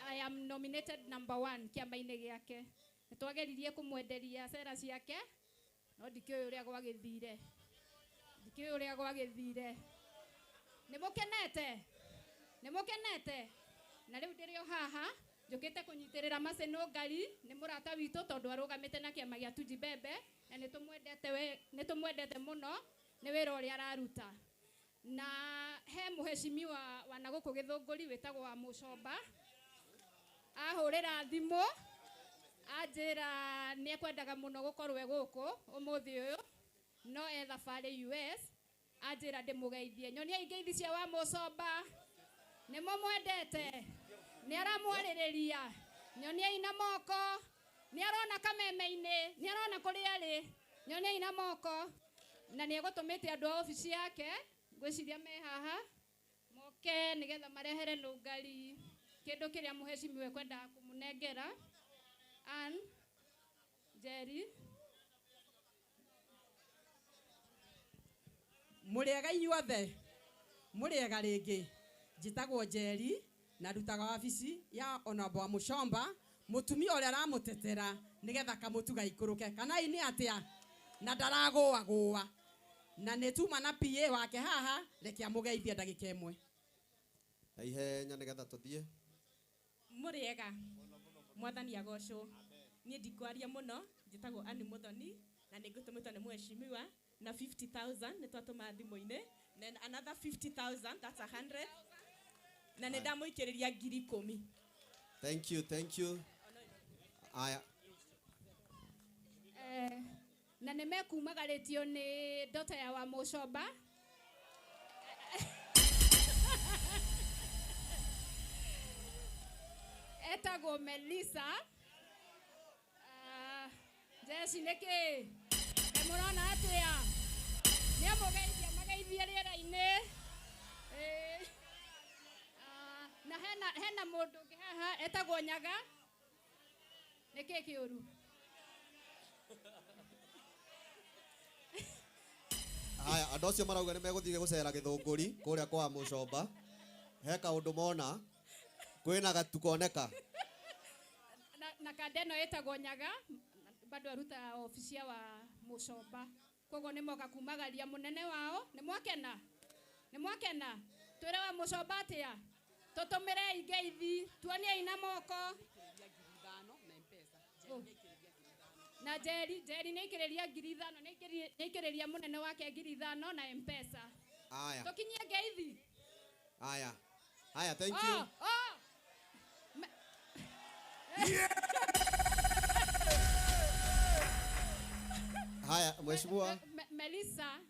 I am nominated number 1 kĩama-inĩ gĩake. Nĩ twageririe kũmwenderia cera ciake no ndikĩũĩ ũrĩa gwagĩthire. Nimukenete na riu ndirio haha njukite kunyitirira Maseno Ngari ni murata witu tondu arugamite na kiama gia Tuji Bebe na nitumwendete muno ni wira uria araruta na he muheshimiwa wa naguku Githunguri witagwo wa Mucomba ahurira thimu anjira ni ekwendaga muno gukorwe guku umuthi uyu no thabari US anjira ndimugeithie nyonia ingeithi cia wa Mucomba ni mumwendete ni aramwaririria nyonia ina moko ni arona kameme-ini ni arona kuri ari nyonia ina moko na ni egutumite andu a ofisi yake ngwiciria me haha moke nigetha marehere Nungari kindu kiria muheshimiwa kwenda kumunengera an Jerry Muriega inyuothe muriega ringi njitagwo Jerry na rutaga wabici ya Honorable wa Mucomba mutumia uria aramutetera nigetha kamutuga ikuruke kana ini atia na ndaragũagũa na nituma na PA wake haha reke amugeithie ndagika imwe na ihenya nigetha tuthie muriega mwathani agocwo nie ndikwaria muno njitagwo Ani Muthoni na ningutumitwo ni mheshimiwa na 50,000 nitwatuma thimu-ini then another 50,000 that's 100 na nindamuikiriria 10,000. Thank you aya na nimekumagaritio ni ndota ya wa Mucomba etagwo Melissa Jesi niki emurona atia ni amugeithia riera-ini na hena mundu ungi haha etagwo Nyaga niki kiuru aya andu acio marauga ni meguthie gucera Githunguri kuria kwa Mucomba he kaundu mona kwina gatukoneka na kadeno etagwo Nyaga bado aruta ofisia wa Mucomba kogo nimoka kumagaria munene wao ni mwakena twire wa Mucomba atia tutumire ingeithi tuonie ina moko na Jerry nikiriria 5,000 nikiriria munene wake 5,000 na M-Pesa aya tukinyie ngeithi aya thank you haya mheshimiwa Melissa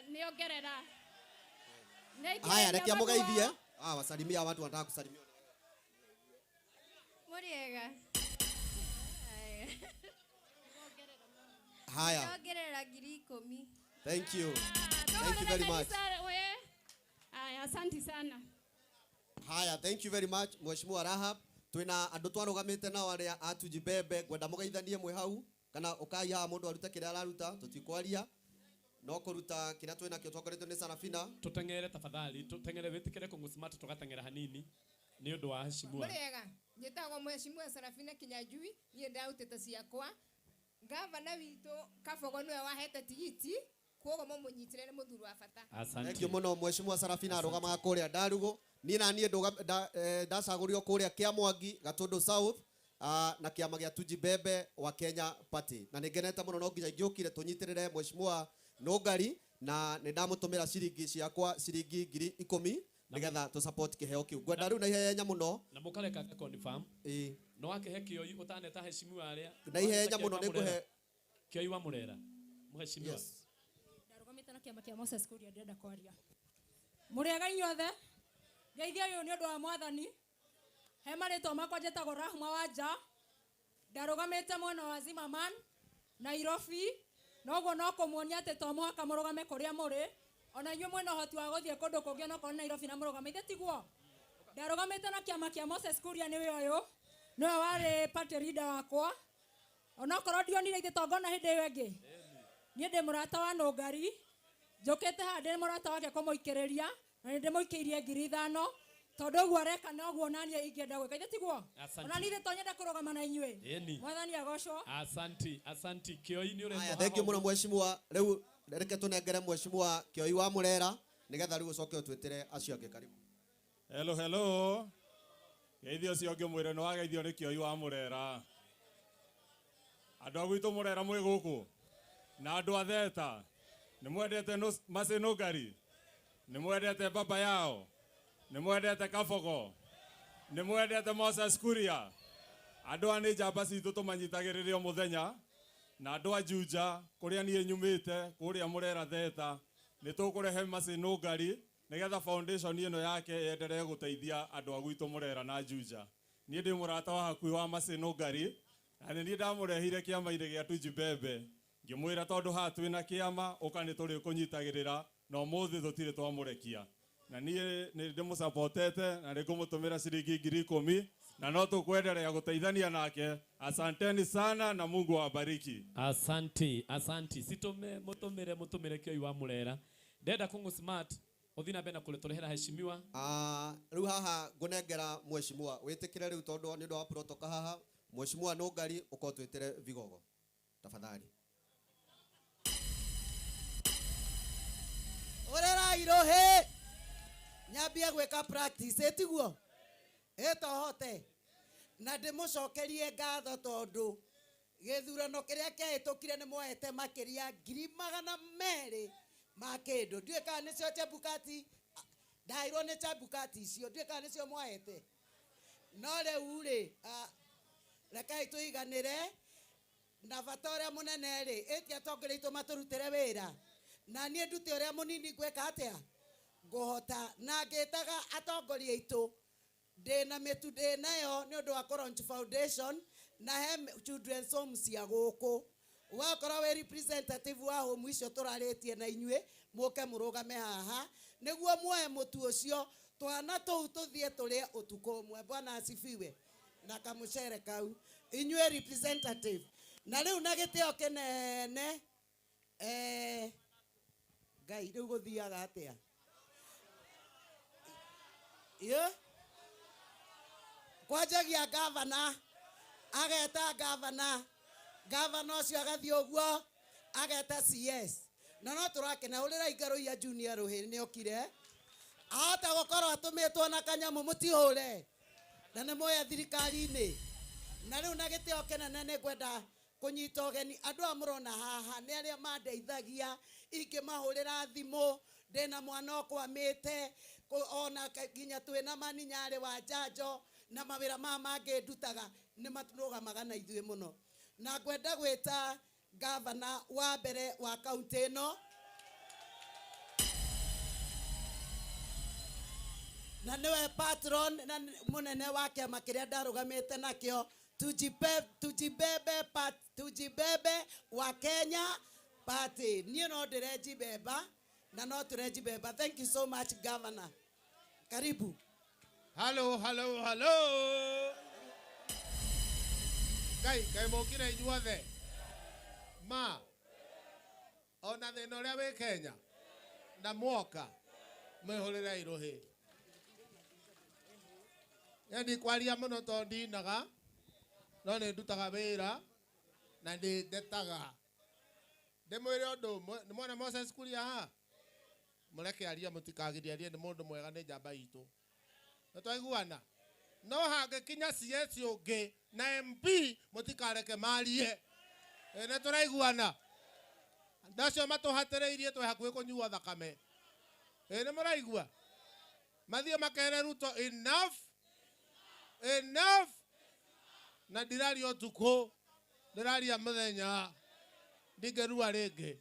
niongerera haya reke amugeithie wasalimia watu wanataka kusalimia muriega haya niongerera 10,000 thank you very much haya asante sana haya thank you very much mheshimiwa Rahab twina andu twarugamite nao aria a Tuji Bebe gwenda mugeithanie mwe hau kana ukai ha mundu aruta kiria araruta tutikwaria no kuruta kiria twina kio twakoretwo ni Sarafina tutengere tafadhali tutengere vitikire kungusmart tugatengera hanini ni undu wa heshimiwa muriega njitagwo mheshimiwa Sarafina Kinyajui nie ndautete ciakwa gavana witu Kabogo niwe wahete tigiti kogo munyitire ni muthuru wa bata asante muno mheshimiwa Sarafina arugamaga kuria Ndarugo ni na nie ndacagurio kuria kia Mwangi Gatundu South na kiama gia Tuji Bebe wa Kenya Party na ningenete muno no nginya ngiukire tunyitirire mheshimiwa Nungari na nindamutumira ciringi ciakwa ciringi 10,000 nigetha tu support kiheo kiu gwenda riu na ihenya muno na mukareka confirm no akehe kioi utaneta heshimiwa aria na ihenya muno niguhe kioi wa murera mheshimiwa ndarugamite na kiama kia Moses Kuria ndenda kwaria muriega inyuothe geithia uyu ni undu wa mwathani he maritwa makwa njitagwo Rahma Wanja ndarugamite mwena wa Zimmerman Nairobi noguo no kumuonia ati to mwaka murugame kuria muri ona inyuĩ mwena hoti wa guthie kundu kungi no korwo Nairobi na murugamite tiguo ndarugamite na kiama kia Moses Kuria niwe uyu niwe wari party leader wakwa ona korwo ndionire ithe tongona hindi iyo ingi nie ndi murata wa Nungari njukite ha ndi murata wake kumuikiriria na ndi muikiirie 5,000 tondu guo areka noguo nanie ingienda gwika ithe tiguo ona nithe to nyenda kurugama na inyuĩ mwathani agocwo asanti kioi ni uri thank you muno mheshimiwa riu reke tunengere mheshimiwa Kioi wa Murera nigetha riu ucoke utwitire acio ange. Karibu. Hello, hello. Geithio cio ngĩ mwĩre nĩ wageithio nĩ kĩoi wa mũrera. Andũ a gwitũ mũrera mwĩ gũkũ na andũ a Theta nĩ mwendete Maseno Ngari, nĩ mwendete baba yao, nĩ mwendete Kabogo, nĩ mwendete Moses Kuria. Andũ a nĩ njamba citũ tũmanyitagĩrĩria mũthenya, na andũ a Juja kũrĩa niĩ nyumĩte kũrĩa mũrera Theta nĩ tũkũrehe Maseno Ngari nigetha foundation ĩno yake yendelee gũteithia andũ a gwitũ mũrera na Juja. Niĩ ndĩ mũrata wa hakuhĩ wa Maseno Ngari na niĩ ndamũrehire kĩama-inĩ gĩa Tujibebe ngĩmwĩra tondũ haha twĩna kĩama ũka nĩ tũrĩ kũnyitagĩrĩra na ũmũthĩ tũtirĩ twamũrekia, na niĩ nĩ ndĩmũsapotete na nĩngũmũtũmĩra ciringi 10,000 na no tũkwenderea gũteithania nake. Asanteni sana na Mungu awabariki. Asante mutumire kĩoi wa mũrera. Ndenda kũng'ũ smart uthina bena kũrehera heshimiwa. Rĩu haha ngũnengera mheshimiwa wĩtĩkĩre rĩu tondũ nĩ ũndũ wa protocol haha. Mheshimiwa no Ngari uko twĩtĩre Vigogo tafadhali. Orera irohe nyambia gwĩka practice etiguo etohote na ndĩmũcokerie ngatho tondũ gĩthurano kĩrĩa kĩahĩtũkire nĩ mwoete makĩria 200,000 ma kĩndũ. Ndiũĩ kana nĩcio Chebukati ndairwo nĩ Chebukati icio, ndiũĩ kana nĩcio mwoete. No rĩu rĩ rekai tũiganĩre na bata ũrĩa mũnene rĩ ĩtia atongoria aitũ matũrutĩre wĩra na niĩ ndute ũrĩa mũnini gwĩka atĩa ngũhota na ngĩtaga atongoria aitũ ndĩna mĩtu ndĩnayo nĩ ũndũ wa Launch Foundation na he children's home cia gũkũ. Wakorwo wĩ representative wa home icio tũrarĩtie na inyuĩ mũke mũrũgame haha nĩguo muoe mũtu ũcio twana tũu tũthiĩ tũrĩe ũtukũ ũmwe. Bwana asifiwe. Na kamuchere kau inyuĩ representative na rĩu na gĩtĩo kĩnene Ngai rĩu gũthiaga atĩa kwanjagia gavana ageta gavana ũcio agathiĩ ũguo ageta CS na no tũrakena ũrĩra Igaru ya Junior Ruhĩ nĩ okire ahota gũkorwo atũmĩtwo na kanyamũ mũtihũre na nĩ moya thirikari-inĩ na rĩu na gĩtĩo kĩnene nĩ ngwenda kũnyita ũgeni andũ a mũrona haha nĩ arĩa mandeithagia ingĩmahũrĩra thimũ ndĩna mwana ũkwamĩte ona nginya twĩna maninyarĩ wa njanjo na mawĩra maya mangĩ ndutaga nĩ matũrũgamaga na ithuĩ mũno na ngwenda gwĩta gavana wa mbere wa kaunti ĩno na nĩwe patron na mũnene wa kĩama kĩrĩa ndarũgamĩte nakĩo Tujibebe wa Kenya Party. Niĩ no ndĩrejibeba na no tũrejibeba. Thank you so much Governor. Karibu. Hello. Kai mokire inyuothe ma ona thĩna ũrĩa wĩ Kenya na mwoka mwĩhũrĩre Irohĩ. Ndi kwaria mũno tondũ ndinaga no nĩ ndutaga wĩra na ndĩ ndetaga. Ndĩmwĩre ũndũ nĩ mwana Moses Kuria haha mũreke aria mũtikagirie nĩ mũndũ mwega nĩ njamba itũ. Nĩ twaiguana no hangĩkinya CS ũngĩ na MP mũtikareke marie. Nĩ tũraiguana ndacio matũhatĩrĩirie twĩ hakuhĩ kũnyua thakame. Nĩ mũraigua mathiĩ makere Ruto enough na ndiraria ũtukũ ndiraria mũthenya ndingĩrua rĩngĩ.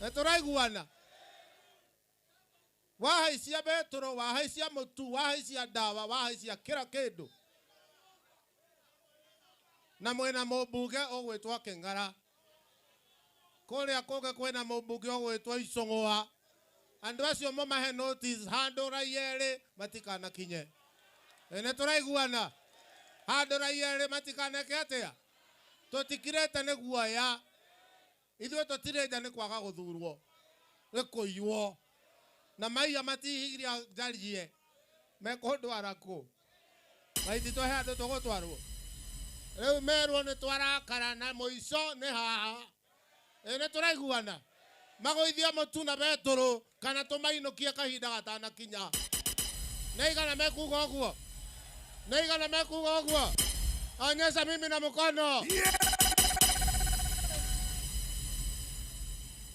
Nĩ tũraiguana wahaisia betũrũ wahaisia mũtu wahaisia ndawa wahaisia kĩra kĩndũ na mwĩna mũmbunge ũgwĩtwo Kĩng'ara kũrĩa kũngĩ kwĩna mũmbunge ũgwĩtwo Icũng'wa. Andũ acio mũmahe notice handũ raiyerĩ matikanakinye. Nĩ tũraiguana handũ raiyerĩ matikaneke atĩa tũtikirĩte nĩ guoya ithuĩ tũtirĩ nja nĩ kwaga gũthurwo nĩ kũiywo na maiya matihigiria njarie mekũndwara kũ maiti tũhe andũ tũgũtwarwo rĩu merwo nĩ twarakara na mũico nĩ haha. Ene turaiguana. Magoithia mutuna beturu kana tumainokie kahinda gatana kinya. Neigana mekuga uguo. Neigana mekuga uguo. Onyesha mimi na mkono.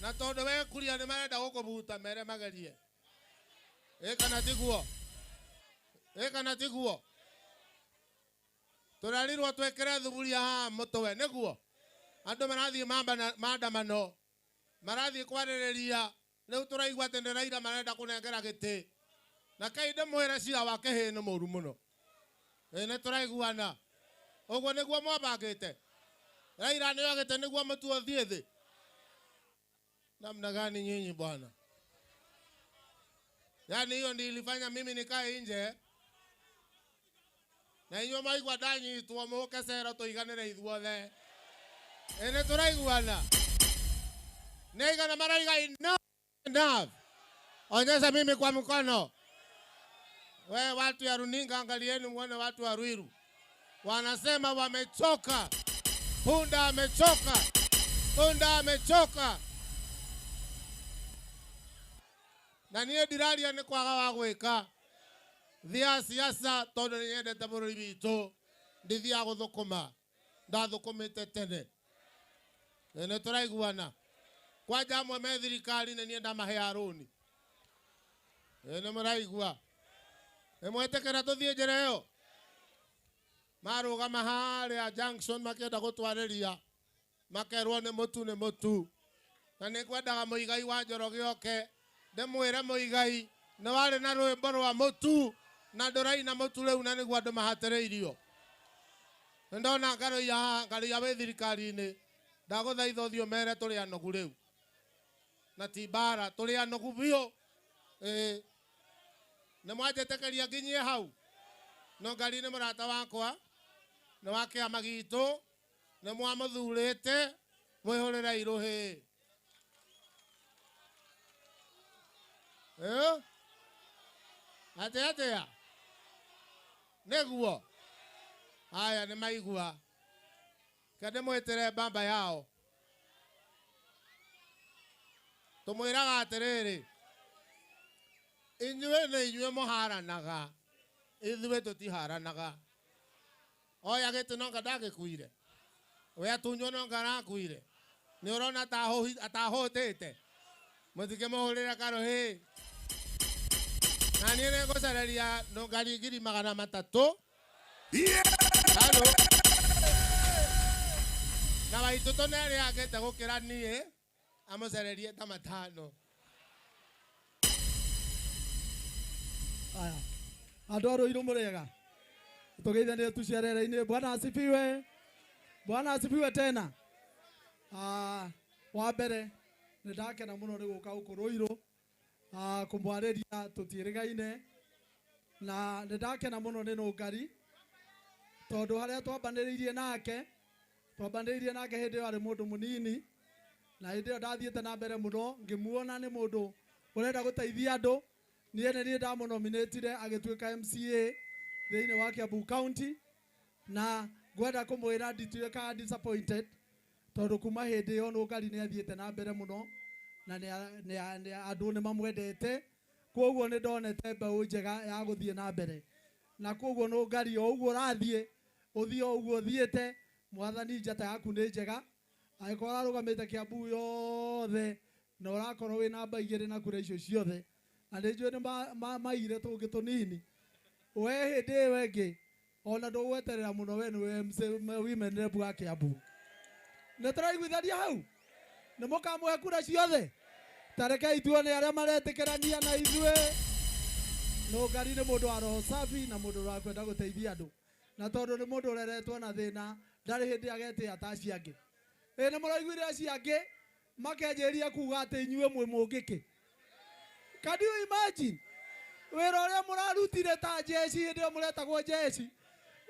Na tondu we kuria ni marenda gukubuta mere magerie. Kana tiguo. Kana tiguo. Turarirwo twekere thuburia ha mutowe niguo. Andu marathie maandamano. Marathie kwaririria. Riu turaigua tende Raila marenda kunengera giti. Na kainde mwira cira wake hinu muru muno. Ene turaiguana. Oguo niguo mwabangite. Raila ni agite niguo mutuo thie thi. Namna gani nyinyi bwana? Yani hiyo ndio ilifanya mimi nikae nje. Na inyo maigwa danyi tuomoke sera tuiganire ithuothe. Ene turaiguana. Neigana maraiga enough. Onyesha mimi kwa mkono. We watu ya runinga angalieni muone watu wa Ruiru. Wanasema wamechoka. Punda amechoka. Punda amechoka. Na niye diraria ni kwaga wa gwika. Thia siasa tondu ni nyendete bururi bitu. Ndithia guthukuma. Ndathukumite tene. Ene turaiguana. Kwaja amwe me thirikari na niye ndamahe aruni. Ene muraigua. Emwetekera tuthie njira iyo. Marugama haria junction makenda gutwariria. Makerwo ni mutu. Na ni kwendaga muigai wa Njoroge oke. Ndemwire muigai na wale na rwimbo rwa mutu na nduraina mutu riu na niguo andu mahatiriirio. Ndona ngari ya we thirikari-ini ndaguthaitha uthio mere turi anogu riu. Na tibara turi anogu bio. Na mwajetekeria nginyie hau. No ngari ni murata wakwa. Na wake amagitu. Na mwamuthurite mwihurira iruhi. Atea. Neguo. Aya ni maigua. Kade mwetere bamba yao. Tumwiraga atiriri. Inyue na inyue muharanaga. Ithuwe tutiharanaga. Oya gitu nonga ndagikuire. We atunyo nonga arakuire. Ni urona atahotete. Mutike muhurira karohi. Na niye ngucareria ngari 300. Halo. Na waituto nere agete gukira nie amucererie ta 5. Aya. Andu a Ruiru murega. Tugeithanie tucerere-ini. Bwana asifiwe. Bwana asifiwe tena. Wa mbere ndakena muno ni guka guku Ruiru kumwariria tutirigaine na ndakena muno ni Nungari tondu haria twambaniriirie nake hindi ari mundu munini na hindi iyo ndathiete na mbere muno ngimuona ni mundu urenda guteithia andu nie ndamunominatire agituika MCA thiini wa Kiambu County na ngwenda kumwira ndituika disappointed tondu kuma hindi iyo Nungari ni athiete na mbere muno na ni andu ni mamwendete koguo ni ndonete mbeu njega ya guthie na mbere na koguo Nungari o uguo rathie uthio uguo thiete mwathani njata yaku ni njega agikora rugamite Kiambu yothe na urakorwo wi namba 2 na kura icio ciothe na njue ni maire tungi tunini we hindi wengi ona ndugweterera muno we ni women rep wa Kiambu ni turaiguithania hau ni mukamwe kura ciothe tareke ituone aria maretikirania na ithue Nungari ni mundu wa roho safi na mundu wa kwenda guteithia andu na tondu ni mundu ureretwo na thina ndari hindi agete ataci angi ni muraiguire aci angi makenjeria kuga ati inyue mwe mungiki. Can you imagine wira uria murarutire ta jeshi hindi muretagwo jeshi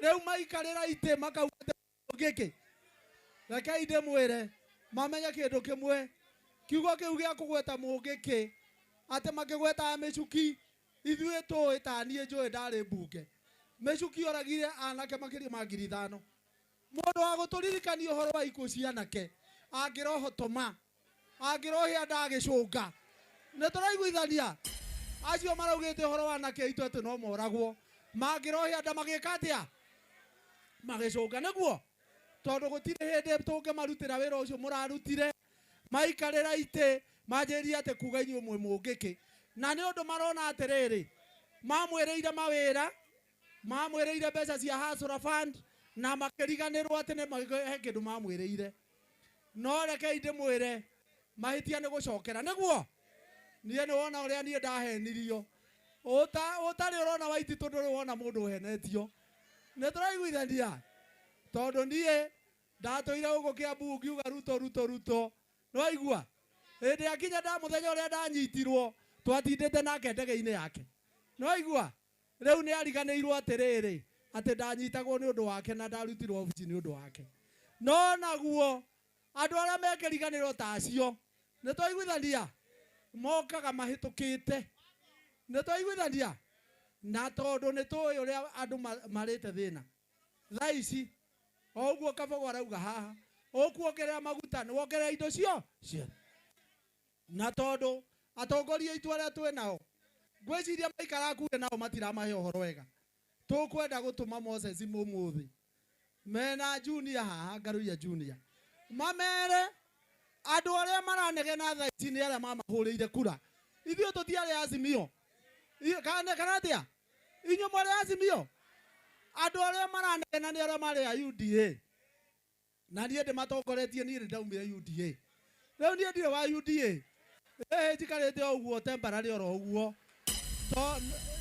riu maikarira ite makauga mungiki. Rekei ndimwire mamenya kindu kimwe kiugo kiu gia kugweta mungiki ati makigweta micuki ithuĩ tũĩ ta niĩ njũĩ ndarĩ mbunge micuki oragire anake makĩria ma 5,000 mũndũ wa gũtũririkania ũhoro wa ikuũ cia anake angĩrohotoma Angirohia ndagicunga. Nĩ tũraiguithania. Acio maraugĩte ũhoro wa nake aitũ atĩ no moragwo. Mangĩrohia nda magĩka atĩa? Magĩcunga nĩguo. Tondũ gũtirĩ hĩndĩ tũngĩmarutĩra wĩra ũcio mũrarutire. Maikarĩra itĩ manjĩria atĩ kuga inyuĩ ũmwe mũngĩkĩ. Na nĩ ũndũ marona atĩrĩrĩ, mamwĩrĩire mawĩra, mamwĩrĩire mbeca cia Hustler Fund na makĩriganĩrwo atĩ nĩ he kĩndũ mamwĩrĩire. No rekei ndĩmwĩre mahĩtia nĩ gũcokera nĩguo. Niĩ nĩ wona ũrĩa niĩ ndahenirio. Ũtarĩ ũrona Waititũ ndũrĩ wona mũndũ ũhenetio. Nĩ tũraiguithania. Tondũ niĩ ndatũire gũkũ Kiambu ngiuga Ruto. Nĩwaigua? Hĩndĩ yakinya mũthenya ũrĩa ndanyitirwo twatindĩte nake ndege-inĩ yake. Nĩwaigua? Rĩu nĩ ariganĩirwo atĩrĩrĩ atĩ ndanyitagwo nĩ ũndũ wake na ndarutirwo ofici nĩ ũndũ wake. No naguo andũ arĩa mekĩriganĩrwo ta acio nĩ twaiguithania mokaga mahĩtũkĩte. Nĩ twaiguithania. Na tondũ nĩ tũĩ ũrĩa andũ marĩte thĩna. Thaa ici o ũguo Kabogo arauga haha ũkuongerera maguta nĩ wongerera indo cio. Na tondũ atongoria aitũ arĩa twĩ nao ngwĩciria maikara kuge nao matiramahe ũhoro wega. Tũkwenda gũtũma Moses mũmũthĩ mena Junior haha Ngaruiya Junior mamere andũ arĩa maranegena thaa ici nĩ arĩa mamahũrĩire kura. Ithuĩ tũtiarĩ Azimio. Kana atĩa? Inyuĩ mũrĩ Azimio. Andũ arĩa maranegena nĩ arĩa marĩ a UDA. Na niĩ ndĩmatongoretie niĩ ndaumire UDA. Rĩu niĩ ndirĩ wa UDA. Njikarĩte o ũguo temporary oro ũguo.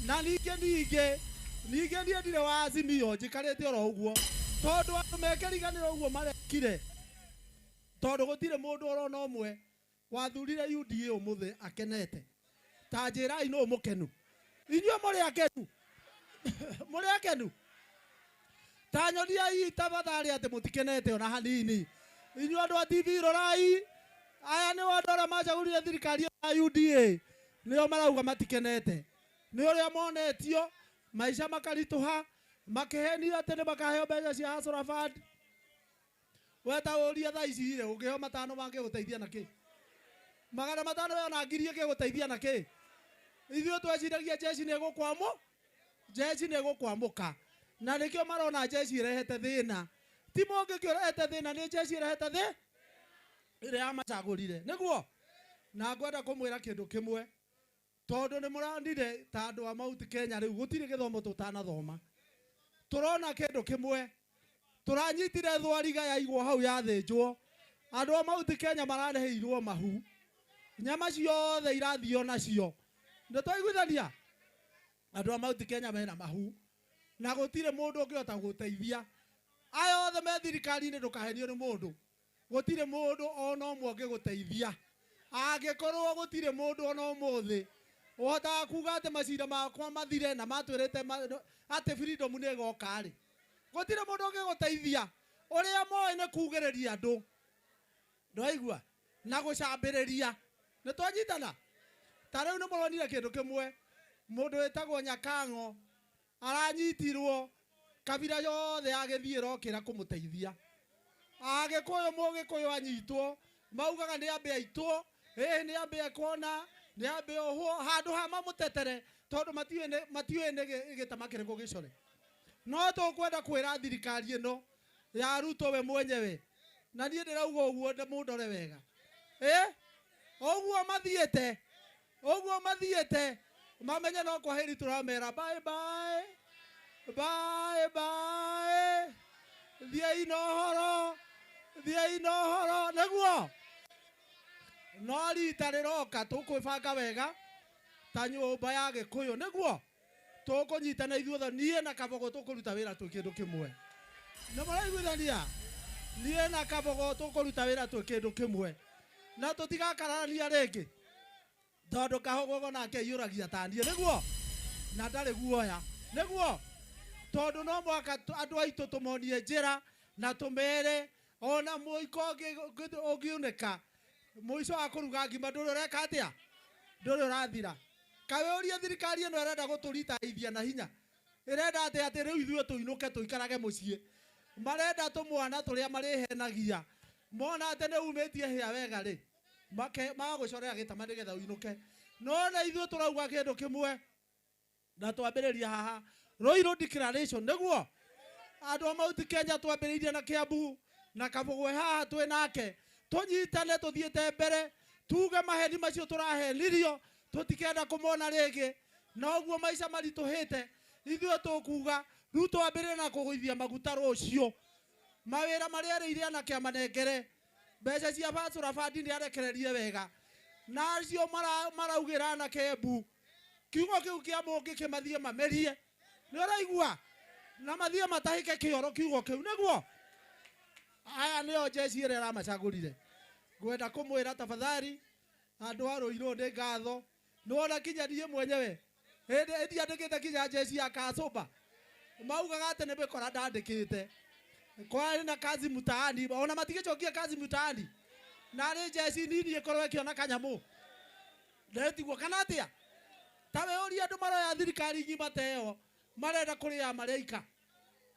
Na ningĩ niĩ ndirĩ wa Azimio njikarĩte oro ũguo. Tondũ andũ mekĩriganĩra ũguo marekire. Tondũ gũtirĩ mũndũ orona ũmwe wathurire UDA ũmũthĩ akenete. Ta njĩrai nũ mũkenu. Inyuĩ mũrĩ akenu. Mũrĩ akenu. Ta nyoniai tafadhali atĩ mũtikenete ona hanini. Inyuĩ andũ a TV rorai. Aya nĩ andũ arĩa macagũrire thirikari ya UDA. Nĩo marauga matikenete. Nĩ ũrĩa monetio maica makaritũha makĩhenio atĩ nĩ makaheo mbeca cia Hustler Fund. Weta ũria thaa ici rĩ ũngĩheo matano mangĩgũteithia na kĩ? Magana matano we ona ngiri ĩngĩgũteithia na kĩ? Ithuĩ tweciragia jeshi nĩ ĩgũkwamũ. Jeshi nĩ ĩgũkwamũka. Na nĩkĩo marona jeshi ĩrehete thĩna. Ti mũngĩ kĩrehete thĩna nĩ jeshi ĩrehete thĩ. Ĩrĩa yamacagũrire. Nĩguo? Na ngwenda kũmwĩra kĩndũ kĩmwe. Tondũ nĩ mũrandire ta andũ a Mount Kenya rĩu gũtirĩ gĩthomo tũtanathoma. Tũrona kĩndũ kĩmwe. Tũranyitire thwariga yaigwo hau yathĩnjwo. Andũ a Mount Kenya marareheirwo mahu. Nyama ciothe irathio nacio. Nĩ twaiguithania. Andũ a Mount Kenya mena mahu. Na gũtirĩ mũndũ ũngĩhota gũteithia. Aya othe me thirikari-inĩ ndũkahenio nĩ mũndũ. Gũtirĩ mũndũ ona ũmwe ũngĩgũteithia. Angĩkorwo gũtirĩ mũndũ ona ũmũthĩ ũhotaga kuga atĩ macira makwa mathire na matwĩrĩte atĩ freedom nĩ ĩgoka rĩ. Gũtirĩ mũndũ ũngĩgũteithia. Ũrĩa moĩ nĩ kugĩrĩria andũ. Ndwaigua? Na gũcambĩrĩria. Nĩ twanyitana. Ta rĩu nĩ mũronire kĩndũ kĩmwe. Mũndũ wĩtagwo Nyakang'o aranyitirwo kabira yothe agĩthiĩ rokĩra kũmũteithia. Agĩkũyũ mũgĩkũyũ anyitwo maugaga nĩ ambe aitwo nĩ ambe kuona nĩ ambe ohwo handũ ha mamũtetere tondũ matiũĩ nĩ gĩtama kĩrĩkũ gĩcore. No tũkwenda kwĩra thirikari ĩno ya Ruto we mwenyewe na niĩ ndĩrauga ũguo mũndore wega. Ũguo mathiĩte mamenye no kwaheri tũramera bye bye. Bye bye. Thiĩi na ũhoro nĩguo. No rita rĩroka tũkwĩbanga wega ta nyũmba ya Gĩkũyũ nĩguo. Tũkũnyitana ithuothe niĩ na Kabogo tũkũruta wĩra twĩ kĩndũ kĩmwe. Nĩ mũraiguithania? Niĩ na Kabogo tũkũruta wĩra twĩ kĩndũ kĩmwe. Na tũtigakararania rĩngĩ. Tondũ Kabogo nake aiyũragia ta niĩ nĩguo. Na ndarĩ guoya nĩguo. Tondũ no mwaka andũ aitũ tũmonie njĩra na tũmere ona mũiko ũngiunĩka mũico wa kũruga ngima ndũrĩ ũreka atĩa? Ndũrĩ ũrathira. Kaĩ ũrie thirikari ĩno ĩrenda gũtũritaithia na hinya. Ĩrenda atĩ rĩu ithuĩ tũinũke tũikarage mũciĩ. Marenda tũmwana tũrĩa marĩhenagia. Mona atĩ nĩ umĩtie hĩa wega rĩ. magagucorera gitama nigetha uinuke no na ithuĩ tũrauga kĩndũ kĩmwe na twambĩrĩria haha Roiro declaration nĩguo andũ a Mount Kenya twambĩrĩirie na Kiambu na Kabugwe haha twĩ nake tũnyitane tũthiĩte mbere tuge maheni macio tũrahenirio tũtikenda kũmona rĩngĩ na ũguo maica maritũhĩte ithuĩ tũkuga rĩu twambĩrĩrie na kũgũithia maguta rũciũ mawĩra marĩa erĩire anake amanengere mbeca cia Bacũra Fund nĩ arekererie wega na acio maraugĩra anake Embu kiugo kĩu kĩa mũngĩ kĩmathiĩ mamerie nĩ ũraigua na mathiĩ matahĩke kĩoro kiugo kĩu nĩguo aya nĩo jeshi ĩrĩa ĩramacagũrire ngwenda kũmwĩra tafadhali andũ a Rũirũ nĩ ngatho nĩwona kinya niĩ mwenyewe hĩndĩ ndiandĩkĩte kinya jeshi ya Kasumba maugaga atĩ nĩ mĩkora ndandĩkĩte kwari na kazi mtaani ona matigĩcokia kazi mtaani na rĩ jeshi nini ĩkorwo ĩkĩona kanyamũ ndetigwo kana atĩa tawe ũria andũ maroya thirikari ng'ima teo marenda kũrĩa marĩika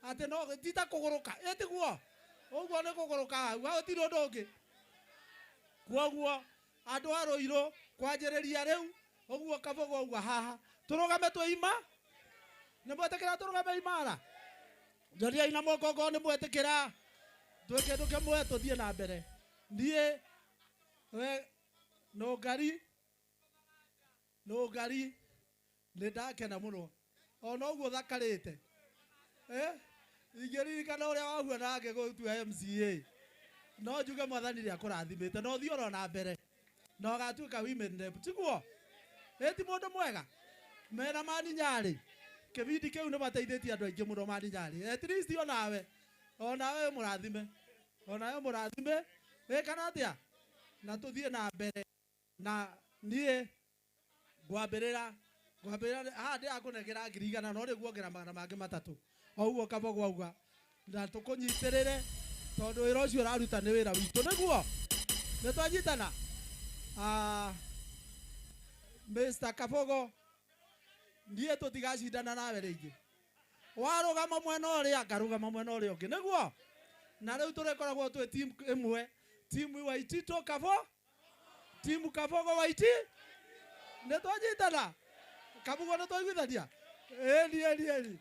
atĩ no tita kũgũrũka ĩtiguo ũguo nĩ kũgũrũka hau gũtirĩ ũndũ ũngĩ kwoguo andũ a Rũirũ kwanjĩrĩria rĩu ũguo Kabogo ũguo haha tũrũgame twĩima nĩ mwetĩkĩra tũrũgame imara njoriai na moko ngo nĩ mwetĩkĩra twĩ kĩndũ kĩmwe tũthiĩ na mbere niĩ we no ngari nĩ ndakena mũno ona ũguo thakarĩte ingĩririkana ũrĩa wahuana ngĩgũtua MCA no njuge mwathani nĩ akũrathimĩte no thiĩ oro na mbere na ũgatuĩka women rep tiguo ti mũndũ mwega mena Mani Nyarĩ kĩbindi kĩu nĩ mateithĩtie andũ aingĩ mũno Mani Nyarĩ at least onawe mũrathime kana atĩa na tũthiĩ na mbere na niĩ ngwambĩrĩra haha ndĩrakũnengera 100 no rĩu kuongerera magana mangĩ 3 o ũguo Kabogo auga na tũkũnyitĩrĩre tondũ wĩra ũcio ũraruta nĩ wĩra witũ nĩguo nĩ twanyitana Mr. Kabogo niĩ tũtigacindana nawe rĩngĩ warũgama mwena ũrĩa ngarũgama mwena ũrĩa ũngĩ nĩguo na rĩu tũrĩkoragwo twĩ team ĩmwe timu Waitito timu Kabogo Waiti nĩ twanyitana Kabogo nĩ twaiguithania ĩni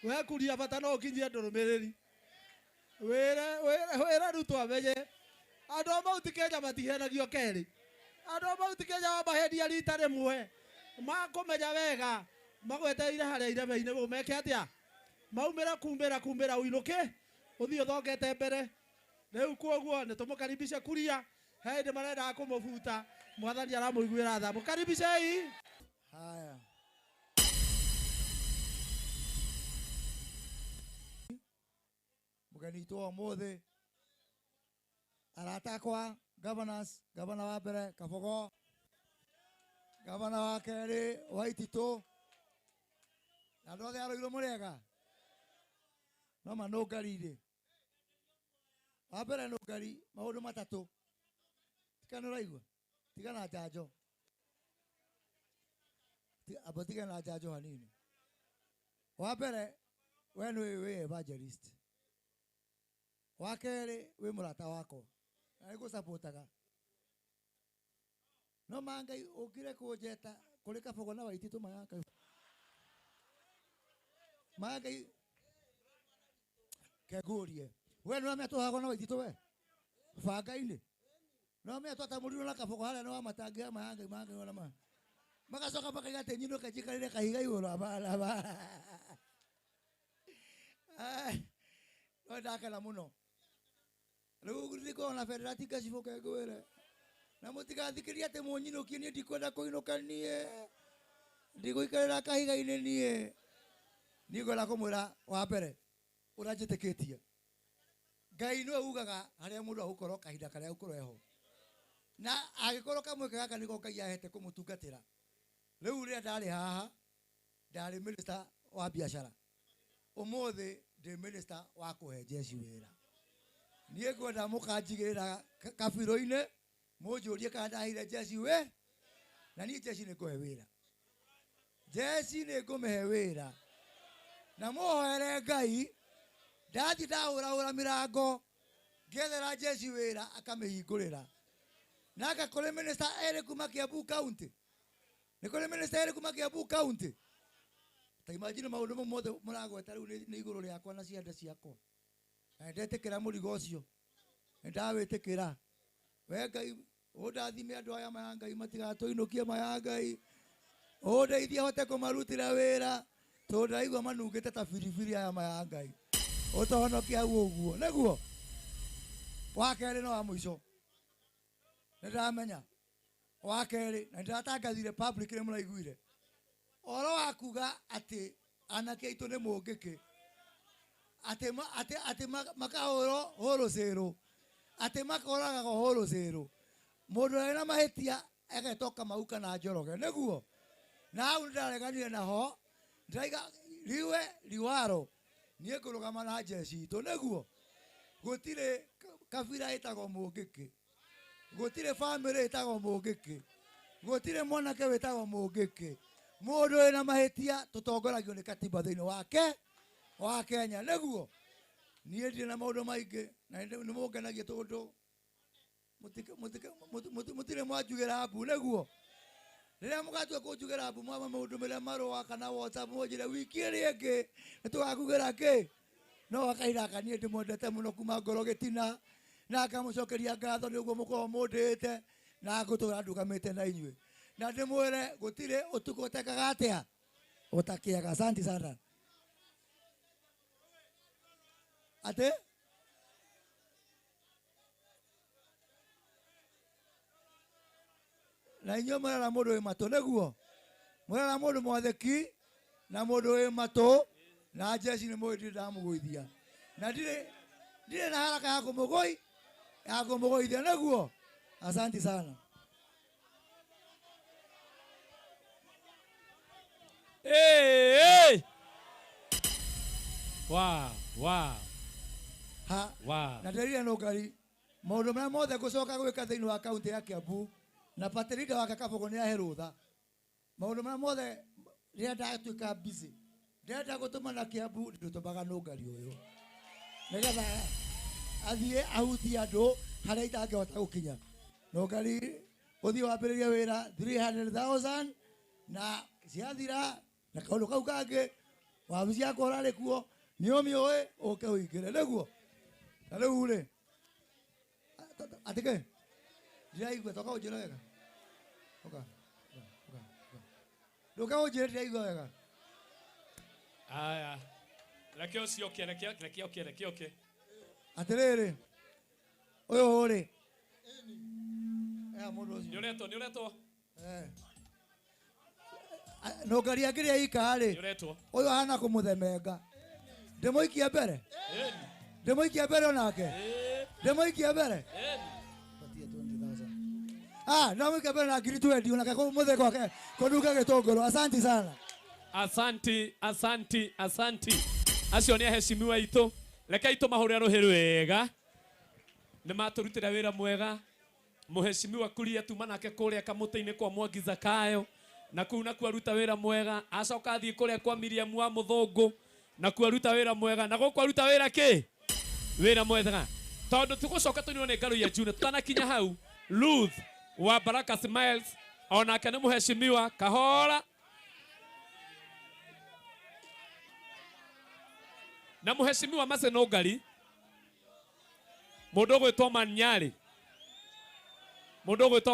we kuria bata no ũkinyie ndũrũmĩrĩri wĩra rĩu twamenye andũ a Mount Kenya matihenagio kerĩ andũ a Mount Kenya wamahenia rita rĩmwe makũmenya wega magwetereire harĩa ireme-inĩ ũũ meke atĩa maumĩra kumĩra ũinũke ũthiĩ ũthongete mbere rĩu kwoguo nĩ tũmũkaribishe kuria hĩndĩ marendaga kũmũbuta mwathani aramũiguĩra tha mũkaribicei haya mũgeni witũ wa ũmũthĩ arata akwa gavana wa mbere Kabogo gavana wa kerĩ Waitito na andũ othe a Rũirũ mũrĩega no manũngarire wa mbere nũngari maũndũ matatũ tikana ũraigua tigana njanjo aba tigana njanjo hanini wa mbere we nĩ evangelist wa kerĩ wĩ mũrata wakwa na nĩngũsupportaga no mangai ũkire kũnjeta kũrĩ Kabogo na Waitito mangai kengũrie we nĩ wamĩa tũhagwo na Waitito we banga-inĩ no mĩa twatamũrirwo na Kabogo harĩa nĩ wamatangia mangai ona magacoka makaiga atĩ nyinũke njikarĩre kahiga igũrũ no ndakena mũno rĩu ndĩkorwo na Federati ngacibũke ngwĩre na mũtigathikĩrie atĩ mũnyinũkie niĩ ndikwenda kũinũka niĩ ndigũikarĩra kahiga-inĩ niĩ ngwenda kũmwĩra wa mbere ũrĩa njĩtĩkĩtie Ngai nĩwe ugaga harĩa mũndũ agũkorwo kahinda karĩa agũkorwo eho na agĩkorwo kamweke gaka nĩko Ngai ahete kũmũtungatĩra rĩu rĩrĩa ndarĩ haha ndarĩ minister wa biacara ũmũthĩ ndĩ minister wa kũhe jeshi wĩra niĩ ngwenda mũkanjigĩrĩra kabirũ-inĩ mũnjũrie kana ndaheire jeshi na niĩ jeshi nĩngũhe wĩra jeshi nĩngũmĩhe wĩra na mũhoere Ngai Ndathi ndaura mirango ngethera jeshi wira akamihingurira. Na akakore minister ere kuma Kiambu County. Nikore minister ere kuma Kiambu County. Ta imagine maundu mothe muragweta riu ni iguru riakwa na ciande ciakwa. Na ndetikira murigo ucio. Ndawitikira. We Ngai undathime andu aya maya Ngai matigatoinukie maya Ngai. Undeithia hote kumarutira wira. Tondu ndaigua manungite ta biribiri aya maya Ngai. Utohonokia uguo. Neguo. Wakere no wa muico. Ndamenya. Wakere na ndatangathire public ni muraiguire. Oro akuga ati anake itu ni mungiki. Ati makahoro horo zero. Ati makoraga horo zero. Mundu ena mahitia agetoka mauka na Njoroge. Neguo. Na au ndareganire naho. Ndaiga riwe liwaro. Nie kurugama na jeshi to neguo. Gutire kabira itago mungiki. Gutire family itago mungiki. Gutire mwanake witago mungiki. Mundu ena mahitia tutongoragio ni katiba thiini wa Kenya neguo. Nie ndi na maundu maingi na ni mungenagia tondu mutire mwajugira abu neguo. Riria mugatua kunjugira abu mwa maundu meria marwa kana WhatsApp mujire wiki ringi nitugakugira ki no akaira kanie ndimwendete muno kuma ngoro gitina na akamucokeria ngatho ni uguo mukorwo mundite na ngutura ndugamite na inyue na ndimwire gutire utuko tekaga atia utakiaga. Asante sana. Ate na inyo mwana mundu wi matu neguo mwana mundu mwatheki na mundu wi matu na jeshi ni mwidi ndamugoithia na ndire na haraka ya kumugoithia neguo. Asante sana. Hey! Wow. Ha. Na ndirire no ngari maundu mara mothe gucoka gwika thiini wa kaunti ya Kiambu na patrida wa Kabogo ni aherutha. Maundu mara mothe ria ndatuika busy. Ndenda gutuma na Kiambu ndutumaga no ngari uyu. Nigetha athie ahuti andu haria itangihota gukinya. No ngari uthii wambiririe wira 300,000 na ciathira na kaundu kau kangi wabici yakwa urari kuo niomioe uke uingire neguo. Na riu ri atike ndiraigua toka unjira wega nduka unjira ndiraigua wega. Aya reke ucioke atiriri uyu ri mundu ucio ni uretwo no ngari angiria ikari uyu hana kumuthemenga ndimuikia mbere onake ndimuikia mbere no muikia mbere na ngiri 20 onake kumutheka wake kunduka gitunguru. Asante sana. Asanti acio ni aheshimiwa itu reke itu mahurira ruhi rwega ni maturutira wira mwega. Muheshimiwa kuria tuma nake kuria kamuteini kwa Mwangi Zakayo na kuu na kwaruta wira mwega. Acoka athie kuria kwa Miriam wa Muthungu na kwaruta wira mwega na gukwaruta wira ki wira mwega tondu tugucoka tunio ni ngaru ya June tutanakinya hau. Ruth wa Baraka Smiles onake ni muheshimiwa kahora na muheshimiwa Maseno Ngari mundu gwitwo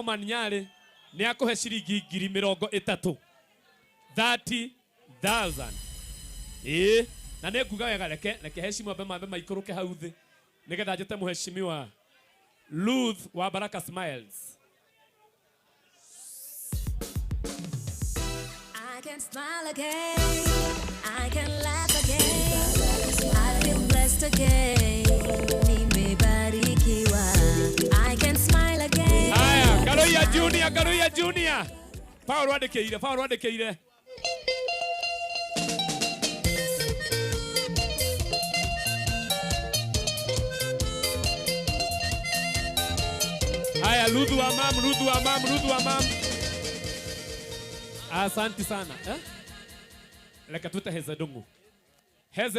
Maninyari ni akuhe ciringi 30,000 30,000 na ne nguga wega reke heshima mambe maikuruke hau thi nigetha njete muheshimiwa Ruth wa Baraka Smiles. I can smile again, I can laugh again, I feel blessed again, nimebarikiwa. I can smile again. Haya, Garuya Junior. Paulo andekeire. Haya, Rudu wa mam. Asante sana. Leka tuta Heze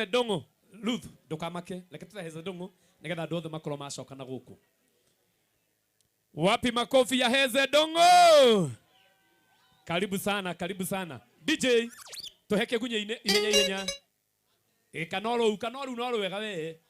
Dongo. Ruth ndukamake reke tutaheze ndungu nigetha andu othe makorwo macoka na guku. Wapi makofi ya heze ndungu? Karibu sana, karibu sana. DJ tuheke gunye ihenya. Kanoru no wega we.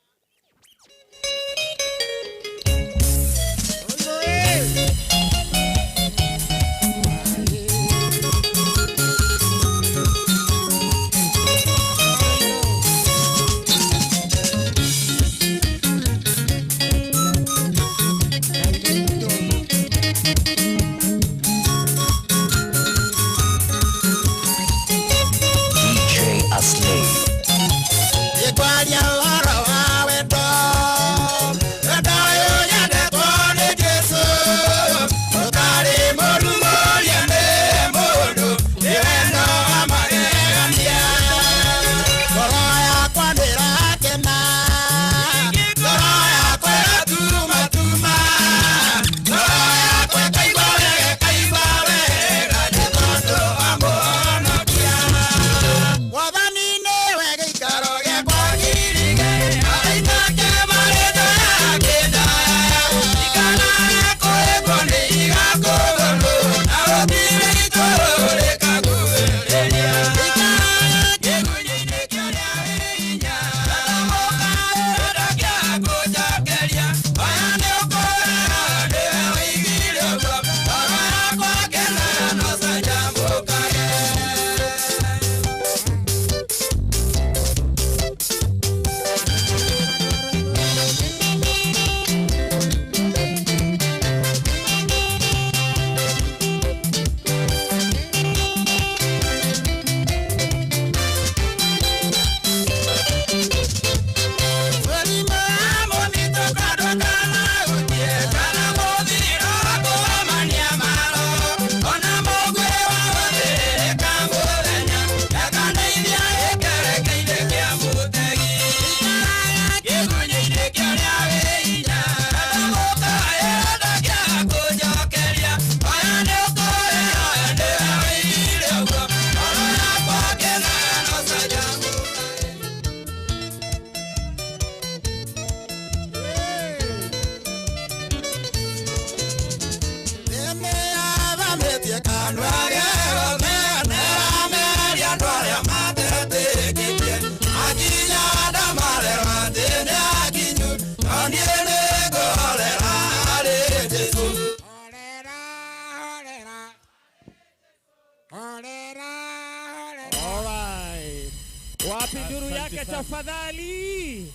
Tafadhali.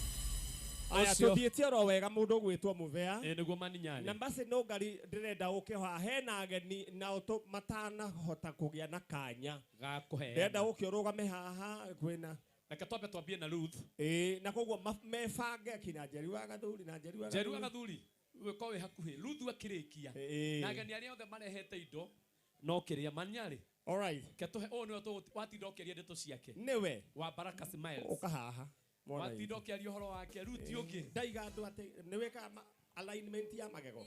Aya tuthiĩtie ro wega mũndũ gwĩtwo Mũvea. Nĩguo maninyane. Na basi no ngari ndĩrenda gũkĩhoa hena ageni na matanahota kũgĩa na kanya ga kũheana. Ndĩrenda gũkĩrũgame haha kwĩna. Reke twambe twambie na Ruth. Na koguo mebange kina Njeri wa Gathuri na Njeri wa Gathuri. Wĩko wĩ hakuhĩ. Ruth akĩrĩkia. Na ageni arĩa othe marehete indo no kĩrĩa maninyarĩ. All right. Ketuhe nĩwe watinda ũkĩaria ndeto ciake. Nĩwe wa Baraka Smiles. Ũka haha. Watinda ũkĩaria ũhoro wake Ruth ũngĩ. Ndaiga andũ atĩ nĩweka alignment ya magego.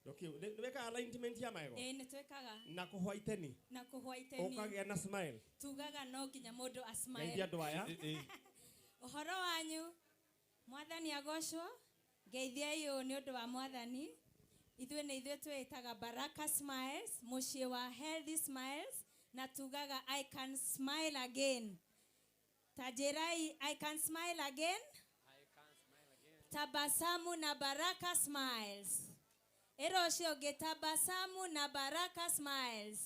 Nĩweka alignment ya magego. Nĩtwĩkaga. Na kũhũa iteni. Na kũhũa iteni. Ũkagĩa na smile. Tugaga no nginya mũndũ a smile. Ngeithia andũ aya. Ũhoro wanyu Mwathani agocwo. Ngeithiai ũũ nĩ ũndũ wa Mwathani. Ithuĩ nĩ ithuĩ twĩtaga Baraka Smiles, mũciĩ wa Healthy Smiles, na tugaga I can smile again. Tajirai I can smile again. Tabasamu na Baraka Smiles. Erosho getabasamu na Baraka Smiles.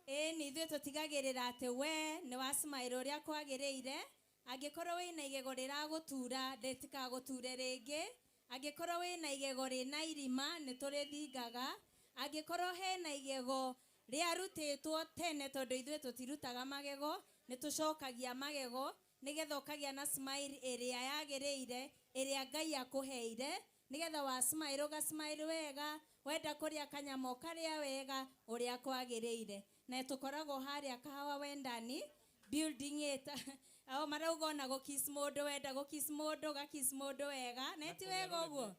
Ni ithuĩ tũtigagĩrĩra atĩ we nĩ wa smile ũrĩa kwagĩrĩire. Angĩkorwo wĩna igego rĩragũtura rĩtikagũture rĩngĩ. Angĩkorwo wĩna igego rĩna irima nĩ tũrĩthingaga. Angĩkorwo hena igego rĩarutĩtwo tene tondũ ithuĩ tũtirutaga magego nĩ tũcokagia magego nĩgetha ũkagĩa na smile ĩrĩa yagĩrĩire ĩrĩa Ngai akũheire nĩgetha wa smile ũga smile wega wenda kũrĩa kanyama ũkarĩa wega ũrĩa kwagĩrĩire. Na tũkoragwo harĩa Kahawa Wendani building it. Ao marauga ona gũkiss mũndũ wenda gũkiss mũndũ gakiss mũndũ wega na ti wega ũguo.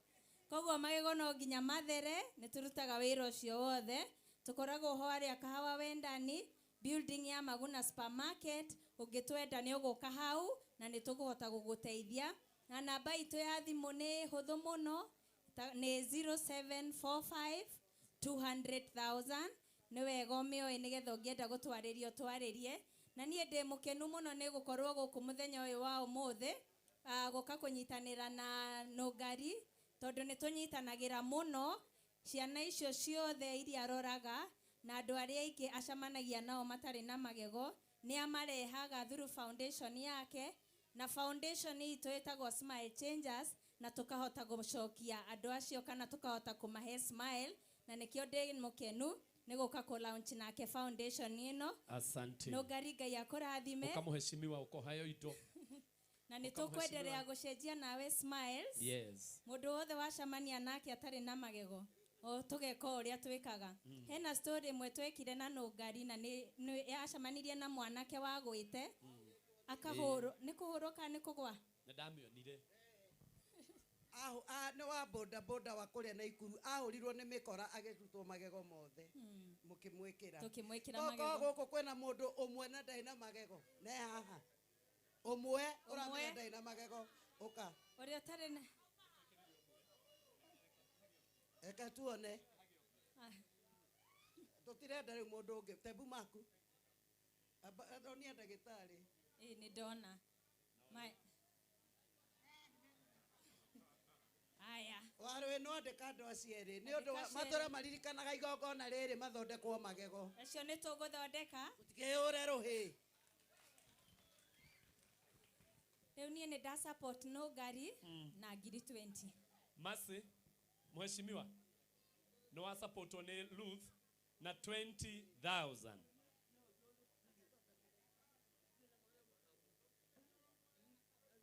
Koguo magego no nginya mathere nĩ tũrutaga wĩra ũcio wothe. Tũkoragwo harĩa Kahawa Wendani building ya Maguna Supermarket. Ũngĩtwenda nĩ ũgũka hau na nĩ tũkũhota gũgũteithia. Na namba itũ ya thimũ nĩ hũthũ mũno, nĩ 0745 200,000. Nĩ wega ũmĩoe nĩgetha ũngĩenda gũtwarĩrio twarĩrie. Na niĩ ndĩ mũkenu mũno nĩ gũkorwo gũkũ mũthenya ũyũ wa ũmũthĩ, gũka kũnyitanĩra na Nũngari, tondũ nĩ tũnyitanagĩra mũno ciana icio ciothe iria aroraga na andũ arĩa aingĩ acemanagia nao matarĩ na magego, nĩ amarehaga through foundation yake, na foundation itũ ĩtagwo Smile Changers, na tũkahota gũcokia andũ acio kana tũkahota kũmahe smile, na nĩkĩo ndĩ mũkenu nĩ gũka kũ launch nake foundation ĩno. Asante. Nũngari Ngai akũrathime. Ukamheshimiwa ukohayo indo. Na nĩ tũkwenderea gũcenjia nawe smiles. Yes. Mũndũ wothe wacemania nake atarĩ na magego, o tũgeka ũrĩa twĩkaga. Hena story ĩmwe twekire na Nũngari, na nĩ yacemanirie na mwanake wa gwĩte akahũrwo, nĩ kũhũrũka nĩ kũgwa. Ndamĩonire. Nĩ wa boda boda wa kũrĩa Naikuru ahũrirwo nĩ mĩkora agĩtutwo magego mothe mũkĩmwĩkĩra. Tũkĩmwĩkĩra magego. Gũkũ kwĩna mũndũ ũmwe na ndarĩ na magego. Ne haha. Ũmwe ũramenya ndarĩ na magego. Ũka. Ũrĩa ũtarĩ na. Eka tuone. Tũtirenda rĩu mũndũ ũngĩ. Tebu maku. Adonia ndagĩtarĩ. Nĩ ndona. Aya. Warwe no andĩka andũ acierĩ nĩ ũndũ matũra maririkanaga igongona rĩrĩ mathondekwo magego. Acio nĩ tũgũthondeka. Tikĩũre rũhĩ. Rĩu niĩ nĩ nda support Nũngari na ngiri 20. Masi, mheshimiwa, no wa support one Ruth na 20,000.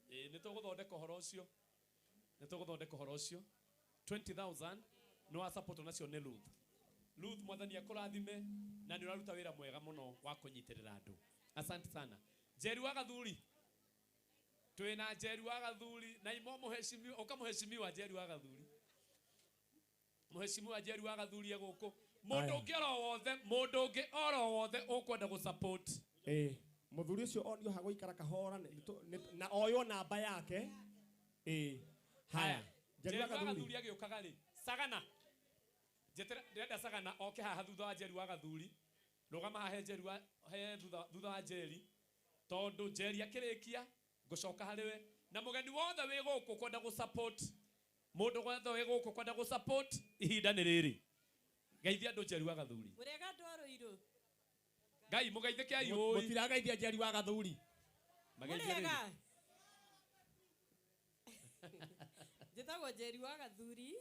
Nĩ tũgũthondeka ũhoro ũcio. Nĩ tũgũthondeka ũhoro ũcio. 20,000 no wa support nacio nĩ Ruth. Ruth mwathani akũrathime na nĩ ũraruta wĩra mwega mũno wa kũnyitĩrĩra andũ. Asante sana. Njeri wa Gathuri. Twina Njeri wa Gathuri na imo muheshimiwa ukamheshimiwa Njeri wa Gathuri. Muheshimiwa Njeri wa Gathuri gũkũ. Mũndũ ũngĩ oro wothe ũkwenda gũ support. Muthuri ucio onio ha gũikara kahora na oyo namba yake. Haya. Njeri wa Gathuri agĩũkaga rĩ. Sagana. Ndĩrenda Sagana oke haha thutha wa Njeri wa Gathuri. Rũgama hahe Njeri wa thutha wa Njeri. Tondũ Njeri akĩrĩkia gũcoka harĩwe na mũgeni wothe wĩ gũkũ kwenda gũ support. Mũndũ wothe wĩ gũkũ kwenda gũ support ihinda nĩ rĩrĩ. Geithia andũ Njeri wa Gathuri. Mũrega ndwarũirũ. Ngai mũgeithĩke ayũ. Mũtirageithia Njeri wa Gathuri. Mũrega. Njĩtagwo Njeri wa Gathuri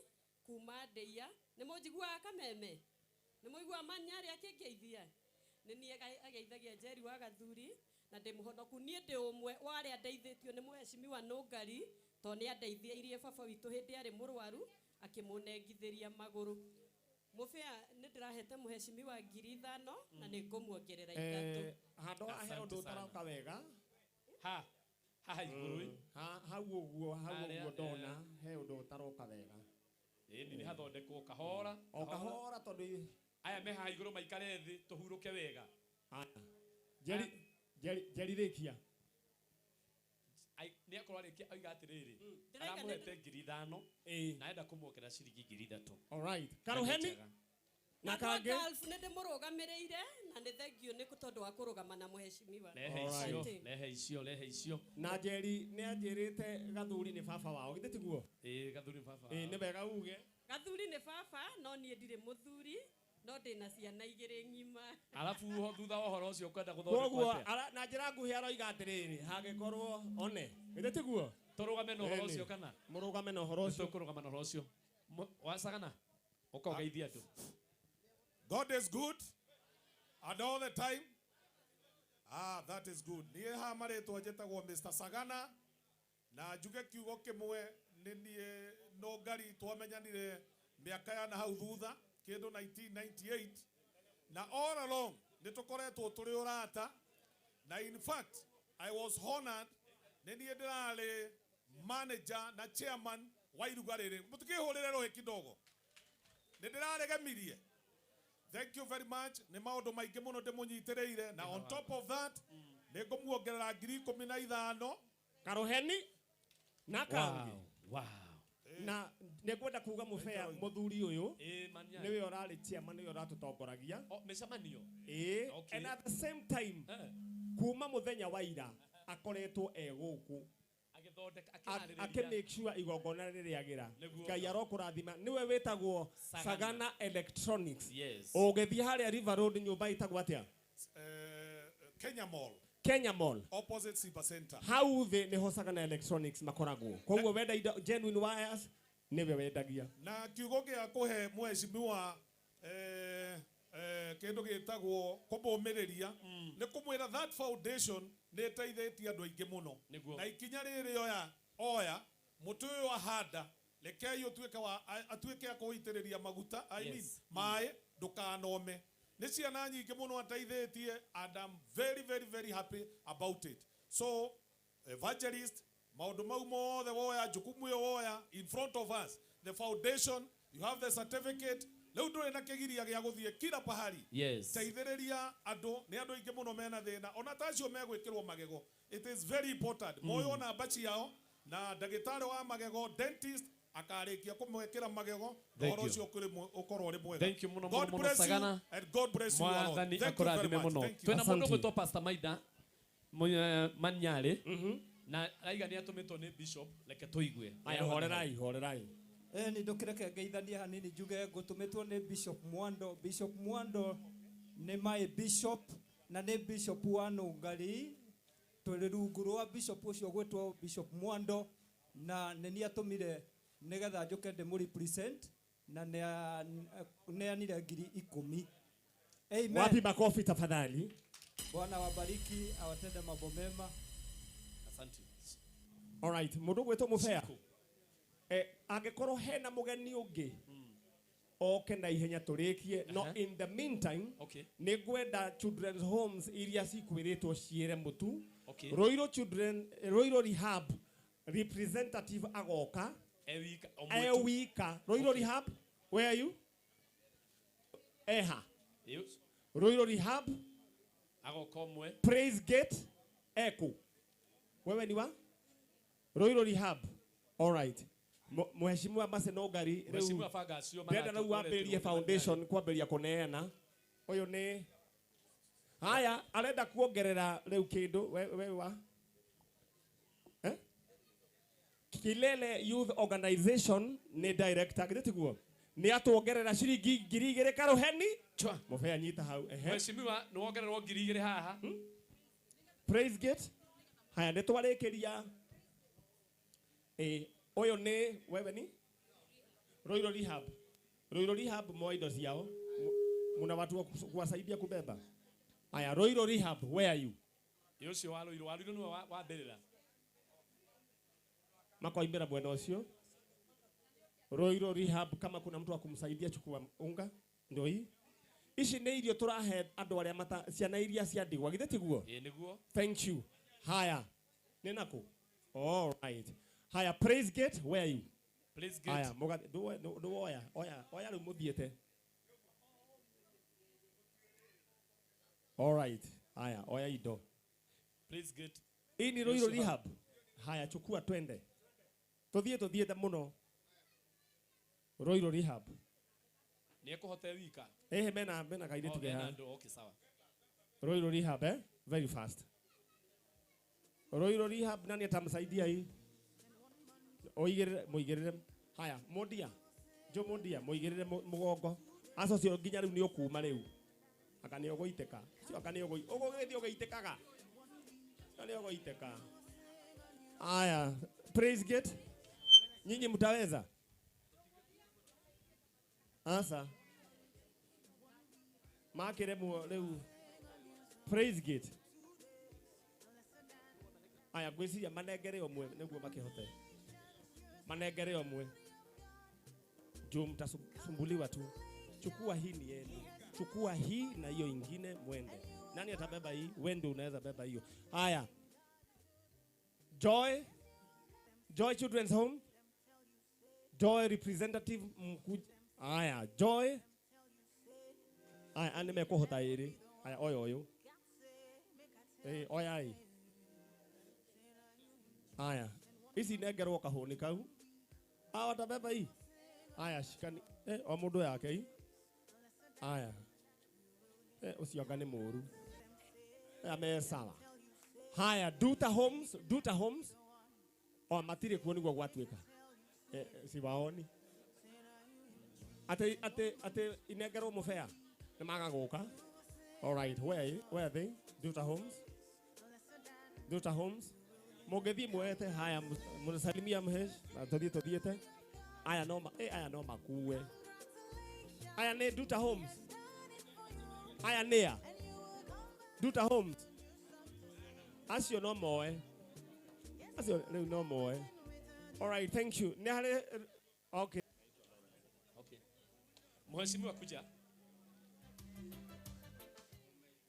kuma Ndeia. Nĩ mũnjiguaga kameme? Nĩ mũigua manyarĩ akĩngeithia? Nĩ niĩ ageithagia Njeri wa Gathuri na ndĩ mũhonoku. Niĩ ndĩ ũmwe wa arĩa ndeithĩtio nĩ mũheshimiwa Nũngari, tondũ nĩ andeithĩirie baba witũ hĩndĩ arĩ mũrwaru akĩmũnengithĩria magũrũ. Mũbĩa nĩ ndĩrahete mũheshimiwa 5,000 na nĩ ngũmuongerera 3. Handũ ahe ũndũ ũtaroka wega. Haha igũrũ. Hau ũguo ndona he ũndũ ũtaroka wega. Nĩ hathondekwo kahora. O kahora tondũ aya me haha igũrũ maikare thĩ tũhurũke wega. Njeri rĩkia. Nĩ akorwo arĩkia oiga atĩrĩrĩ. Aramũhete 5,000 na enda kũmuongerera ciringi 3,000. Alright. Karuheni. Na kangĩ nĩ ndĩmũrũgamĩrĩire na nĩ thengio nĩ tondũ wa kũrũgama na mũheshimiwa. Lehe icio. Na Njeri nĩ anjĩrĩte Gathuri nĩ baba wao. Githĩ tiguo? Gathuri nĩ baba. Nĩ wega uge. Gathuri nĩ baba no niĩ ndirĩ mũthuri. No ndĩna ciana 2 ng'ima. Alafu thutha wa ũhoro ũcio kwenda gũthondekwo atĩa? Na njĩra nguhĩ aroiga atĩrĩrĩ hangĩkorwo one. Githĩ tiguo? Tũrũgame na ũhoro ũcio kana? Mũrũgame na ũhoro ũcio. Tũkũrũgama na ũhoro ũcio. Wasagana? Ũkageithia andũ. God is good and all the time. That is good. Niĩ haha marĩtwa njĩtagwo Mr. Sagana na njuge kiugo kĩmwe nĩ niĩ Nũngari twamenyanire mĩaka ya na hau thutha kĩndũ 1998 na all along nĩ tũkoretwo tũrĩ ũrata na in fact I was honored nĩ niĩ ndĩrarĩ manager na chairman wa iruga rĩrĩ. Mũtikĩhũrĩre rũhĩ kidogo. Nĩ ndĩraregemirie. Thank you very much. Nĩ maũndũ maingĩ mũno ndĩmũnyitĩrĩire na on top of that nĩ ngũmuongerera 15,000 karoheni na kangi wow na nekwenda kuga mufea muthuri uyu niwe orari chairman niwe oratutongoragia micemanio and at the same time kuma muthenya wa ira akoretwo guku ake make sure igongona ririagira Ngai arokurathima niwe wetagwo Sagana Electronics ugethie haria River Road nyumba itagwo atia Kenya Mall opposite Simba Center hau the niho Sagana Electronics makoragwo koguo wenda indo genuine wires niwe wendagia na kiugo gia kuhe mweshimiwa kindu gitagwo kumumiriria ni kumwira that foundation ni teithitie andu aingi muno na ikinya riri oya mutu uyu ahanda rekei atuike akuitiriria maguta I mean mai ndukanome ni ciana nyingi muno ateithitie and I'm very very very happy about it so evangelist maundu mau mothe woya jukumu yo woya in front of us the foundation you have the certificate leo ndure na kigiria gia guthie kila pahali teithiriria andu ni andu ingi muno mena thina ona tacio megwikirwo magego it is very important moyo na bachi yao na dagitari wa magego dentist akarikia kumwekera magego horo ucio ukorwo ri mwega thank you muno muno Sagana and God bless you all thank you very much twina mundu gwitwo Pastor Maida Manyari na aiga ni atumitwo ni bishop leke tuigue aya horerai ni ndukireke ngeithania hanini njuge ngutumitwo ni Bishop Mwando ni my bishop na ni bishop wa Nungari tuli rungu rwa bishop ucio gwitwo Bishop Mwando na ni atumire nigetha njuke ndi mu represent na ne anire 10,000 amen wapi makofi tafadhali Bwana wabariki awatende mambo mema asante all right mundu gwitwo mufea angekorwo hena mugeni ungi oke na ihenya turikie no in the meantime ni gwenda children's homes iria cikwiritwo ciere mutu Roiro Rehab representative agoka ewika Roiro Rehab where are you Roiro Rehab agoka mwe Praise Gate eko wewe ni wa Roiro Rehab all right Mheshimiwa basi no ngari Mheshimiwa Fagacio ndenda na wamberie foundation kwamberia kuneana uyu ni haya arenda kuongerera riu kindu we wa Kilele Youth Organization ni director gitiguo ni atuongerera ciringi 2,000 karoheni mufea nyita hau Mheshimiwa ni wongererwo 2,000 haha Praise Gate haya ni twarikiria oyo ni wewe ni Roiro Rehab moido ciao muna watu wa kuwasaidia kubeba aya Roiro Rehab where are you yocio wa Roiro ni wa berera makoimbira bwana ucio Roiro Rehab kama kuna mtu wa kumsaidia chukua unga ndio hii ici ni irio turahe andu aria mata ciana iria cia ndigwa githetiguo niguo thank you haya ninako all right haya Praise Gate where are you Praise Gate haya moga do oya ru muthiete all right haya oya ido Praise Gate ini Roiro Rehab haya chukua twende tuthiete muno Roiro Rehab ni ekuhote wika mena kaide tugeha okay sawa Roiro Rehab very fast Roiro Rehab nani atamsaidia hii muigirire haya mondia muigirire mugongo aso cio nginya riu ni ukuma riu akani ugoiteka cio akani ugogithi ugeitekaga akani ugoiteka haya Praise Gate nyinyi mtaweza asa makire mu riu Praise Gate aya gwiciria manengere omwe niguo makihote manengere omwe juu mtasumbuliwa tu chukua hii ni yenu chukua hii na hiyo ingine mwende nani atabeba hii wewe unaweza beba hiyo haya Joy Children's Home Joy representative haya Joy haya animekuhota iri haya oyo oya hii Haya. Hizi negerwo kahuni kau. Watabeba hii. Haya shikani. O mundu yake hii. Haya. Ucio ngani muru. Ame sawa. Haya, Duta Homes. O matire kuo niguo gwatuika. Siwaoni. Ate inegerwo mufea. Ni magaguka. All right, where are they? Duta Homes. Mogethi mwete haya munasalimia mhesh na tothiete. Aya no makuwe. Aya ne Duta Homes. Aya nea. Duta Homes. Asio no moe. Asio no moe. All right, thank you. Okay. Mheshimiwa kuja.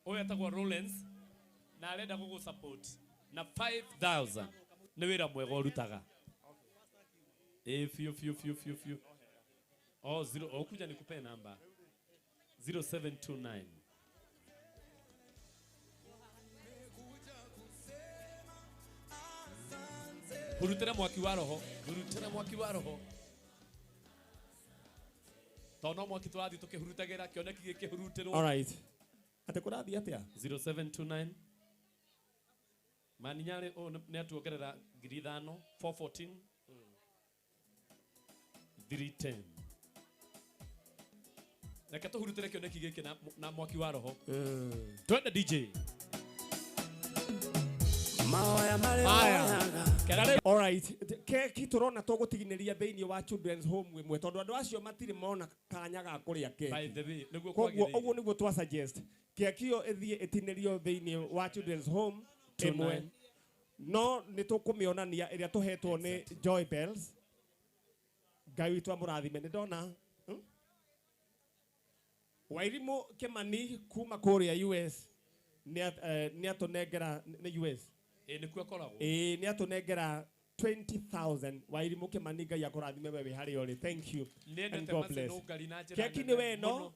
Oya tagwa Rollins na arenda gugu support na 5,000 ni wira mwega urutaga. Few. Oh, kuja nikupe namba 0729 Hurutira mwaki wa roho. Tono mwaki turathi tukihurutagira kioneki gikihurutirwo. All right. Ate kurathi atia? 0729 Maninyare ne atuogerera 5,000 414 310. Reka tuhurutire kioneki giki na mwaki wa roho. Twende DJ. All right. Keki turona tugutigineria thiini wa children's home imwe tondu andu acio matire mona kanya ga kuria keki. By the way, niguo kwagire. Oguo niguo twa suggest. Keki yo ithie itinerio thiini wa children's home imwe. No nitukumionania iria tuhetwo ni Joy Bells. Ngai witwa murathime ni ndona. Wairimu Kimani kuma kuria US ni atunengera ni US. Nikuo koragwo. Ni atunengera 20,000 Wairimu Kimani Ngai akurathime wewe hari ori. Thank you. And God bless. Keki ni we no.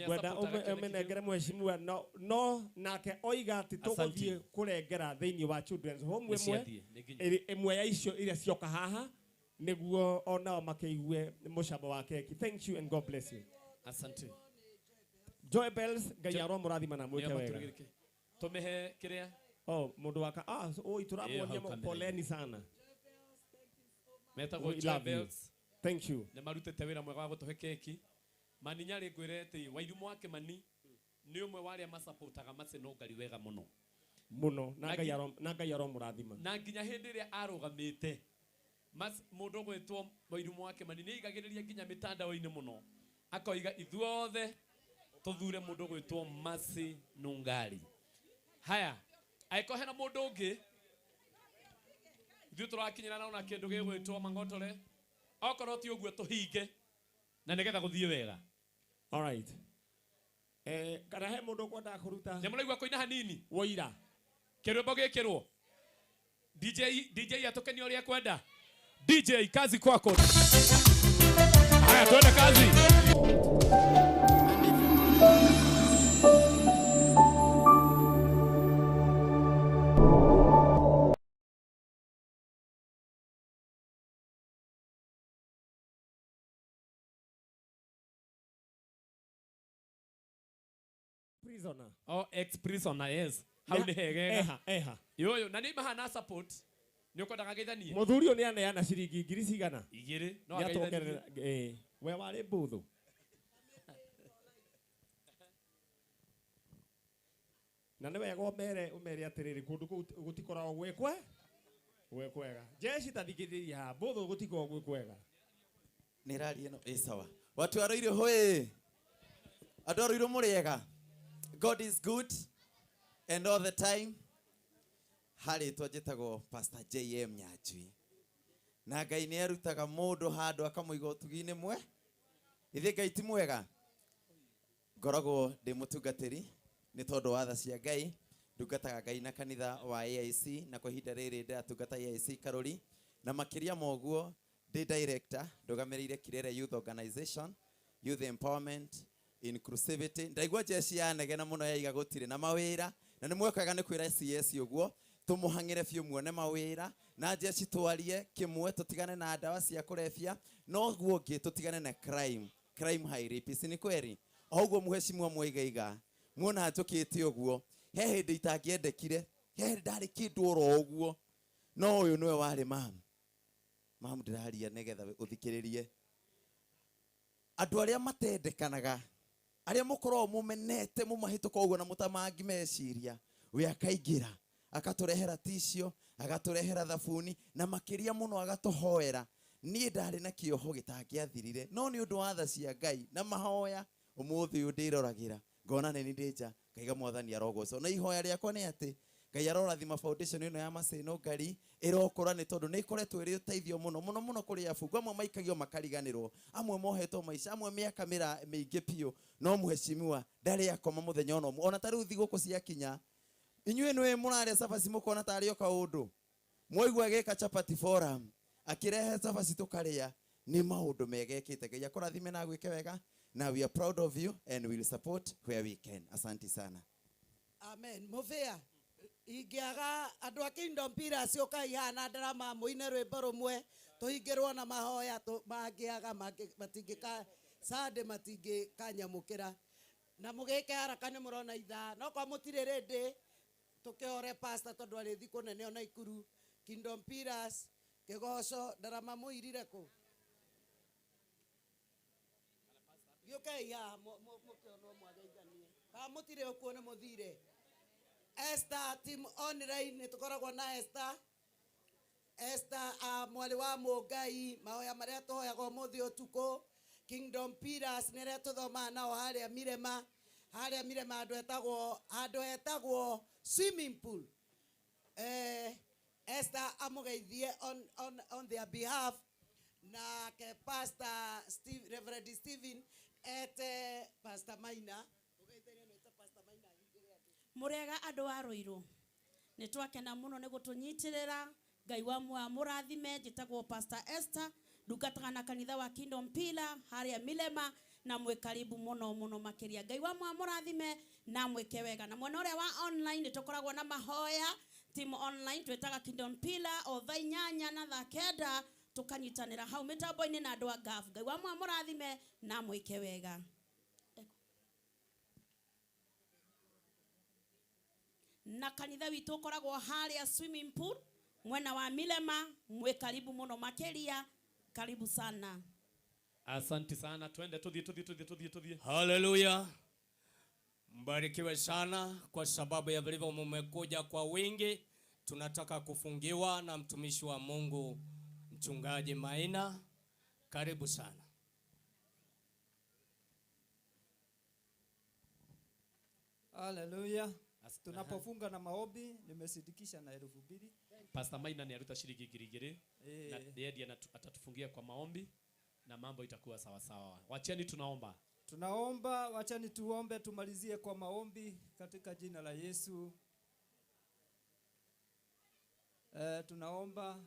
Gwenda umenengere mheshimiwa no nake oiga ati tuguthie kurengera thiini wa children's home imwe ya icio iria cioka haha niguo onao makeigue mucamo wa keki. Thank you and God bless you. Asante. Joy Bells Ngai aromurathima na mwike wega. Tumehe kiria? Mundu waka ituramuonia poleni sana. Metagwo Joy Bells. Thank you. Ne marutete wira mwega wa gutuhe keki. Maninyari ngwirete Wairimu wa Kimani ni umwe wale masupportaga Maseno ngari wega muno. Na Ngai aromurathima. Na nginya hindi ria arugamite. Mundu gwitwo Wairimu wa Kimani ni igagiriria nginya mitandao-ini muno. Akoiga ithuothe tuthure mundu gwitwo Masi Nungari. Haya, aiko hena mundu ungi ithu turakinyira na kindu gigwitwo Mangotore. Okorwo ti uguo tuhinge na nigetha guthie wega. All right. Kana he mundu kwenda kuruta. Ne muraigwa koina hanini. Woira. Kirwimbo gikirwo. DJ atokeni uria kwenda. DJ kazi kwako. Haya twende kazi. Prisoner. Ex-prisoner, yes. How ni hegega. Eha. Yo, na ni mahana support. Ni ukodaga geithania. Muthuri oni aneana ciringi ngiri cigana? 2 no agaithania. We wari mbuthu. Na ni wega umere atiriri kundu gutikoragwo gwe kwega. Jeshi tathikiriria ha mbuthu gutikoragwo gwe kwega. Ni rari ino sawa. Watu aroire hoye. Andu aroire muriega. God is good and all the time. Hari twajetago Pastor JM Nyajui. Na Ngai ni arutaga mundu handu akamuiga utugi-ini mwe. Ithe Ngai ti mwega. Ngoragwo ndi mutungatiri ni tondu wa tha cia Ngai. Ndungataga Ngai na kanitha wa AIC na kwa ihinda riri ndatungata AIC Karuri na makiria moguo ndi director ndugamirire Kirere Youth Organization, Youth Empowerment, Inclusivity. Ndaigua jeshi ya negena muno yaiga gutire na mawira na ni mwekaga ni kwira CS uguo tumuhangire biũ muone mawĩra na njia citwarie kimwe tutigane na ndawa cia kũrebia no guo ngĩ tutigane na crime high rape ni kweri oguo muheshimiwa Muigai muona njũkĩte ũguo he hĩndĩ itangĩendekire he hĩndĩ ndarĩ kĩndũ oro ũguo no ũyũ nĩwe warĩ mam ndĩraria nĩgetha ũthikĩrĩrie andũ arĩa matendekanaga arĩa mũkorwo mũmenete mũmahĩtũka ũguo na mũtamangi meciria we akaingĩra akatũrehera ticio agatũrehera thabuni na makĩria mũno agatũhoera niĩ ndarĩ na kĩoho gĩtangĩathirire no nĩ ũndũ wa tha cia Ngai na mahoya ũmũthĩ ũyũ ndĩroragĩra ngona nĩ ndĩ nja ngaiga Mwathani arogocwo na ihoya rĩakwa nĩ atĩ Ngai arorathima foundation ĩno ya Maseno Ngari ĩrokũra nĩ tondũ nĩ ĩkoretwo ĩrĩ ũteithio mũno kũrĩ afungu amwe maikagio makariganĩrwo amwe mohetwo maica amwe mĩaka mĩingĩ piũ no mũheshimiwa ndarĩ akoma mũthenya ona ta rĩu thigũkũ ciakinya inyuĩ nĩwe mũrarĩa cabaci mũkona tarĩ o kaũndũ mwaigua gĩka chapati forum akirehe cabaci tũkarĩa nĩ maũndũ megekĩte Ngai akũrathime na gwĩke wega na we are proud of you and we will support where we can. Asante sana. Amen. Muvea ingĩaga andũ a Kingdom Pillars ũka ihana ndarama mũine rwĩmbo rũmwe tũhingĩrwo na mahoya mangĩaga matingĩka sande matingĩkanyamũkĩra na mũgĩke haraka nĩ mũrona ithaa no kwa mũtirĩ rĩndĩ tũkĩhore pastor tondũ arĩ thikũ nene ona Ikuru Kingdom Pillars kĩgoco ndarama mũirire kũ gĩũke ya mũkĩonwo mwageithanie kana mũtirĩ ũkuo nĩ mũthire Esther team online nĩ tũkoragwo na Esther mwari wa Mũngai mahoya marĩa tũhoyaga ũmũthĩ ũtukũ Kingdom Pillars nĩ arĩa tũthomaga nao harĩa Mirema handũ hetagwo swimming pool Esther amũgeithie on their behalf na ke Pastor Reverend Stephen Pastor Maina murega andu a Ruiru ni twakena muno ni gutunyitirira Ngai wa mũrathime njitagwo Pastor Esther ndungataga na kanitha wa Kingdom Pillar haria Milema na mwe karibu muno makiria Ngai wa mũrathime na mweke wega na mwena ũrĩa wa online ni tukoragwo na mahoya team online twetaga Kingdom Pillar o thaa 8 na thaa 9 tukanyitanira hau mitambo-ini na andu a GAF Ngai wa mũrathime na mweke wega na kanitha witũ ũkoragwo harĩa swimming pool mwena wa Milema mwe karibu muno makiria karibu sana. Asante sana, twende tudhie. Haleluya. Mbarikiwe sana kwa sababu ya vilivyo mmekuja kwa wingi. Tunataka kufungiwa na mtumishi wa Mungu Mchungaji Maina. Karibu sana. Haleluya. Tunapofunga na maombi nimesidikisha na 2,000. Pastor Maina ni aruta shilingi 2,000 na yeye atatufungia kwa maombi na mambo itakuwa sawa sawa. Wacheni tunaomba, wacheni tuombe tumalizie kwa maombi katika jina la Yesu. Tunaomba.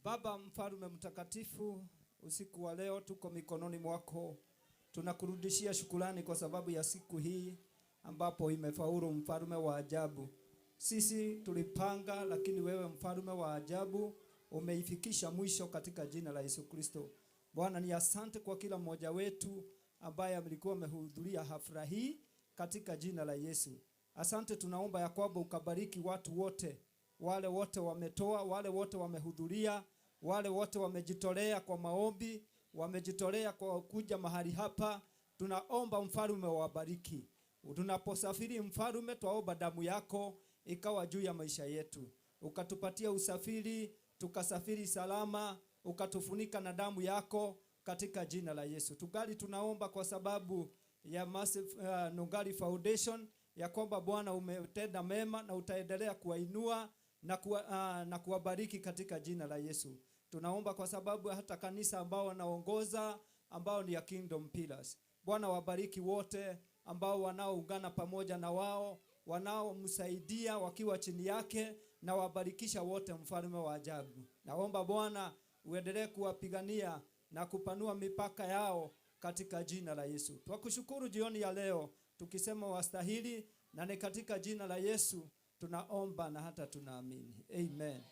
Baba Mfalme mtakatifu, usiku wa leo tuko mikononi mwako. Tunakurudishia shukrani kwa sababu ya siku hii ambapo imefaulu, Mfalme wa ajabu. Sisi tulipanga, lakini wewe Mfalme wa ajabu umeifikisha mwisho katika jina la Yesu Kristo. Bwana, ni asante kwa kila mmoja wetu ambaye alikuwa amehudhuria hafla hii katika jina la Yesu. Asante, tunaomba ya kwamba ukabariki watu wote, wale wote wametoa, wale wote wamehudhuria, wale wote wamejitolea kwa maombi, wamejitolea kwa kuja mahali hapa. Tunaomba Mfalme wabariki. Tunaposafiri Mfalme, twaomba damu yako ikawa juu ya maisha yetu. Ukatupatia usafiri, tukasafiri salama, ukatufunika na damu yako katika jina la Yesu. Tugali tunaomba kwa sababu ya Massive Nongari Foundation ya kwamba Bwana umetenda mema na utaendelea kuwainua na kuwabariki katika jina la Yesu. Tunaomba kwa sababu hata kanisa ambao wanaongoza ambao ni ya Kingdom Pillars. Bwana wabariki wote ambao wanaoungana pamoja na wao, wanaomsaidia wakiwa chini yake, na wabarikisha wote Mfalme wa ajabu. Naomba Bwana uendelee kuwapigania na kupanua mipaka yao katika jina la Yesu. Twakushukuru jioni ya leo tukisema wastahili, na ni katika jina la Yesu tunaomba na hata tunaamini. Amen.